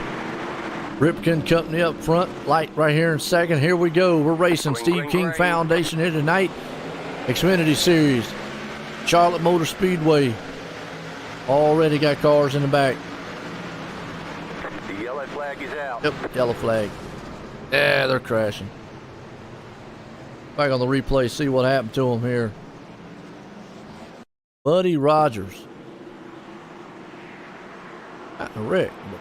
Ripken Company up front, Light right here in second. Here we go. We're racing Steve King Foundation here tonight. Xfinity Series, Charlotte Motor Speedway. Already got cars in the back. The yellow flag is out. Yep, yellow flag. Yeah, they're crashing. Back on the replay, see what happened to them here. Buddy Rogers. Not in a wreck, but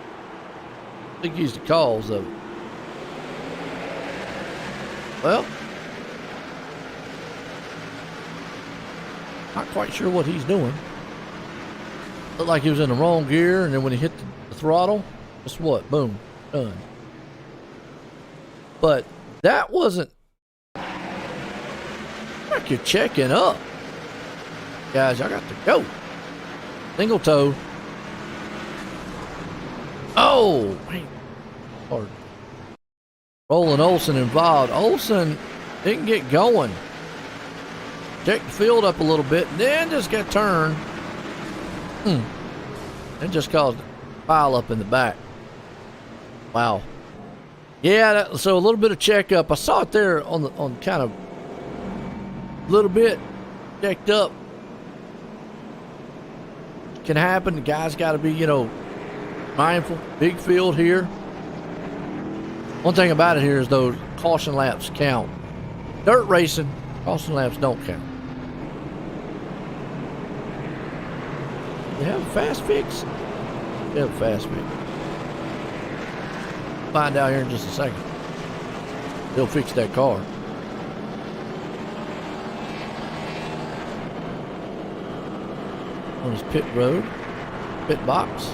I think he's the cause of it. Well, not quite sure what he's doing. Looked like he was in the wrong gear, and then when he hit the throttle, guess what? Boom, done. But that wasn't like you're checking up. Guys, I got to go. Single toe. Oh, man. Hard. Roland Olson involved. Olson didn't get going. Checked the field up a little bit, and then just got turned. And just caused a pile up in the back. Wow. Yeah, so a little bit of checkup. I saw it there on kind of a little bit checked up. Can happen. The guy's got to be, mindful. Big field here. One thing about it here is those caution laps count. Dirt racing, caution laps don't count. They have a fast fix? They have a fast fix. Find out here in just a second. They'll fix that car. On his pit road, pit box.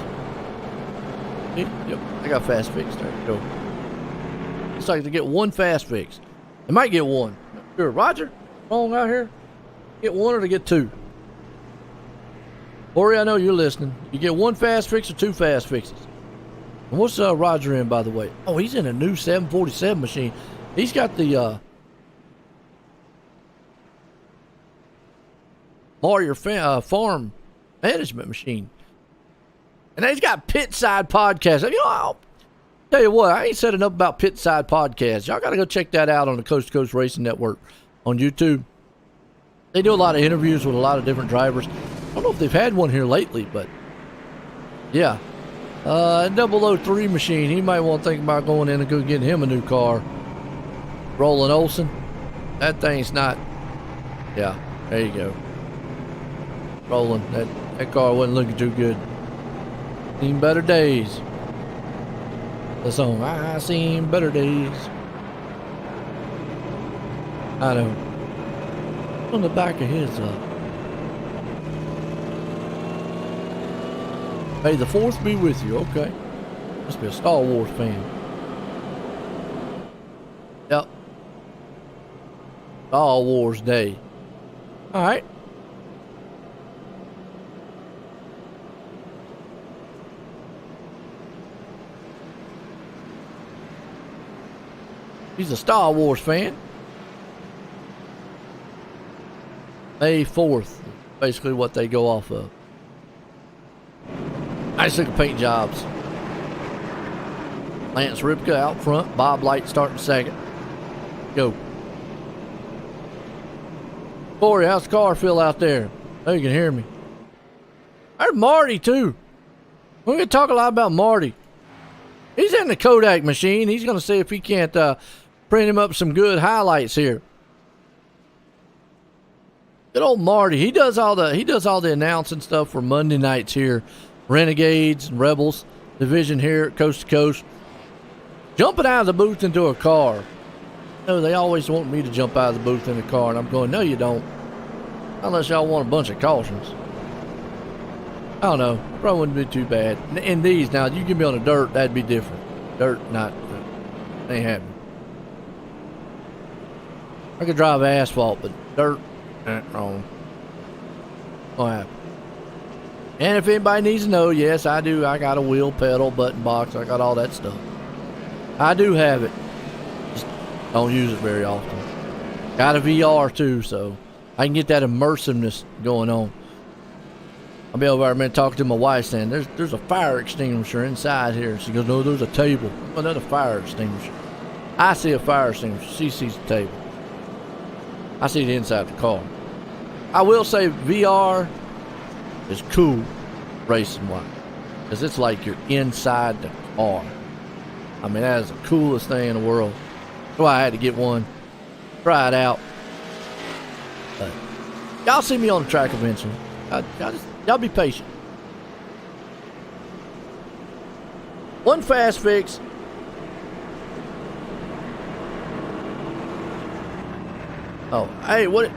Yep, I got fast fix. There you go. Looks like they get one fast fix. They might get one. Not sure. Roger, wrong out here. Get one or to get two. Corey, I know you're listening. You get one fast fix or two fast fixes. And what's Roger in, by the way? Oh, he's in a new 747 machine. He's got the Warrior farm management machine. And he's got Pit Side Podcast. I'll tell you what, I ain't said enough about Pit Side Podcast. Y'all got to go check that out on the Coast to Coast Racing Network on YouTube. They do a lot of interviews with a lot of different drivers. I don't know if they've had one here lately, but yeah. 003 machine. He might want to think about going in and go getting him a new car. Roland Olson. That thing's not. Yeah, there you go. Roland. That car wasn't looking too good. Seen better days. The song, I seen better days. I know. On the back of his, May the 4th be with you. Okay. Must be a Star Wars fan. Yep. Star Wars Day. All right. He's a Star Wars fan. May 4th, basically what they go off of. Nice looking paint jobs. Lance Ripka out front. Bob Light starting second. Go. Corey, how's the car feel out there? Oh, you can hear me. There's Marty, too. We're going to talk a lot about Marty. He's in the Kodak machine. He's going to see if he can't print him up some good highlights here. Good old Marty. He does all the announcing stuff for Monday nights here. Renegades and Rebels division here at Coast to Coast. Jumping out of the booth into a car. No, they always want me to jump out of the booth in a car, and I'm going, no, you don't. Unless y'all want a bunch of cautions. I don't know. Probably wouldn't be too bad. In these, now, you give me on the dirt, that'd be different. Dirt, not, ain't happening. I could drive asphalt, but dirt, wrong. Won't happen. And if anybody needs to know, yes, I do. I got a wheel, pedal, button box. I got all that stuff. I do have it. Just don't use it very often. Got a VR too, so I can get that immersiveness going on. I'll be over there, man, talking to my wife saying, there's a fire extinguisher inside here. She goes, no, there's a table. Another fire extinguisher. I see a fire extinguisher. She sees the table. I see the inside of the car. I will say VR is cool racing wise. Because it's like you're inside the car. I mean, that is the coolest thing in the world. So I had to get one. Try it out. But y'all see me on the track eventually. Y'all be patient. One fast fix. Oh, hey, what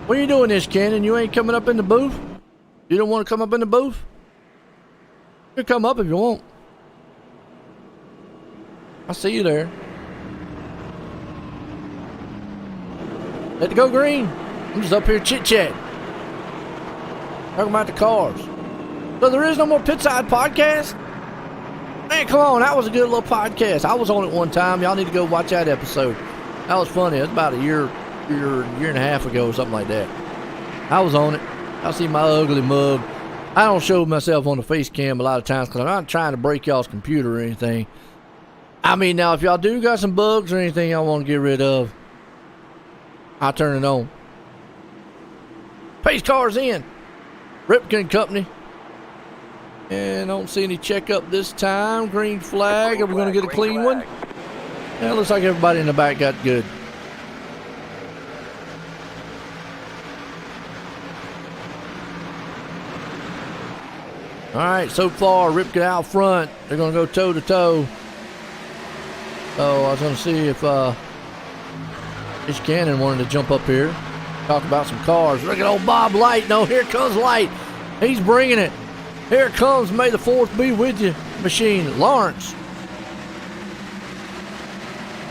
are you doing this, Cannon? You ain't coming up in the booth? You don't want to come up in the booth? You can come up if you want. I see you there. Let it go green. I'm just up here chit-chatting. Talking about the cars. So there is no more Pitside podcast? Man, come on. That was a good little podcast. I was on it one time. Y'all need to go watch that episode. That was funny. It was about a year and a half ago or something like that. I was on it. Y'all see my ugly mug. I don't show myself on the face cam a lot of times because I'm not trying to break y'all's computer or anything. I mean, now, if y'all do got some bugs or anything y'all want to get rid of, I'll turn it on. Pace cars in. Ripken Company. And I don't see any checkup this time. Green flag. Are we going to get a clean one? Yeah, it looks like everybody in the back got good. All right, so far, Ripken out front. They're going to go toe-to-toe. So I was going to see if Fish Cannon wanted to jump up here, talk about some cars. Look at old Bob Light. No, here comes Light. He's bringing it. Here comes May the 4th be with you machine. Lawrence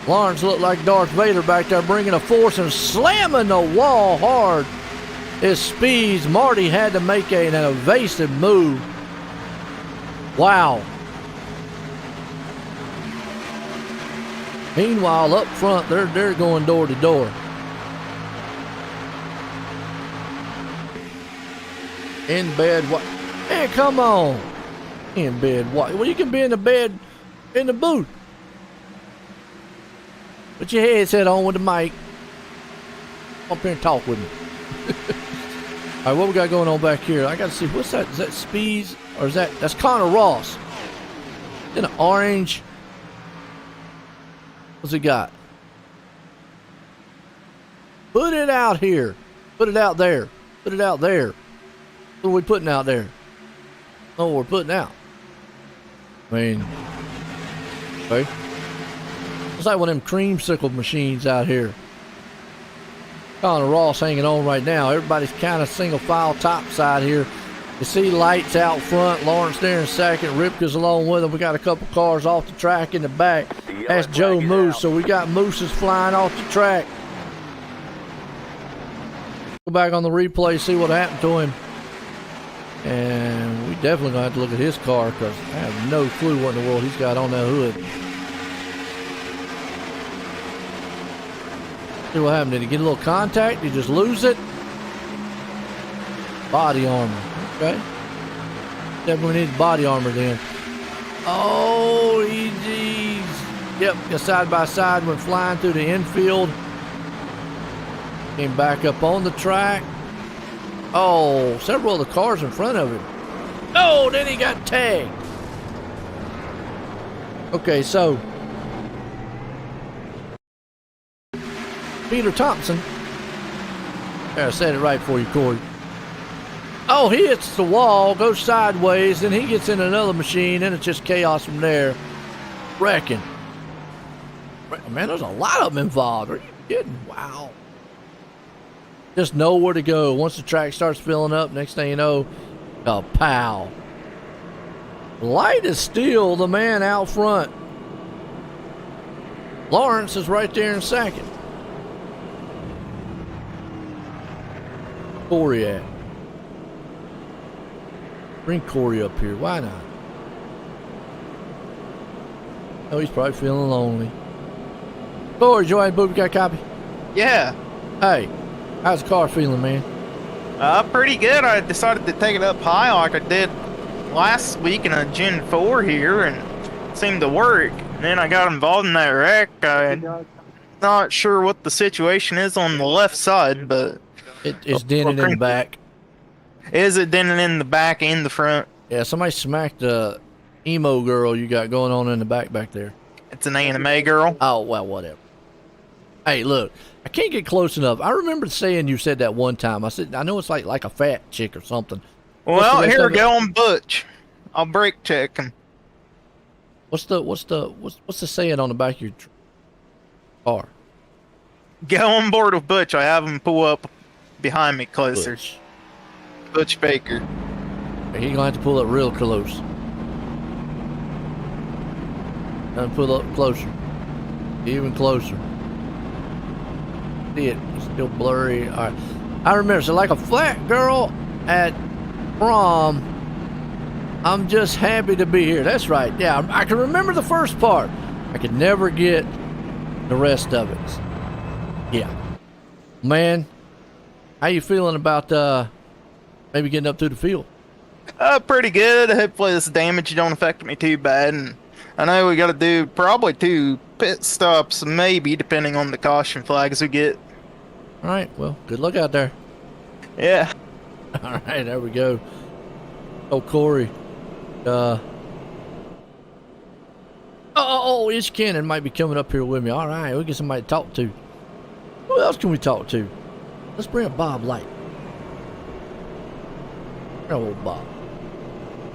looked like Darth Vader back there, bringing a force and slamming the wall hard. His speeds. Marty had to make an evasive move. Wow. Meanwhile, up front, they're going door to door. In bed, what? Man, come on. In bed, what? Well, you can be in the bed in the booth. Put your headset on with the mic. Come up here and talk with me. All right, what we got going on back here? I got to see, what's that? Is that Speeds? Or is that's Connor Ross? In an orange. What's he got? Put it out here. Put it out there. Put it out there. What are we putting out there? Oh, we're putting out. I mean, okay. It's like one of them creamsicle machines out here. Connor Ross hanging on right now. Everybody's kind of single file top side here. You see Lights out front, Lawrence there in second, Ripka's along with him. We got a couple cars off the track in the back. That's Joe Moose, so we got Mooses flying off the track. Go back on the replay, see what happened to him. And we definitely gonna have to look at his car because I have no clue what in the world he's got on that hood. See what happened. Did he get a little contact? Did he just lose it? Body armor. Okay. Definitely needs body armor then. Oh, geez. Yep, the side by side went flying through the infield. Came back up on the track. Oh, several of the cars in front of him. Oh, then he got tagged. Okay, so Peter Thompson. I said it right for you, Corey. Oh, he hits the wall, goes sideways, then he gets in another machine, and it's just chaos from there. Wrecking. Man, there's a lot of them involved. Are you kidding? Wow. Just nowhere to go. Once the track starts filling up, next thing you know, a pow. Light is still the man out front. Lawrence is right there in second. Corey at? Bring Corey up here. Why not? Oh, he's probably feeling lonely. Corey, Joanne Booby got a copy? Yeah. Hey, how's the car feeling, man? Pretty good. I decided to take it up high like I did last week in a Gen 4 here, and it seemed to work. And then I got involved in that wreck. I'm not sure what the situation is on the left side, but it's dented in the back. Is it dented in the back and the front? Yeah, somebody smacked the emo girl you got going on in the back there. It's an anime girl. Oh, well, whatever. Hey, look, I can't get close enough. I remember saying you said that one time. I said, I know it's like a fat chick or something. Well, here we go on Butch. I'll brake check him. What's the saying on the back of your car? Go on board with Butch. I have him pull up behind me closer. Butch Baker. He's gonna have to pull up real close. And pull up closer. Even closer. See it? It's still blurry. All right. I remember. So like a flat girl at prom. I'm just happy to be here. That's right. Yeah, I can remember the first part. I could never get the rest of it. Yeah. Man, how you feeling about maybe getting up to the field? Pretty good. Hopefully this damage don't affect me too bad. And I know we got to do probably 2 pit stops, maybe, depending on the caution flags we get. All right. Well, good luck out there. Yeah. All right. There we go. Oh, Corey. Ish Cannon might be coming up here with me. All right. We'll get somebody to talk to. Who else can we talk to? Let's bring up Bob Light. Oh, Bob.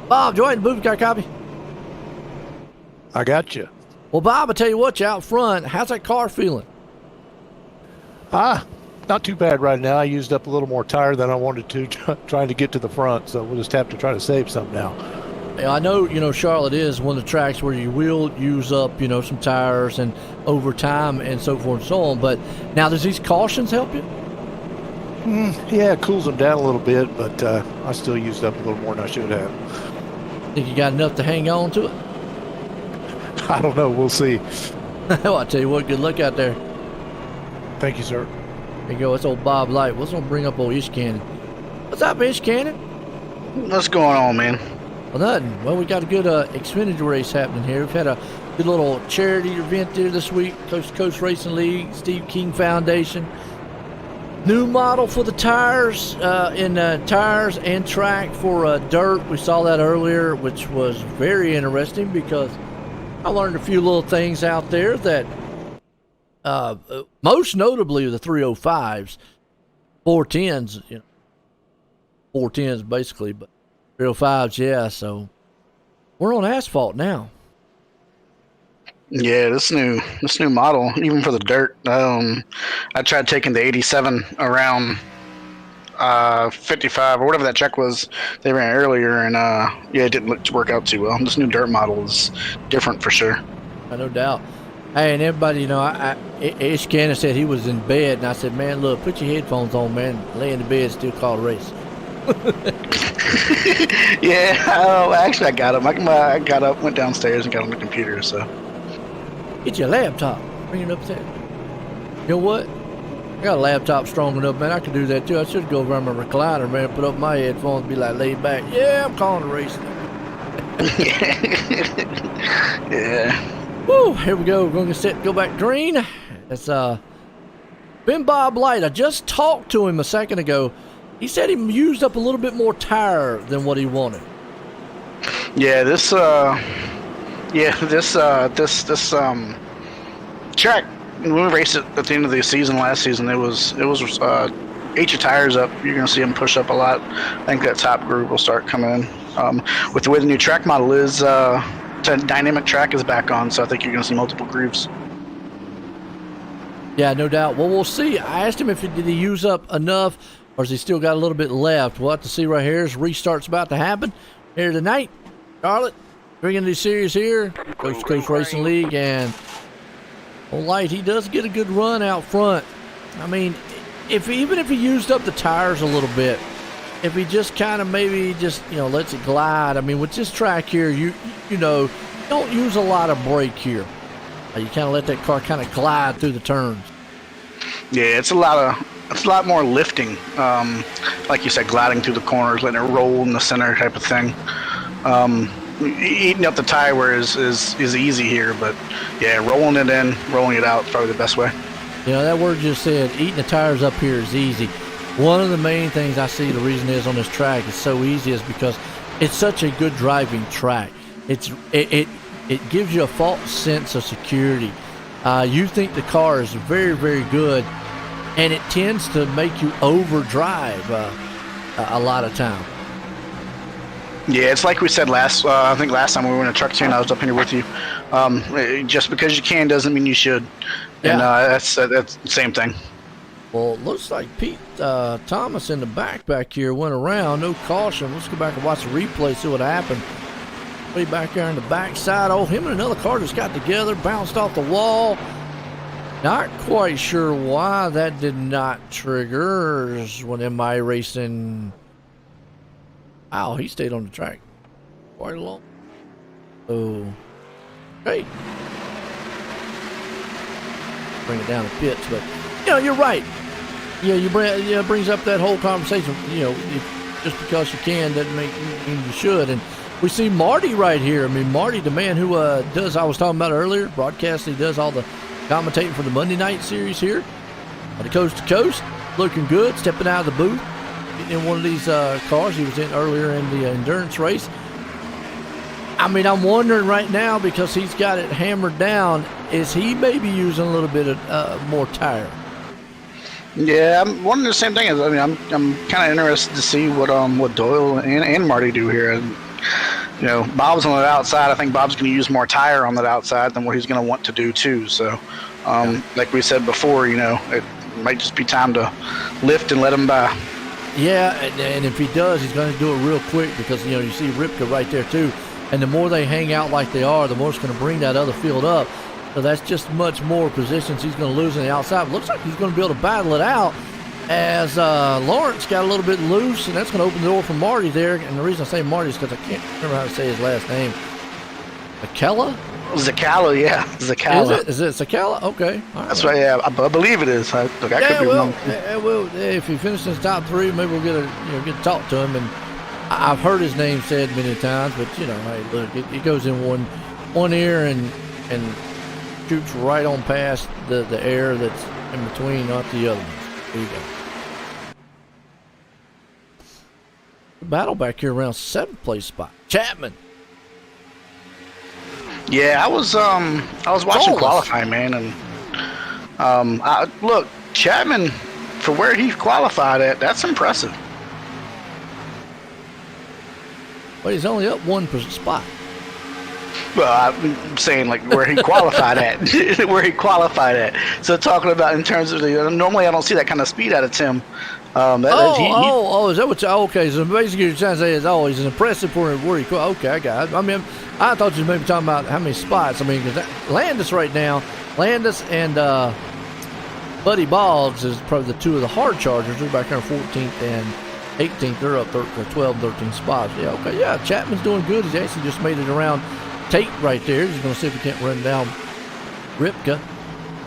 Bob, join the booth car copy. I got you. Well, Bob, I tell you what, you out front. How's that car feeling? Not too bad right now. I used up a little more tire than I wanted to, trying to get to the front. So we'll just have to try to save some now. Yeah, I know, Charlotte is one of the tracks where you will use up, some tires and over time and so forth and so on. But now, does these cautions help you? Yeah, it cools them down a little bit, but I still used up a little more than I should have. Think you got enough to hang on to it? I don't know. We'll see. Well, I tell you what, good luck out there. Thank you, sir. There you go. It's old Bob Light. What's going to bring up old Ish Cannon? What's up, Ish Cannon? What's going on, man? Well, nothing. Well, we got a good Xfinity race happening here. We've had a good little charity event there this week. Coast to Coast Racing League, Steve King Foundation. New model for the tires, tires and track for dirt. We saw that earlier, which was very interesting because I learned a few little things out there that, most notably the 305s, 410s, 410s basically, but 305s, yeah. So we're on asphalt now. Yeah, this new model, even for the dirt. I tried taking the 87 around 55 or whatever that check was they ran earlier, and it didn't work out too well. This new dirt model is different for sure. No doubt. Hey, and everybody, Ish Cannon said he was in bed, and I said, man, look, put your headphones on, man. Lay in the bed, still call a race. Yeah, actually, I got him. I got up, went downstairs, and got on the computer. So get your laptop, bring it upstairs. You know what? I got a laptop strong enough, man. I could do that too. I should go over on my recliner, man. Put up my headphones, be like laid back. Yeah, I'm calling a race. Yeah. Woo, here we go. We're going to go back green. It's been Bob Light. I just talked to him a second ago. He said he used up a little bit more tire than what he wanted. Yeah, this track, when we raced it at the end of the season last season, it was eat your tires up. You're gonna see them push up a lot. I think that top group will start coming in. With the way the new track model is, dynamic track is back on, so I think you're gonna see multiple grooves. Yeah, no doubt. Well, we'll see. I asked him did he use up enough, or has he still got a little bit left. We'll have to see right here as restart's about to happen here tonight. Charlotte, bringing the series here, Coast to Coast Racing League, and old Light, he does get a good run out front. I mean, even if he used up the tires a little bit, if he just kind of maybe just, lets it glide. I mean, with this track here, you don't use a lot of brake here. You kind of let that car kind of glide through the turns. Yeah, it's a lot it's a lot more lifting. Like you said, gliding through the corners, letting it roll in the center type of thing. Eating up the tire wear is easy here, but yeah, rolling it in, rolling it out is probably the best way. You know, that word just said, eating the tires up here is easy. One of the main things I see the reason is on this track it's so easy is because it's such a good driving track. It gives you a false sense of security. You think the car is very, very good, and it tends to make you overdrive a lot of time. Yeah, it's like we said I think last time we were in a truck tune, I was up here with you. Just because you can doesn't mean you should. Yeah. And that's the same thing. Well, it looks like Pete Thomas in the back here went around. No caution. Let's go back and watch the replay, see what happened. Way back there on the backside. Oh, him and another car just got together, bounced off the wall. Not quite sure why that did not trigger when MI Racing. Wow, he stayed on the track quite a long. Oh, hey. Bring it down the pits, but you know, you're right. Yeah, it brings up that whole conversation. You know, just because you can doesn't mean you should. And we see Marty right here. I mean, Marty, the man who does, I was talking about earlier, broadcast. He does all the commentating for the Monday night series here on the Coast to Coast. Looking good, stepping out of the booth in one of these cars he was in earlier in the endurance race. I mean, I'm wondering right now, because he's got it hammered down, is he maybe using a little bit of more tire? Yeah, I'm wondering the same thing. I mean, I'm kind of interested to see what Doyle and Marty do here. And, you know, Bob's on the outside. I think Bob's going to use more tire on that outside than what he's going to want to do too. So, like we said before, you know, it might just be time to lift and let him by. Yeah, and if he does, he's going to do it real quick, because, you know, you see Ripka right there too. And the more they hang out like they are, the more it's going to bring that other field up. So that's just much more positions he's going to lose on the outside. It looks like he's going to be able to battle it out as Lawrence got a little bit loose, and that's going to open the door for Marty there. And the reason I say Marty is because I can't remember how to say his last name. Zakella? Zakala, yeah. Zakala. Is it Zakala? Okay. All That's right, yeah. I believe it is. I could be wrong. Well, if he finishes in the top three, maybe we'll get to talk to him. And I've heard his name said many times, but, you know, hey, look, it goes in one ear and shoots right on past the air that's in between, not the other ones. There you go. The battle back here around 7th place spot. Chapman. Yeah, I was watching qualifying, man, and look, Chapman, for where he qualified at, that's impressive. Well, he's only up 1 spot. Well, I'm saying like where he qualified at, So talking about in terms of normally I don't see that kind of speed out of Tim. Is that what? Okay, so basically you're trying to say is he's impressive for where he. Okay, I got it. I mean, I thought you were maybe talking about how many spots. I mean, because Landis right now, and Buddy Boggs is probably the two of the hard chargers. They're back there 14th and 18th. They're up 12, 13 spots. Yeah, okay, yeah. Chapman's doing good. He's actually just made it around Tate right there. He's going to see if he can't run down Ripka.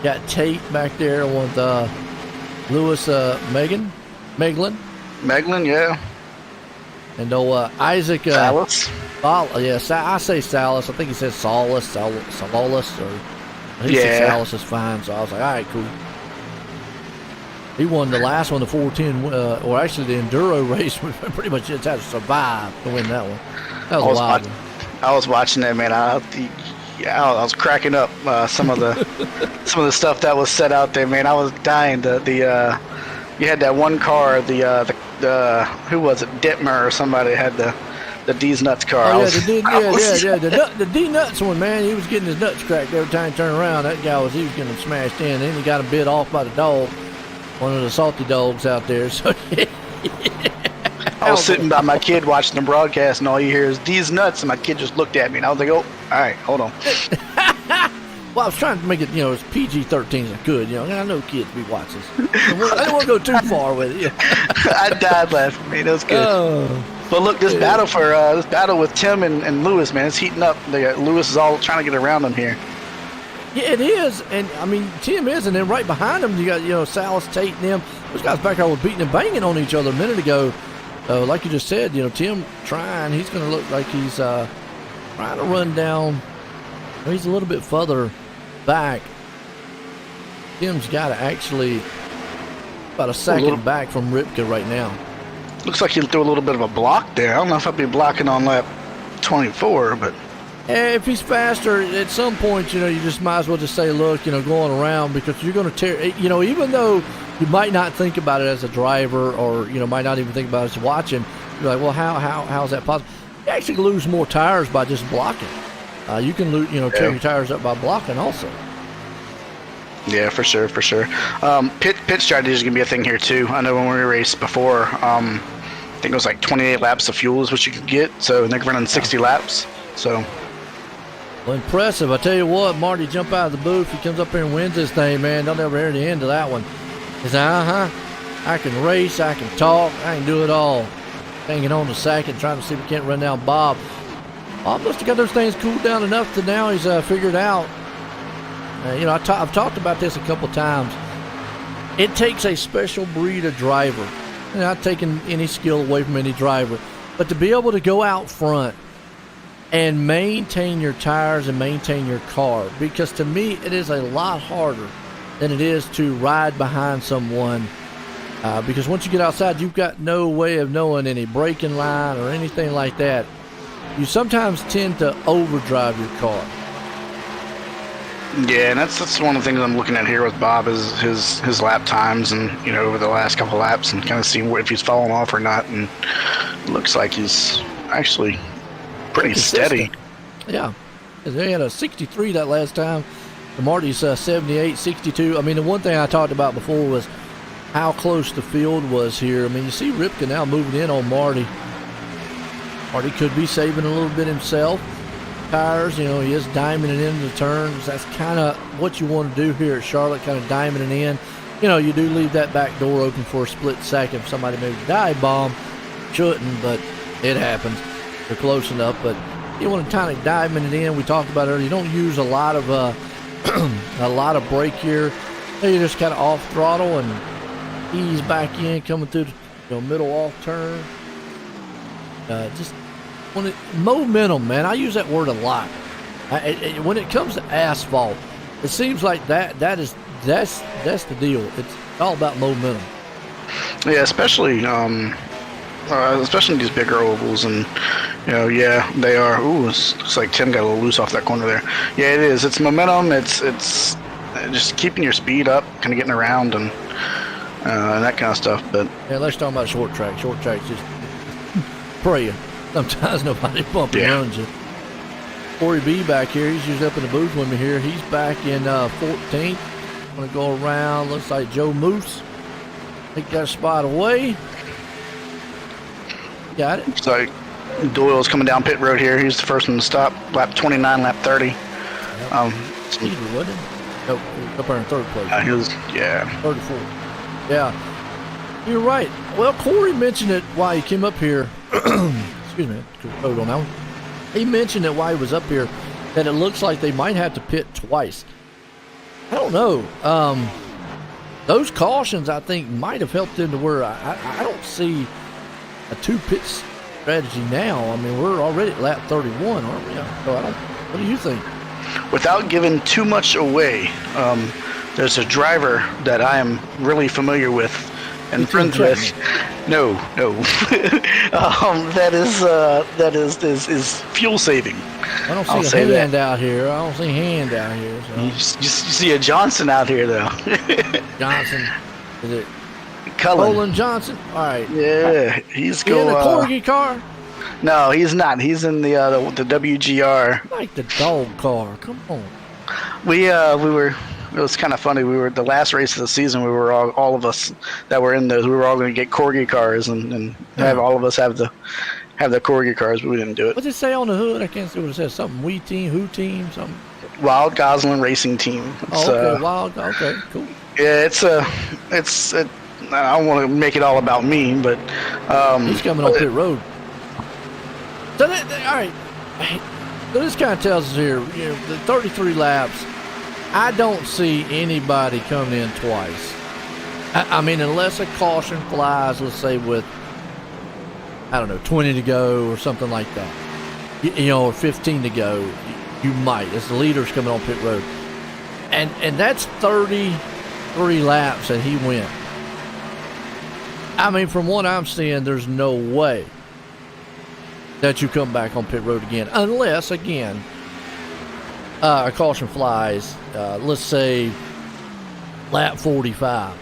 Got Tate back there with Lewis Meglin, yeah. And Isaac Salas. I say Salas. I think he says Salas, or he said Salas is fine. So I was like, all right, cool. He won the last one, the 410, or actually the enduro race. Pretty much just had to survive to win that one. That was a wild one. I was watching that, man. I was cracking up. Some of the stuff that was set out there, man. I was dying. You had that one car, the who was it? Dittmer or somebody had the D's Nuts car. Oh, the D Nuts one, man. He was getting his nuts cracked every time he turned around. That guy he was getting smashed in. Then he got him bit off by the dog, one of the salty dogs out there. So I was sitting by my kid watching the broadcast, and all you hear is D's Nuts, and my kid just looked at me, and I was like, oh, all right, hold on. Well, I was trying to make it, as PG-13 as I could. I know kids be watching this. I didn't want to go too far with it. I died laughing, man. That was good. But look, this battle with Tim and Lewis, man, it's heating up. Lewis is all trying to get around him here. Yeah, it is, and I mean Tim is, and then right behind him you got Salas, Tate, and them. Those guys back there were beating and banging on each other a minute ago. Like you just said, Tim trying. He's going to look like he's trying to run down. He's a little bit further back. Tim's got to actually about a second back from Ripka right now. Looks like he'll do a little bit of a block there. I don't know if I'll be blocking on lap 24, but if he's faster, at some point, you just might as well just say, look, going around, because you're going to tear, even though you might not think about it as a driver, or, might not even think about it as watching, you're like, well, how's that possible? You actually lose more tires by just blocking. You can lose, tear your tires up by blocking also. Yeah, for sure. Pit strategy is going to be a thing here too. I know when we raced before, I think it was like 28 laps of fuel is what you could get. So they're running 60 laps. So. Well, impressive. I tell you what, Marty jump out of the booth. He comes up here and wins this thing, man. Don't ever hear the end of that one. He said, I can race, I can talk, I can do it all. Hanging on to second, trying to see if we can't run down Bob. Bob must have got those things cooled down enough to now he's figured out. I've talked about this a couple times. It takes a special breed of driver. Not taking any skill away from any driver, but to be able to go out front and maintain your tires and maintain your car, because to me it is a lot harder than it is to ride behind someone, because once you get outside you've got no way of knowing any braking line or anything like that. You sometimes tend to overdrive your car. Yeah, and that's one of the things I'm looking at here with Bob is his lap times, and over the last couple laps, and kind of seeing if he's falling off or not, and it looks like he's actually pretty steady. Yeah, they had a 63 that last time. Marty's 78, 62. I mean, the one thing I talked about before was how close the field was here. I mean, you see Ripka now moving in on Marty. Marty could be saving a little bit himself. Tires, he is diamonding into the turns. That's kind of what you want to do here at Charlotte, kind of diamonding in. You do leave that back door open for a split second if somebody maybe dive bomb. Shouldn't, but it happens. They're close enough, but you want to kind of diamond it in. We talked about it earlier. You don't use a lot of brake here. You just kind of off throttle and ease back in, coming through the middle off turn. Just momentum, man. I use that word a lot. When it comes to asphalt, it seems like that's the deal. It's all about momentum. Yeah, especially in these bigger ovals, and they are. Ooh, looks like Tim got a little loose off that corner there. Yeah, it is. It's momentum. It's just keeping your speed up, kind of getting around and that kind of stuff. But yeah, let's talk about short track. Short track's just praying. Sometimes nobody bumping runs you. Corey B back here. He's usually up in the booth with me here. He's back in 14th. Going to go around. Looks like Joe Moose. Take that spot away. Got it. Looks like Doyle's coming down pit road here. He's the first one to stop. Lap 29, lap 30. Yep. Either, wasn't it? Nope, up there in third place. He was, 34. Yeah. You're right. Well, Corey mentioned it while he came up here. Excuse me, code on that one. He mentioned it while he was up here that it looks like they might have to pit twice. I don't know. Those cautions, I think, might have helped them to where I don't see a two-pit strategy now. I mean, we're already at lap 31, aren't we? So what do you think? Without giving too much away, there's a driver that I am really familiar with and friends with. No. That is fuel saving. I don't see a hand out here. I don't see a hand out here. So. You see a Johnson out here, though. Johnson. Is it Cullen Johnson? All right. Yeah, he's going. In a corgi car? No, he's not. He's in the WGR. Like the dog car. Come on. We were. It was kind of funny. We were the last race of the season. We were all of us that were in those. We were all going to get corgi cars and have all of us have the corgi cars, but we didn't do it. What's it say on the hood? I can't see what it says. Something we team, who team, something. Wild Goslin Racing Team. It's, okay, Wild. Okay, cool. Yeah, it's I don't want to make it all about me, but he's coming on pit road. So all right. So this kind of tells us here, the 33 laps. I don't see anybody coming in twice. I mean, unless a caution flies, let's say with, I don't know, 20 to go or something like that, you know, or 15 to go, you might, as the leader's coming on pit road. And that's 33 laps that he went. I mean, from what I'm seeing, there's no way that you come back on pit road again, unless, again, a caution flies, let's say lap 45,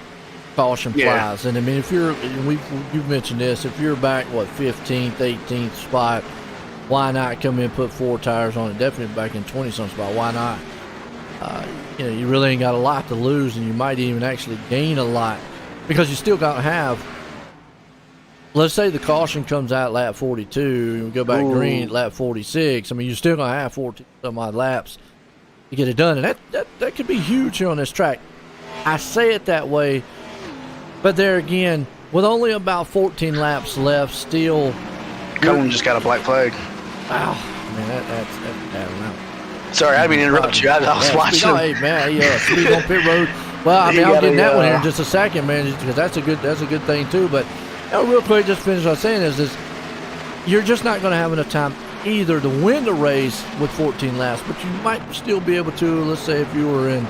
caution flies. And I mean, if you've mentioned this, if you're back, 15th, 18th spot, why not come in and put 4 tires on it? Definitely back in 20-some spot. Why not? You know, you really ain't got a lot to lose, and you might even actually gain a lot because you still got to have, let's say the caution comes out lap 42, and we go back green at lap 46. I mean, you're still going to have 14 some odd laps to get it done, and that could be huge here on this track. I say it that way, but there again, with only about 14 laps left, still. Cullen just got a black flag. Wow, man, that's I don't know. Sorry, I didn't mean to interrupt you. I was watching. Hey, man, speed on pit road. Well, I mean, I'll get that one here in just a second, man, because that's a good thing too. But real quick, just finish what I'm saying is you're just not going to have enough time either to win the race with 14 laps, but you might still be able to. Let's say if you were in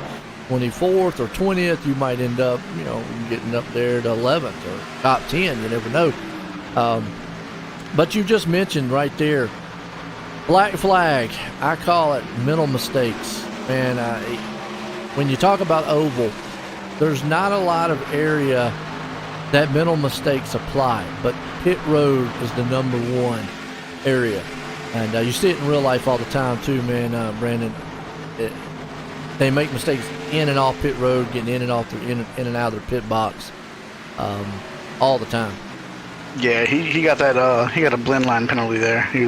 24th or 20th, you might end up, you know, getting up there to 11th or top 10. You never know. But you just mentioned right there, black flag. I call it mental mistakes. Man, when you talk about oval, there's not a lot of area that mental mistakes apply, but pit road is the number one area. And you see it in real life all the time too, man, Brandon. They make mistakes in and off pit road, getting in and off in and out of their pit box all the time. Yeah, he got that. He got a blend line penalty there. He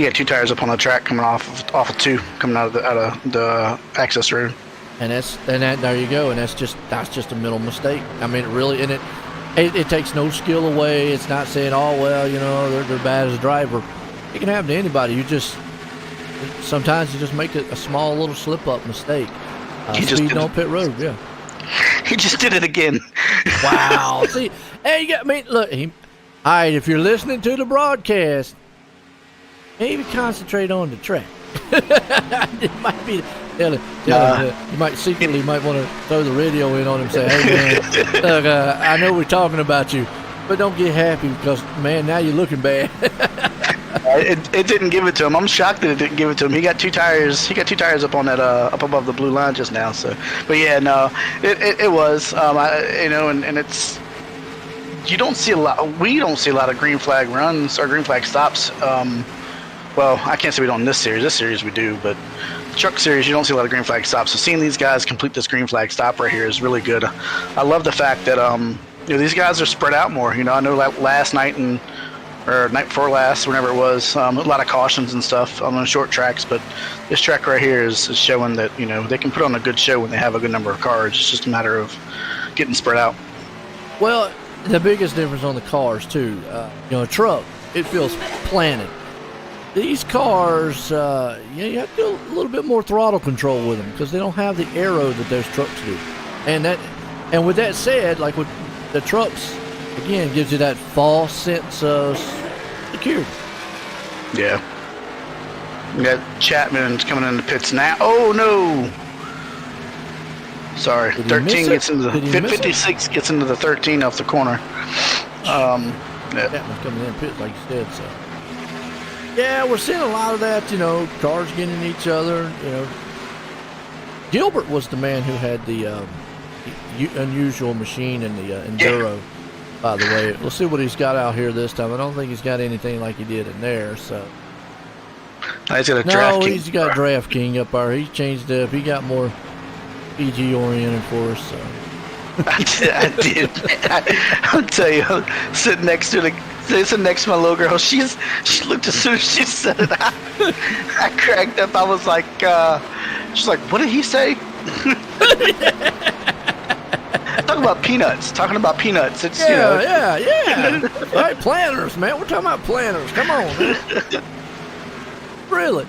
had 2 tires up on the track coming off of 2 coming out of the access road. And there you go. And that's just a mental mistake. I mean, it really, and it takes no skill away. It's not saying, oh well, you know, they're bad as a driver. It can happen to anybody. Sometimes you just make a small little slip up mistake. Speeding on pit road, yeah. He just did it again. Wow. See, hey, look. All right, if you're listening to the broadcast, maybe concentrate on the track. It might be. You might secretly might want to throw the radio in on him and say, "Hey, man, look, I know we're talking about you, but don't get happy because, man, now you're looking bad." It didn't give it to him. I'm shocked that it didn't give it to him. He got 2 tires. He got 2 tires up on that up above the blue line just now. So, but yeah, no, it was. And it's. You don't see a lot. We don't see a lot of green flag runs or green flag stops. Well, I can't say we don't in this series. This series we do, but the truck series you don't see a lot of green flag stops. So seeing these guys complete this green flag stop right here is really good. I love the fact that these guys are spread out more. You know, I know like last night or night before last, whenever it was, a lot of cautions and stuff on the short tracks, but this track right here is showing that, you know, they can put on a good show when they have a good number of cars. It's just a matter of getting spread out. Well, the biggest difference on the cars too, a truck, it feels planted. These cars, you have to do a little bit more throttle control with them because they don't have the aero that those trucks do. And with that said, like with the trucks, again, gives you that false sense of security. Yeah. We got Chapman coming in the pits now. Oh, no. Sorry. 13 gets into the 56 gets into the 13 off the corner. Chapman's coming in the pits, like you said. So, yeah, we're seeing a lot of that, cars getting each other. Gilbert was the man who had the unusual machine in the Enduro. Yeah. By the way, we'll see what he's got out here this time. I don't think he's got anything like he did in there. So he's got a Draft King. He's got Draft King up there. He's changed up. He got more PG oriented for us. So. I did. I'll tell you, sitting next to my little girl, she looked as soon as she said it. I cracked up. I was like, she's like, "What did he say?" Talking about peanuts. It's yeah. Right, planners, man. We're talking about planners. Come on, man. Really?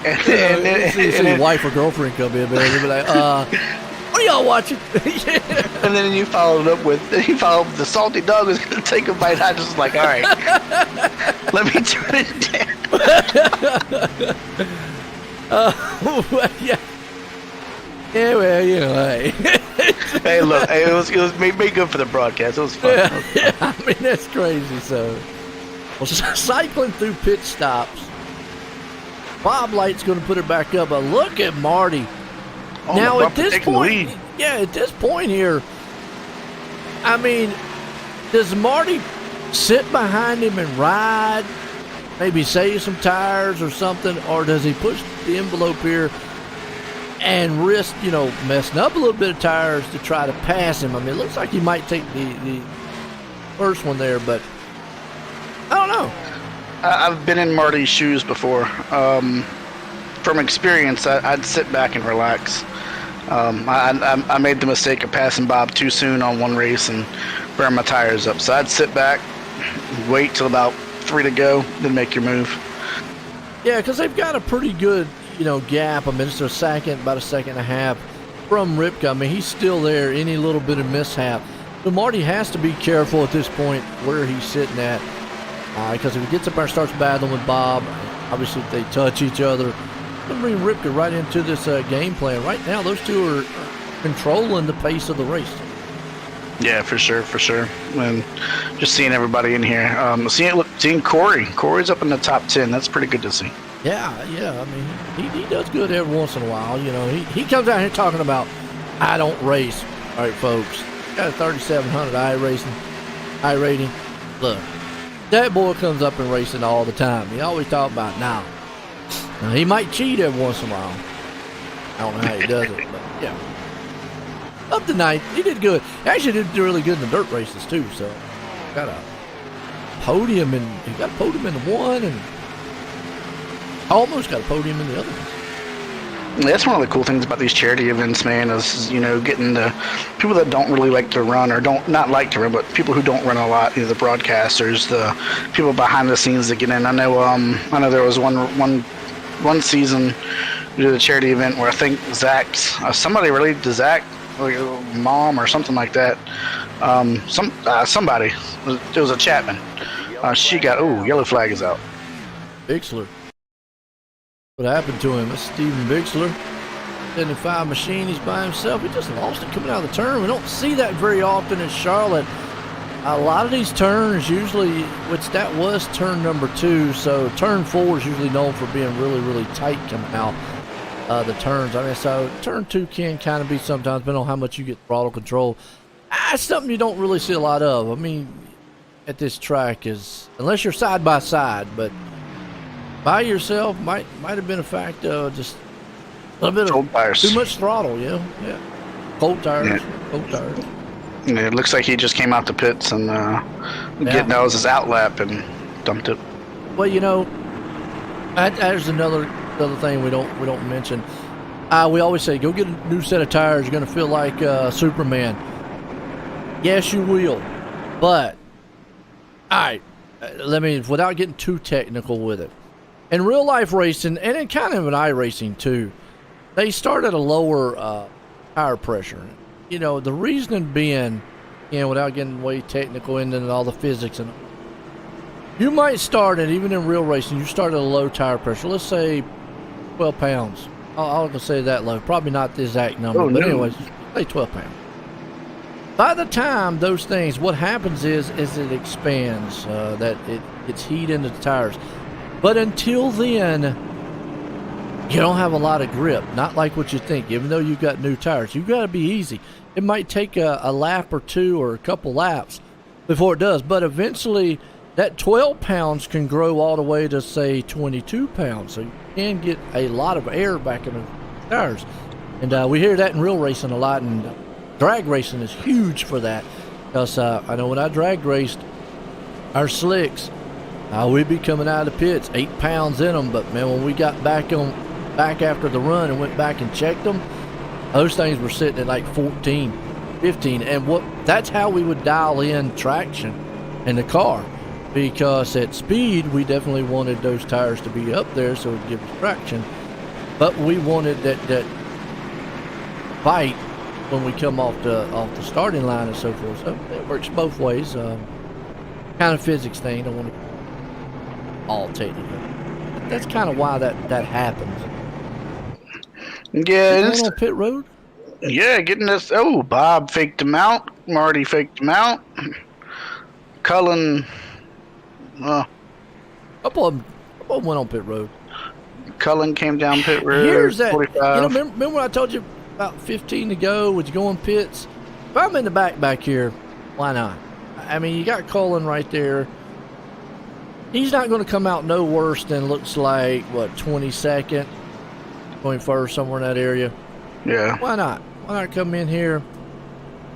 You see your wife or girlfriend come in, man. You'll be like, what are y'all watching? And then you followed up with the salty dog was going to take a bite. I just was like, all right, let me turn it down. Yeah. Yeah, well, you know, hey. Hey, look, it was made good for the broadcast. It was fun. Yeah, I mean, that's crazy. So, well, cycling through pit stops. Bob Light's going to put it back up, but look at Marty. Oh, now, the at this point, at this point here, I mean, does Marty sit behind him and ride, maybe save some tires or something, or does he push the envelope here and risk, messing up a little bit of tires to try to pass him? I mean, it looks like he might take the first one there, but I don't know. I've been in Marty's shoes before. From experience, I'd sit back and relax. I made the mistake of passing Bob too soon on one race and burn my tires up. So I'd sit back, wait till about 3 to go, then make your move. Yeah, because they've got a pretty good, gap. I mean, it's about a second and a half from Ripka. I mean, he's still there. Any little bit of mishap. So Marty has to be careful at this point where he's sitting at. Because if he gets up there and starts battling with Bob, obviously if they touch each other, they'll bring Ripka right into this game plan. Right now, those two are controlling the pace of the race. Yeah, for sure. And just seeing everybody in here. Seeing Corey. Corey's up in the top 10. That's pretty good to see. Yeah. I mean, he does good every once in a while. He comes out here talking about, I don't race. All right, folks. Got a 3,700 I rating. Look, that boy comes up and racing all the time. He always talk about now he might cheat every once in a while. I don't know how he does it, but yeah. Up to ninth, he did good. He actually did really good in the dirt races too. So got a podium, and he got a podium in the one, and almost got a podium in the other one. That's one of the cool things about these charity events, man, is, getting the people that don't really like to run, or not like to run, but people who don't run a lot, the broadcasters, the people behind the scenes that get in. I know there was one season we did a charity event where I think Zach's somebody related to Zach, like mom or something like that. Somebody, it was a Chapman. She got yellow flag is out. Bixler. What happened to him? That's Steven Bixler. 75 machine, he's by himself. He just lost it coming out of the turn. We don't see that very often in Charlotte. A lot of these turns usually, which that was turn number 2, so turn 4 is usually known for being really, really tight coming out the turns. I mean, so turn 2 can kind of be sometimes, depending on how much you get throttle control. That's something you don't really see a lot of. I mean, at this track is, unless you're side by side, but by yourself might have been a fact of just a little bit cold tires. Too much throttle, yeah. Cold tires. Yeah, it looks like he just came out the pits and that was his out lap and dumped it. Well, there's another thing we don't mention. We always say, go get a new set of tires. You're going to feel like Superman. Yes, you will. But, all right, without getting too technical with it. In real life racing, and in kind of an iRacing too, they start at a lower tire pressure. The reasoning being, without getting way technical into all the physics, and you might start, and even in real racing, you start at a low tire pressure. Let's say 12 pounds. I'll say that low. Probably not the exact number, but anyways, say 12 pounds. By the time those things, what happens is it expands, that it gets heat into the tires. But until then, you don't have a lot of grip. Not like what you think. Even though you've got new tires, you've got to be easy. It might take a lap or two or a couple laps before it does. But eventually, that 12 pounds can grow all the way to, say, 22 pounds. So you can get a lot of air back in the tires. And we hear that in real racing a lot. And drag racing is huge for that. Because I know when I drag raced, our slicks, we'd be coming out of the pits 8 pounds in them, but man, when we got back after the run and went back and checked them, those things were sitting at like 14, 15, and that's how we would dial in traction in the car, because at speed we definitely wanted those tires to be up there so it would give us traction. but we wanted that fight when we come off the starting line and so forth. So it works both ways. Kind of physics thing. Don't want to all technical. That's kind of why that happens. Yeah, going on pit road. Yeah, getting this. Oh, Bob faked him out. Marty faked him out. Cullen. Couple of them went on pit road. Cullen came down pit road. Here's that. 45. Remember when I told you about 15 to go? Would you go on pits? If I'm in the back here, why not? I mean, you got Cullen right there. He's not going to come out no worse than looks like, 22nd, 21st, somewhere in that area. Yeah. Why not? Why not come in here?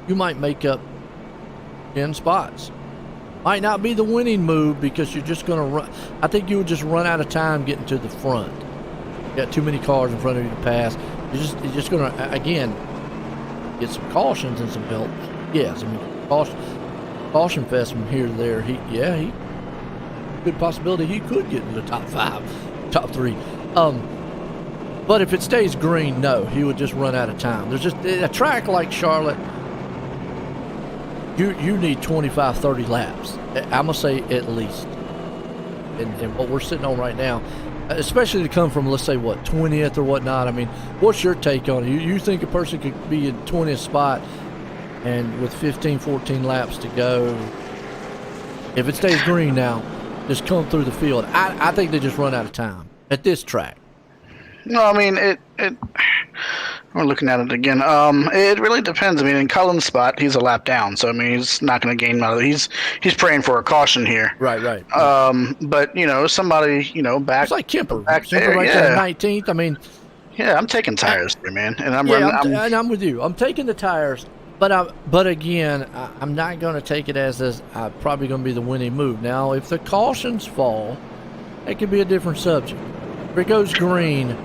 You might make up 10 spots. Might not be the winning move because you're just going to run. I think you would just run out of time getting to the front. You got too many cars in front of you to pass. You're just going to, again, get some cautions and some help. Yes, I mean, caution fest from here to there. He good possibility he could get into the top 5, top 3. But if it stays green, no, he would just run out of time. There's just a track like Charlotte. You need 25, 30 laps. I'm gonna say at least. And what we're sitting on right now, especially to come from, let's say, 20th or whatnot. I mean, what's your take on it? You think a person could be in 20th spot and with 15, 14 laps to go, if it stays green now, just come through the field. I think they just run out of time at this track. No, I mean it. We're looking at it again. It really depends. I mean, in Cullen's spot, he's a lap down, so I mean, he's not going to gain out of it. He's praying for a caution here. Right. But somebody, back. It's like Kemper. Back Kemper there, right yeah. there, 19th. I mean, yeah, I'm taking tires there, man, and I'm with you. I'm taking the tires, but again, I'm not going to take it as probably going to be the winning move. Now, if the cautions fall, it could be a different subject. If it goes green.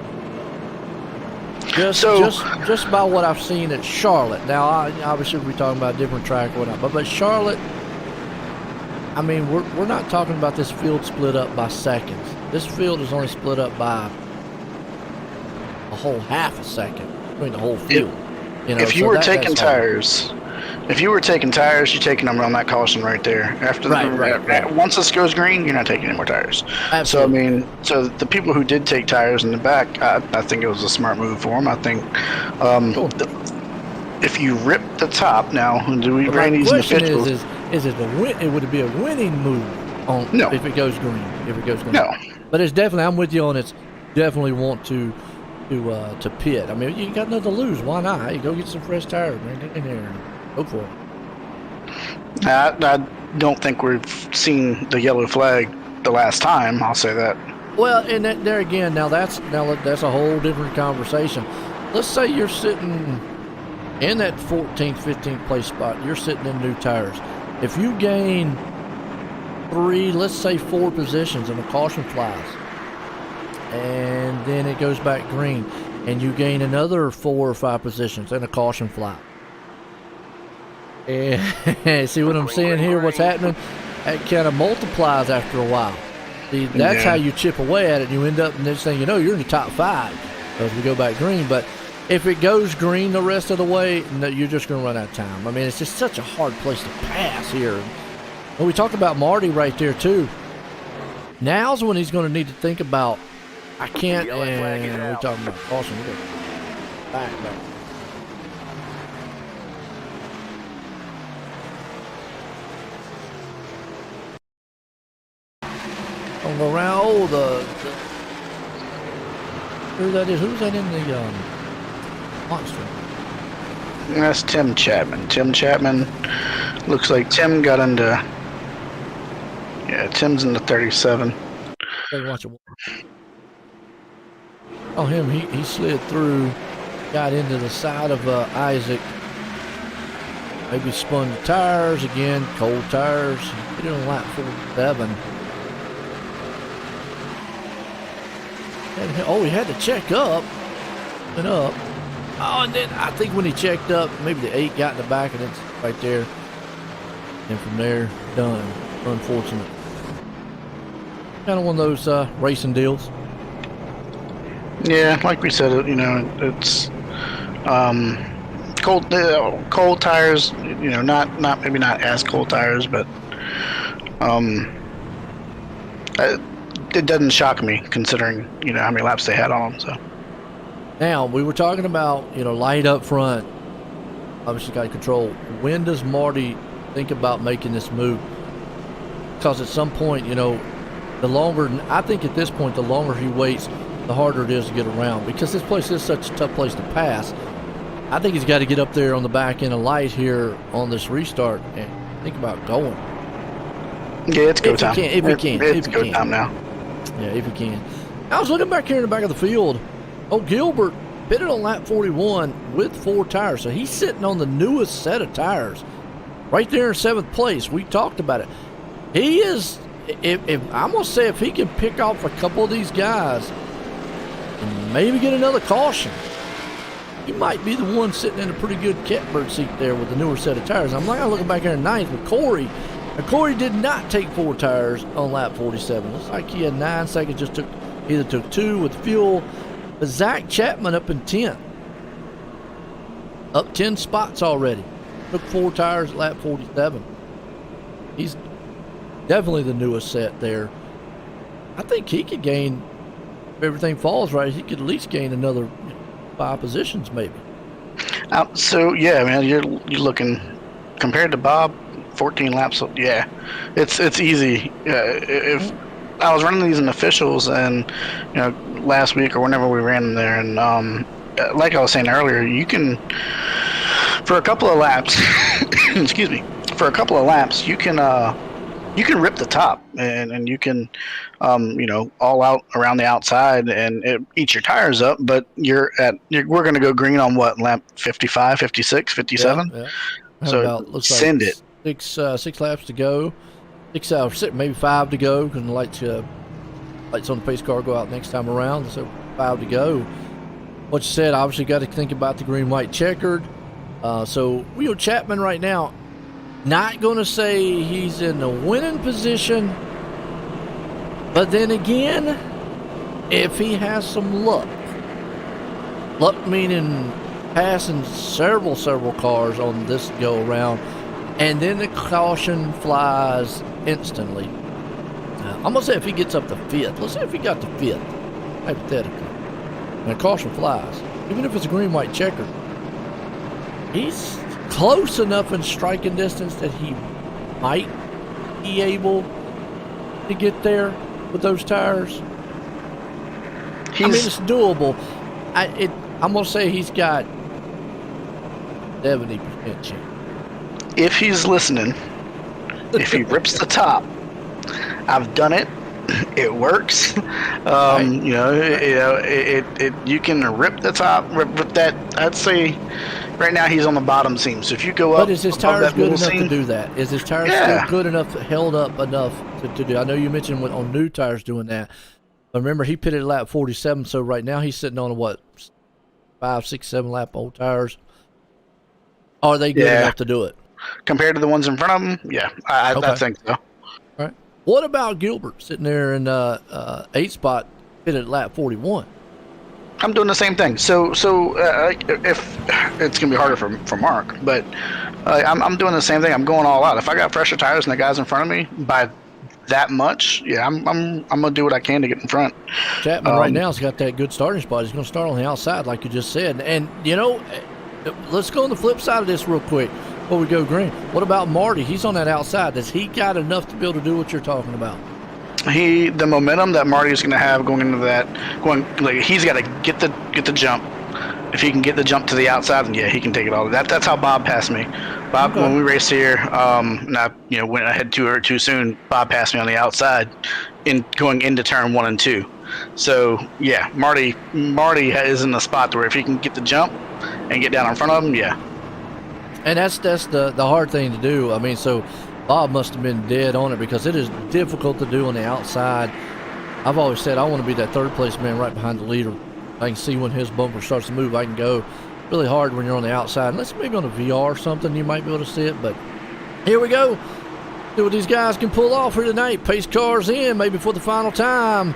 Just by what I've seen at Charlotte. Now, obviously, we're talking about a different track or whatnot, but Charlotte, I mean, we're not talking about this field split up by seconds. This field is only split up by a whole half a second between the whole field. If you were taking tires, you're taking them on that caution right there. After once this goes green, you're not taking any more tires. Absolutely. So I mean, the people who did take tires in the back, I think it was a smart move for them. I think if you rip the top now, do we bring these officials? Is it would it be a winning move if it goes green? If it goes green, no. But it's definitely. I'm with you on it. Definitely want to pit. I mean, you got nothing to lose. Why not? Hey, go get some fresh tires, man. Get in there and go for it. I don't think we've seen the yellow flag the last time. I'll say that. Well, and there again, now that's a whole different conversation. Let's say you're sitting in that 14th, 15th place spot. You're sitting in new tires. If you gain 3, let's say 4 positions, and a caution flies, and then it goes back green, and you gain another 4 or 5 positions, and a caution fly. And see what I'm saying here? What's happening? It kind of multiplies after a while. See, that's how you chip away at it. You end up, next thing you know, you're in the top 5 as we go back green. But if it goes green the rest of the way, no, you're just going to run out of time. I mean, it's just such a hard place to pass here. And we talked about Marty right there, too. Now's when he's going to need to think about, I can't, and we're talking about caution. We're back. Don't go around. Who that is? Who's that in the monster? That's Tim Chapman. Tim Chapman looks like Tim got into. Yeah, Tim's in the 37. Watch it. Oh, him. He slid through, got into the side of Isaac. Maybe spun the tires again. Cold tires. He did on lap 47. He had to check up and up. Oh, and then I think when he checked up, maybe the 8 got in the back, and it's right there. And from there, done. Unfortunate. Kind of one of those racing deals. Yeah, like we said, it's cold tires. Not maybe not as cold tires, but it doesn't shock me considering how many laps they had on them. So now we were talking about light up front. Obviously, got to control. When does Marty think about making this move? Because at some point, the longer, I think at this point, the longer he waits, the harder it is to get around. Because this place is such a tough place to pass. I think he's got to get up there on the back end of light here on this restart and think about going. Yeah, it's go time. If he can. It's go time now. Yeah, if he can. I was looking back here in the back of the field. Oh, Gilbert pitted on lap 41 with 4 tires. So he's sitting on the newest set of tires right there in 7th place. We talked about it. He is, if I'm going to say, if he can pick off a couple of these guys and maybe get another caution, he might be the one sitting in a pretty good catbird seat there with the newer set of tires. I'm like looking back here in 9th with Corey. And Corey did not take 4 tires on lap 47. Looks like he had 9 seconds, either took 2 with fuel. But Zach Chapman up in 10th. Up 10 spots already. Took 4 tires at lap 47. He's definitely the newest set there. I think he could gain, if everything falls right, he could at least gain another 5 positions maybe. So yeah, I mean, you're looking compared to Bob, 14 laps. Yeah, it's easy. If I was running these in officials, and last week or whenever we ran them there, and like I was saying earlier, you can for a couple of laps. excuse me. For a couple of laps, you can rip the top and you can all out around the outside and eat your tires up, but we're going to go green on what, lap 55, 56, 57? Yeah. So looks send like it. 6 laps to go. 6 maybe 5 to go, because the lights on the pace car go out next time around, so 5 to go. What you said, obviously got to think about the green white checkered. So Will Chapman right now, not going to say he's in the winning position, but then again, if he has some luck meaning passing several cars on this go around, and then the caution flies instantly. I'm going to say if he gets up to 5th, let's say if he got to 5th, hypothetically, and a caution flies, even if it's a green white checker, he's close enough in striking distance that he might be able to get there with those tires. I mean, it's doable. I'm going to say he's got 70% chance. If he's listening, if he rips the top, I've done it. It works. You can rip the top, rip that. I'd say right now he's on the bottom seam. So if you go up, but is his tires good enough to do that? Is his tires still good enough, held up enough to do? I know you mentioned on new tires doing that, but remember he pitted at lap 47. So right now he's sitting on what, 5, 6, 7 lap old tires. Are they good enough to do it? Compared to the ones in front of him, yeah, I think so. All right. What about Gilbert sitting there in 8th spot, pitted at lap 41? I'm doing the same thing. So if it's gonna be harder for Mark, but I'm doing the same thing. I'm going all out. If I got fresher tires than the guys in front of me by that much, yeah, I'm gonna do what I can to get in front. Chapman right now has got that good starting spot. He's gonna start on the outside, like you just said. And let's go on the flip side of this real quick before we go green. What about Marty? He's on that outside. Does he got enough to be able to do what you're talking about? The momentum that Marty's going to have going into that, he's got to get the jump. If he can get the jump to the outside, then yeah, he can take it all. That's how Bob passed me. Bob, when we raced here, and I went ahead too soon. Bob passed me on the outside, going into turn 1 and 2. So yeah, Marty is in the spot where if he can get the jump and get down in front of him, yeah. And that's the hard thing to do. I mean, so Bob must have been dead on it, because it is difficult to do on the outside. I've always said I want to be that third place man right behind the leader. I can see when his bumper starts to move, I can go. Really hard when you're on the outside. Unless maybe on a VR or something, you might be able to see it. But here we go. See what these guys can pull off here tonight. Pace cars in, maybe for the final time.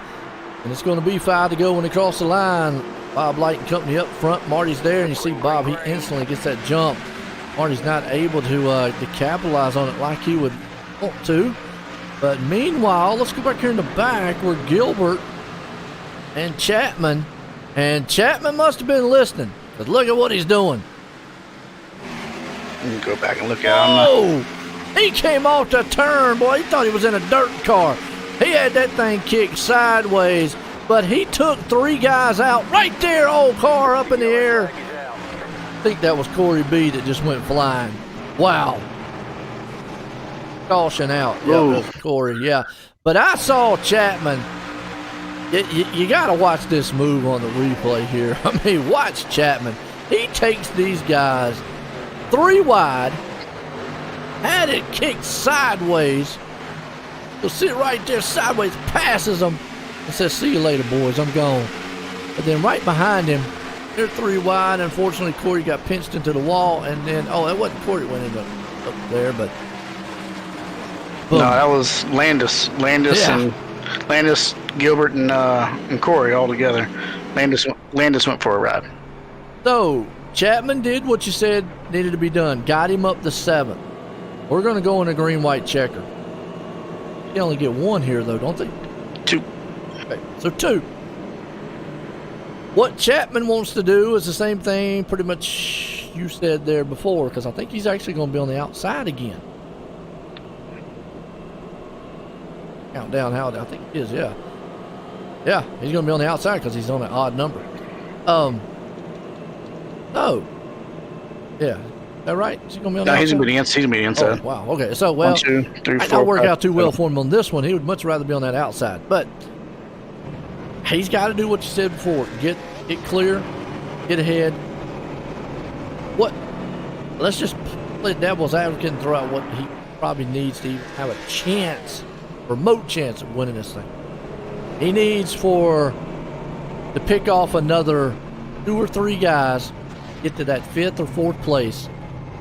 And it's going to be 5 to go when they cross the line. Bob Light and company up front. Marty's there, and you see Bob, he instantly gets that jump. Marty's not able to capitalize on it like he would want to. But meanwhile, let's go back here in the back where Gilbert and Chapman. And Chapman must have been listening. But look at what he's doing. You can go back and look at him. Oh! He came off the turn, boy. He thought he was in a dirt car. He had that thing kicked sideways, but he took 3 guys out right there. Old car up in the air. I think that was Corey B that just went flying. Wow. Caution out. Yeah, that was Corey, yeah. But I saw Chapman. You got to watch this move on the replay here. I mean, watch Chapman. He takes these guys 3 wide, had it kicked sideways. He'll sit right there sideways, passes them, and says, "See you later, boys. I'm gone." But then right behind him, they're 3 wide. Unfortunately, Corey got pinched into the wall, and then, that wasn't Corey that went up there, but. Boom. No, that was Landis. Landis, Gilbert, and Corey all together. Landis went for a ride. So, Chapman did what you said needed to be done. Got him up to 7. We're going to go in a green-white checker. They only get 1 here, though, don't they? 2. Okay, so 2. What Chapman wants to do is the same thing pretty much you said there before, because I think he's actually going to be on the outside again. Countdown, how I think he is, yeah. Yeah, he's going to be on the outside because he's on an odd number. Yeah. Is that right? Is he going to be on the outside? He's going to be inside. Oh, wow. Okay. So, well, 1, 2, 3, 4, it don't work 5, out too well 7. for him on this one. He would much rather be on that outside. But he's got to do what you said before. Get clear. Get ahead. Let's just play devil's advocate and throw out what he probably needs to have a chance, remote chance of winning this thing. He needs to pick off another 2 or 3 guys, get to that 5th or 4th place,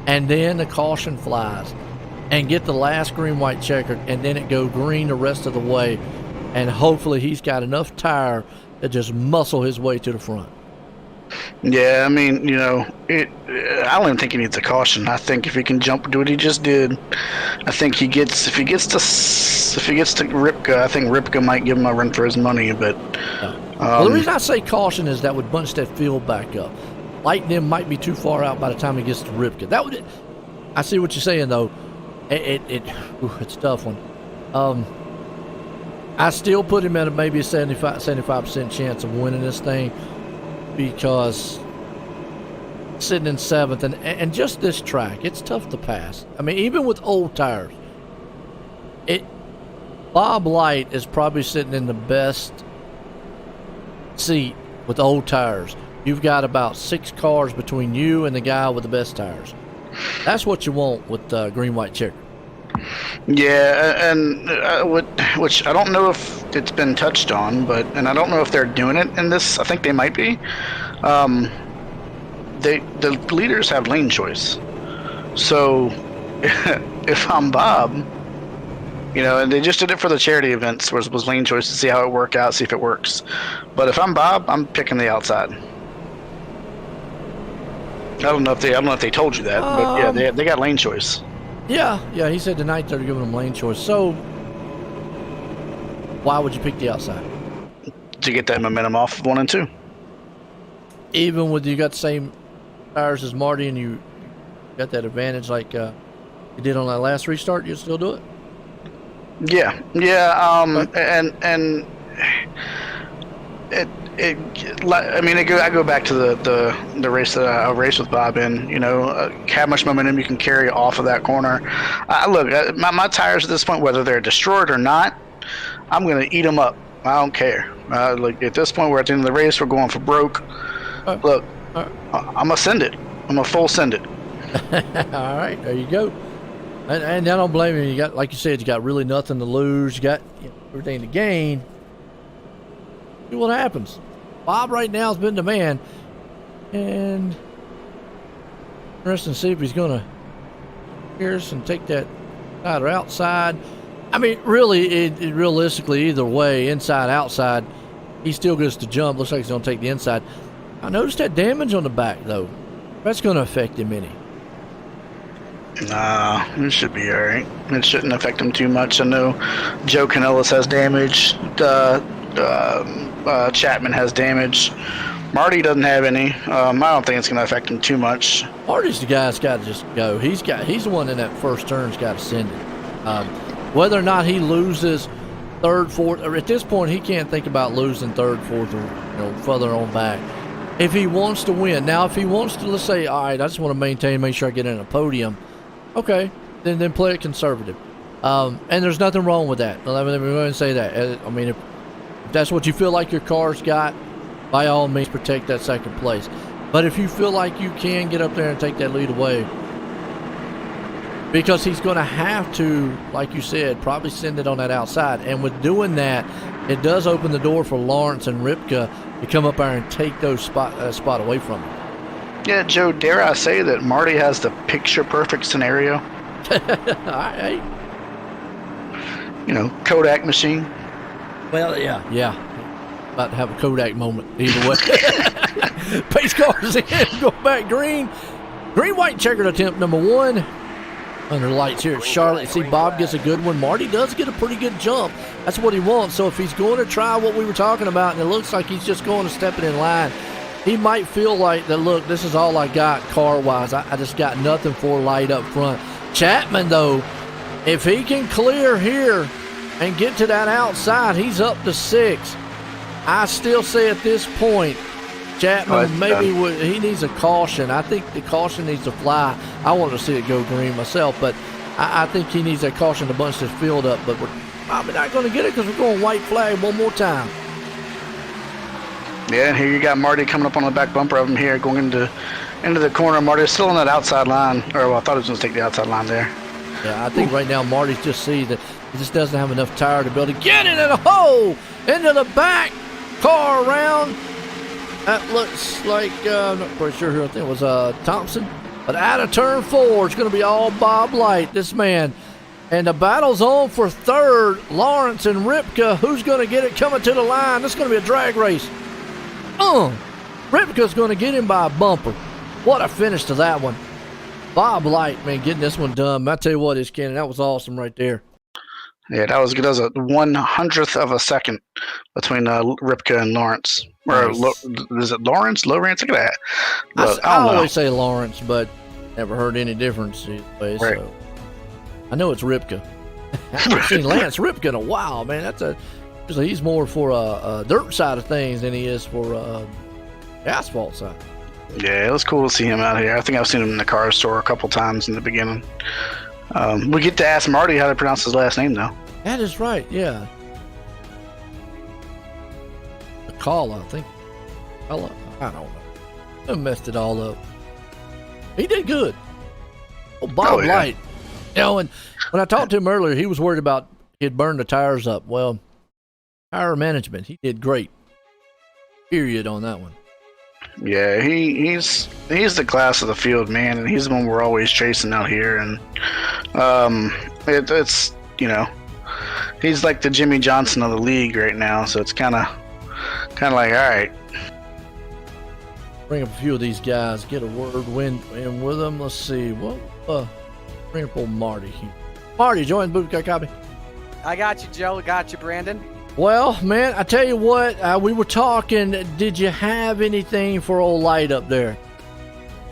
and then the caution flies, and get the last green-white checker, and then it go green the rest of the way, and hopefully he's got enough tire to just muscle his way to the front. Yeah, I mean, I don't even think he needs a caution. I think if he can jump, do what he just did, I think if he gets to Ripka, I think Ripka might give him a run for his money. But well, the reason I say caution is that would bunch that field back up. Lightning might be too far out by the time he gets to Ripka. I see what you're saying though. It's a tough one. I still put him at maybe a 75% chance of winning this thing, because sitting in 7th and just this track, it's tough to pass. I mean, even with old tires, Bob Light is probably sitting in the best seat with old tires. You've got about 6 cars between you and the guy with the best tires. That's what you want with green-white checker. Yeah, and which I don't know if it's been touched on, and I don't know if they're doing it in this. I think they might be. The leaders have lane choice. So if I'm Bob, and they just did it for the charity events, was lane choice to see how it work out, see if it works. But if I'm Bob, I'm picking the outside. I don't know if they told you that, but yeah, they got lane choice. Yeah, he said tonight they're giving them lane choice. So why would you pick the outside? To get that momentum off of 1 and 2. Even with you got the same tires as Marty and you got that advantage like you did on that last restart, you'd still do it? Yeah. And I go back to the race that I raced with Bob in. How much momentum you can carry off of that corner. Look, my tires at this point, whether they're destroyed or not, I'm gonna eat them up. I don't care. Like at this point, we're at the end of the race. We're going for broke. Look, I'm gonna send it. I'm gonna full send it. All right, there you go. And I don't blame you. You got, like you said, you got really nothing to lose. You got everything to gain. See what happens. Bob right now has been the man, and interesting to see if he's going to pierce and take that side or outside. I mean, really, realistically, either way, inside, outside, he still gets to jump. Looks like he's going to take the inside. I noticed that damage on the back, though. That's going to affect him any. Nah, it should be all right. It shouldn't affect him too much. I know Joe Canellis has damage. Chapman has damage. Marty doesn't have any. I don't think it's going to affect him too much. Marty's the guy that's got to just go. He's the one in that first turn's got to send it. Whether or not he loses third, fourth, or at this point he can't think about losing third, fourth, or further on back. If he wants to win, now if he wants to, let's say, all right, I just want to maintain, make sure I get in a podium. Okay, then play it conservative. And there's nothing wrong with that. Let me go ahead and say that. I mean, if that's what you feel like your car's got, by all means protect that second place. But if you feel like you can get up there and take that lead away, because he's going to have to, like you said, probably send it on that outside. And with doing that, it does open the door for Lawrence and Ripka to come up there and take those spot away from him. Yeah, Joe, dare I say that Marty has the picture-perfect scenario? Hey. Kodak machine. Well, yeah. About to have a Kodak moment either way. Pace cars in, go back green. Green-white checkered attempt number 1. Under the lights here at Charlotte. See, Bob gets a good one. Marty does get a pretty good jump. That's what he wants. So if he's going to try what we were talking about, and it looks like he's just going to step it in line, he might feel like that, look, this is all I got car-wise. I just got nothing for light up front. Chapman, though, if he can clear here and get to that outside, he's up to 6. I still say at this point, Chapman he needs a caution. I think the caution needs to fly. I want to see it go green myself, but I think he needs that caution to bunch this field up. But we're probably not going to get it because we're going white flag one more time. Yeah, here you got Marty coming up on the back bumper of him here, going into the corner. Marty's still on that outside line. I thought he was going to take the outside line there. Yeah, I think right now Marty's just sees that he just doesn't have enough tire to be able to get it in a hole into the back car around. That looks like, I'm not pretty sure who, I think it was Thompson. But out of turn 4, it's going to be all Bob Light, this man. And the battle's on for third. Lawrence and Ripka, who's going to get it coming to the line? This is going to be a drag race. Ripka's going to get him by a bumper. What a finish to that one. Bob Light, man, getting this one done. I tell you what, Cannon, that was awesome right there. Yeah, that was good. That was a 1/100th of a second between Ripka and Lawrence. Or is it Lawrence? Lowrance? Look at that. I always say Lawrence, but never heard any difference either way. Right. So I know it's Ripka. I haven't seen Lance Ripka in a while, man. He's more for a dirt side of things than he is for the asphalt side. Yeah, it was cool to see him out here. I think I've seen him in the car store a couple times in the beginning. We get to ask Marty how to pronounce his last name, though. That is right, yeah. Akala, I think. I don't know. I messed it all up. He did good. Bob Light. And when I talked to him earlier, he was worried about he'd burned the tires up. Well, tire management, he did great. Period on that one. Yeah, he's the class of the field, man, and he's the one we're always chasing out here. And it's he's like the Jimmy Johnson of the league right now. So it's kind of like, all right. Bring up a few of these guys, get a word win with them. Let's see. Well, bring up old Marty here. Marty, join the booth. Copy. I got you, Joe. I got you, Brandon. Well, man, I tell you what, we were talking. Did you have anything for old Light up there?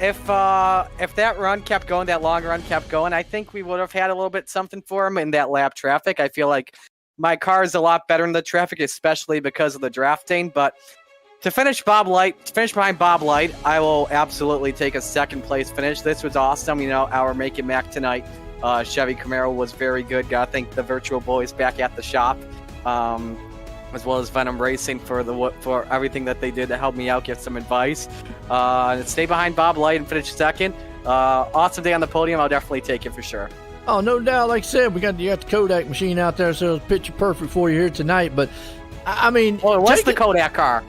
If that run kept going, that long run kept going, I think we would have had a little bit something for him in that lap traffic. I feel like my car is a lot better in the traffic, especially because of the drafting. But to finish behind Bob Light, I will absolutely take a second place finish. This was awesome. Our Make It Mac tonight, Chevy Camaro was very good. Gotta thank the Virtual Boys back at the shop. As well as Venom Racing for everything that they did to help me out, get some advice. Stay behind Bob Light and finish second. Awesome day on the podium. I'll definitely take it for sure. Oh, no doubt. Like I said, you got the Kodak machine out there, so it's picture perfect for you here tonight. But I mean, what's the Kodak car?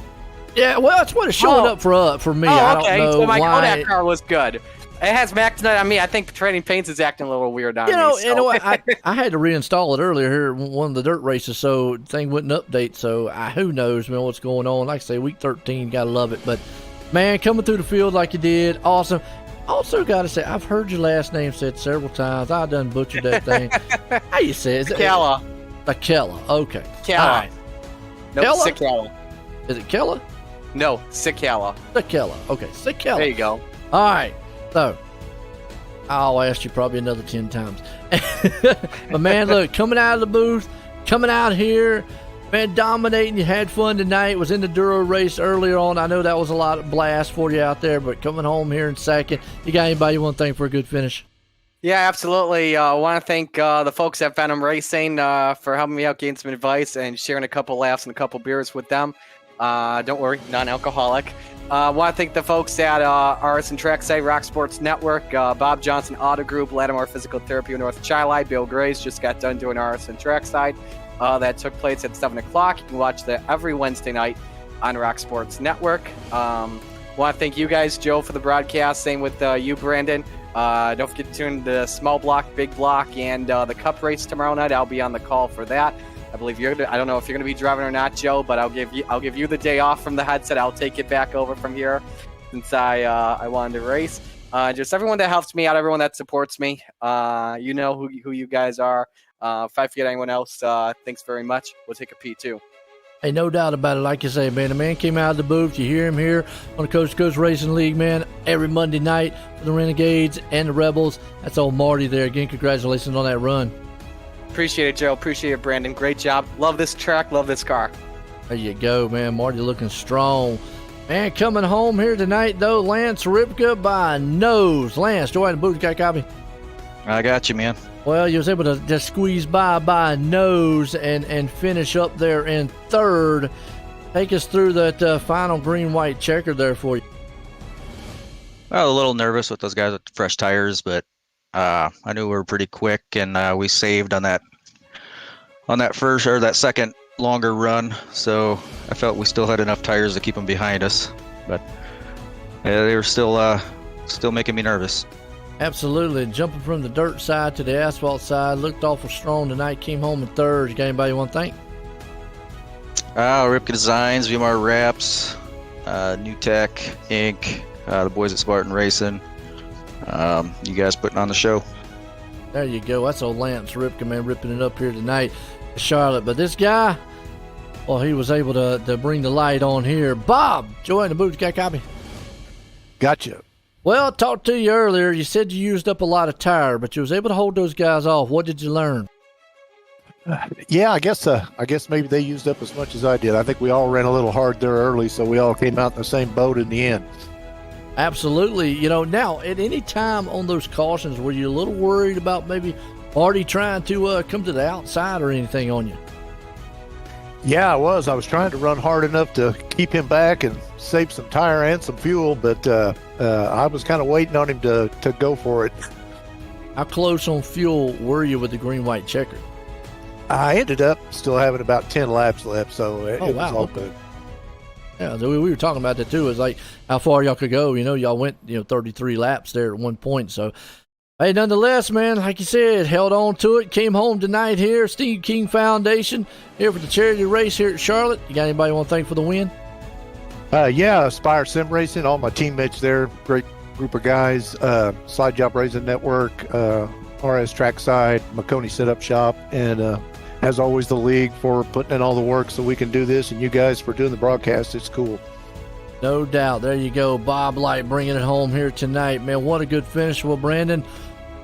Yeah, well, that's what it's showing up for me. Oh, I don't okay. know so my why. Kodak car was good. It has maxed out on me. I think Trading Paints is acting a little weird on me. You know what? I had to reinstall it earlier here in one of the dirt races, so the thing wouldn't update. So who knows, man, what's going on? Like I say, week 13, gotta love it. But man, coming through the field like you did, awesome. Also, gotta say, I've heard your last name said several times. I done butchered that thing. How you say it? Kella. Kella. Okay. Kella. All right. No, Sikella. Is it Kella? No, Sikella. Sikella. Okay, Sikella. There you go. All right. So, I'll ask you probably another 10 times. But man, look, coming out of the booth, coming out here, man, dominating. You had fun tonight. Was in the Duro race earlier on. I know that was a lot of blast for you out there, but coming home here in second, you got anybody you want to thank for a good finish? Yeah, absolutely. I want to thank the folks at Venom Racing for helping me out, getting some advice, and sharing a couple laughs and a couple beers with them. Don't worry, non-alcoholic. I want to thank the folks at RS and Trackside Rock Sports Network, Bob Johnson Auto Group, Lattimore Physical Therapy in North Chili. Bill Grace just got done doing RS and Trackside. That took place at 7 o'clock. You can watch that every Wednesday night on Rock Sports Network. Want to thank you guys, Joe, for the broadcast. Same with you, Brandon. Don't forget to tune the small block, big block, and the Cup race tomorrow night. I'll be on the call for that. I believe I don't know if you're going to be driving or not, Joe, but I'll give you the day off from the headset. I'll take it back over from here since I wanted to race. Just everyone that helps me out, everyone that supports me. You know who you guys are. If I forget anyone else, thanks very much. We'll take a P2. Hey, no doubt about it. Like you say, man, the man came out of the booth. You hear him here on the Coast to Coast Racing League, man, every Monday night for the Renegades and the Rebels. That's old Marty there. Again, congratulations on that run. Appreciate it, Joe. Appreciate it, Brandon. Great job. Love this track. Love this car. There you go, man. Marty looking strong. Man, coming home here tonight, though, Lance Ripka by nose. Lance, do I have the booth? Got a copy? I got you, man. Well, you was able to just squeeze by nose and finish up there in third. Take us through that final green-white checker there for you. Well, a little nervous with those guys with fresh tires, but I knew we were pretty quick, and we saved on that first or that second longer run. So I felt we still had enough tires to keep them behind us, but they were still making me nervous. Absolutely. Jumping from the dirt side to the asphalt side. Looked awful strong tonight. Came home in third. You got anybody you want to thank? Ripka Designs, VMR Wraps, New Tech, Inc., the boys at Spartan Racing. You guys putting on the show. There you go. That's old Lance Ripka, man, ripping it up here tonight in Charlotte. But this guy, well, he was able to bring the light on here. Bob, join the booth. Got a copy? Gotcha. Well, I talked to you earlier. You said you used up a lot of tire, but you was able to hold those guys off. What did you learn? Yeah, I guess maybe they used up as much as I did. I think we all ran a little hard there early, so we all came out in the same boat in the end. Absolutely. You know, now, at any time on those cautions, were you a little worried about maybe Marty trying to come to the outside or anything on you? Yeah, I was. I was trying to run hard enough to keep him back and save some tire and some fuel, but I was kind of waiting on him to go for it. How close on fuel were you with the green-white checker? I ended up still having about 10 laps left, so it was all good. Yeah, we were talking about that too. It's like how far y'all could go. You know, y'all went 33 laps there at one point. So, hey, nonetheless, man, like you said, held on to it. Came home tonight here. Steve King Foundation here for the charity race here at Charlotte. You got anybody you want to thank for the win? Yeah, Aspire Sim Racing, all my teammates there, great group of guys. Slide Job Racing Network, RS Trackside, McConey Setup Shop, and as always, the league for putting in all the work so we can do this, and you guys for doing the broadcast. It's cool. No doubt. There you go. Bob Light bringing it home here tonight. Man, what a good finish. Well, Brandon,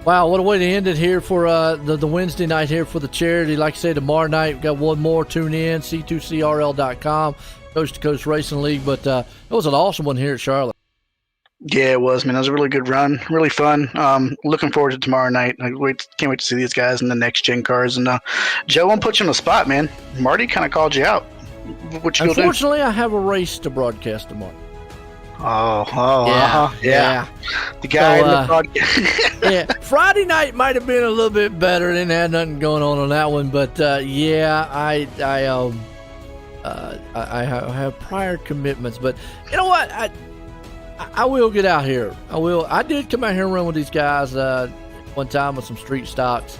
wow, what a way to end it here for the Wednesday night here for the charity. Like I said, tomorrow night, we've got one more. Tune in, C2CRL.com, Coast to Coast Racing League. But it was an awesome one here at Charlotte. Yeah, it was, man. That was a really good run, really fun. Looking forward to tomorrow night. Can't wait to see these guys in the next gen cars. And Joe, won't put you on the spot, man. Marty kind of called you out. What you gonna do? Unfortunately, I have a race to broadcast tomorrow. Yeah. The guy in the podcast. Yeah, Friday night might have been a little bit better. Didn't have nothing going on that one, but I have prior commitments. But you know what? I will get out here. I will. I did come out here and run with these guys one time with some street stocks,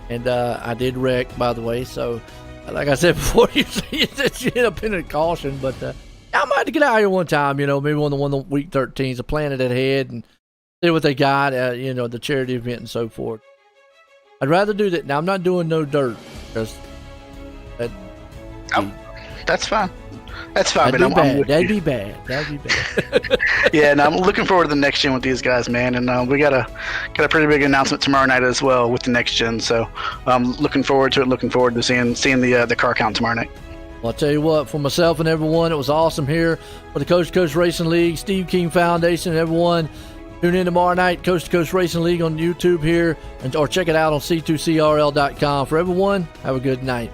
and I did wreck, by the way. So, like I said before, you end up in a caution. But I might have to get out here one time. Maybe on the week 13s, a Planet Ahead, and see what they got. The charity event and so forth. I'd rather do that. Now I'm not doing no dirt because that's fine. That's fine, that'd man. That'd be bad. Yeah, and I'm looking forward to the next gen with these guys, man. And we got a pretty big announcement tomorrow night as well with the next gen. So I'm looking forward to it. Looking forward to seeing the car count tomorrow night. Well, I'll tell you what, for myself and everyone, it was awesome here for the Coast to Coast Racing League, Steve King Foundation, and everyone. Tune in tomorrow night, Coast to Coast Racing League on YouTube here, or check it out on C2CRL.com. For everyone, have a good night.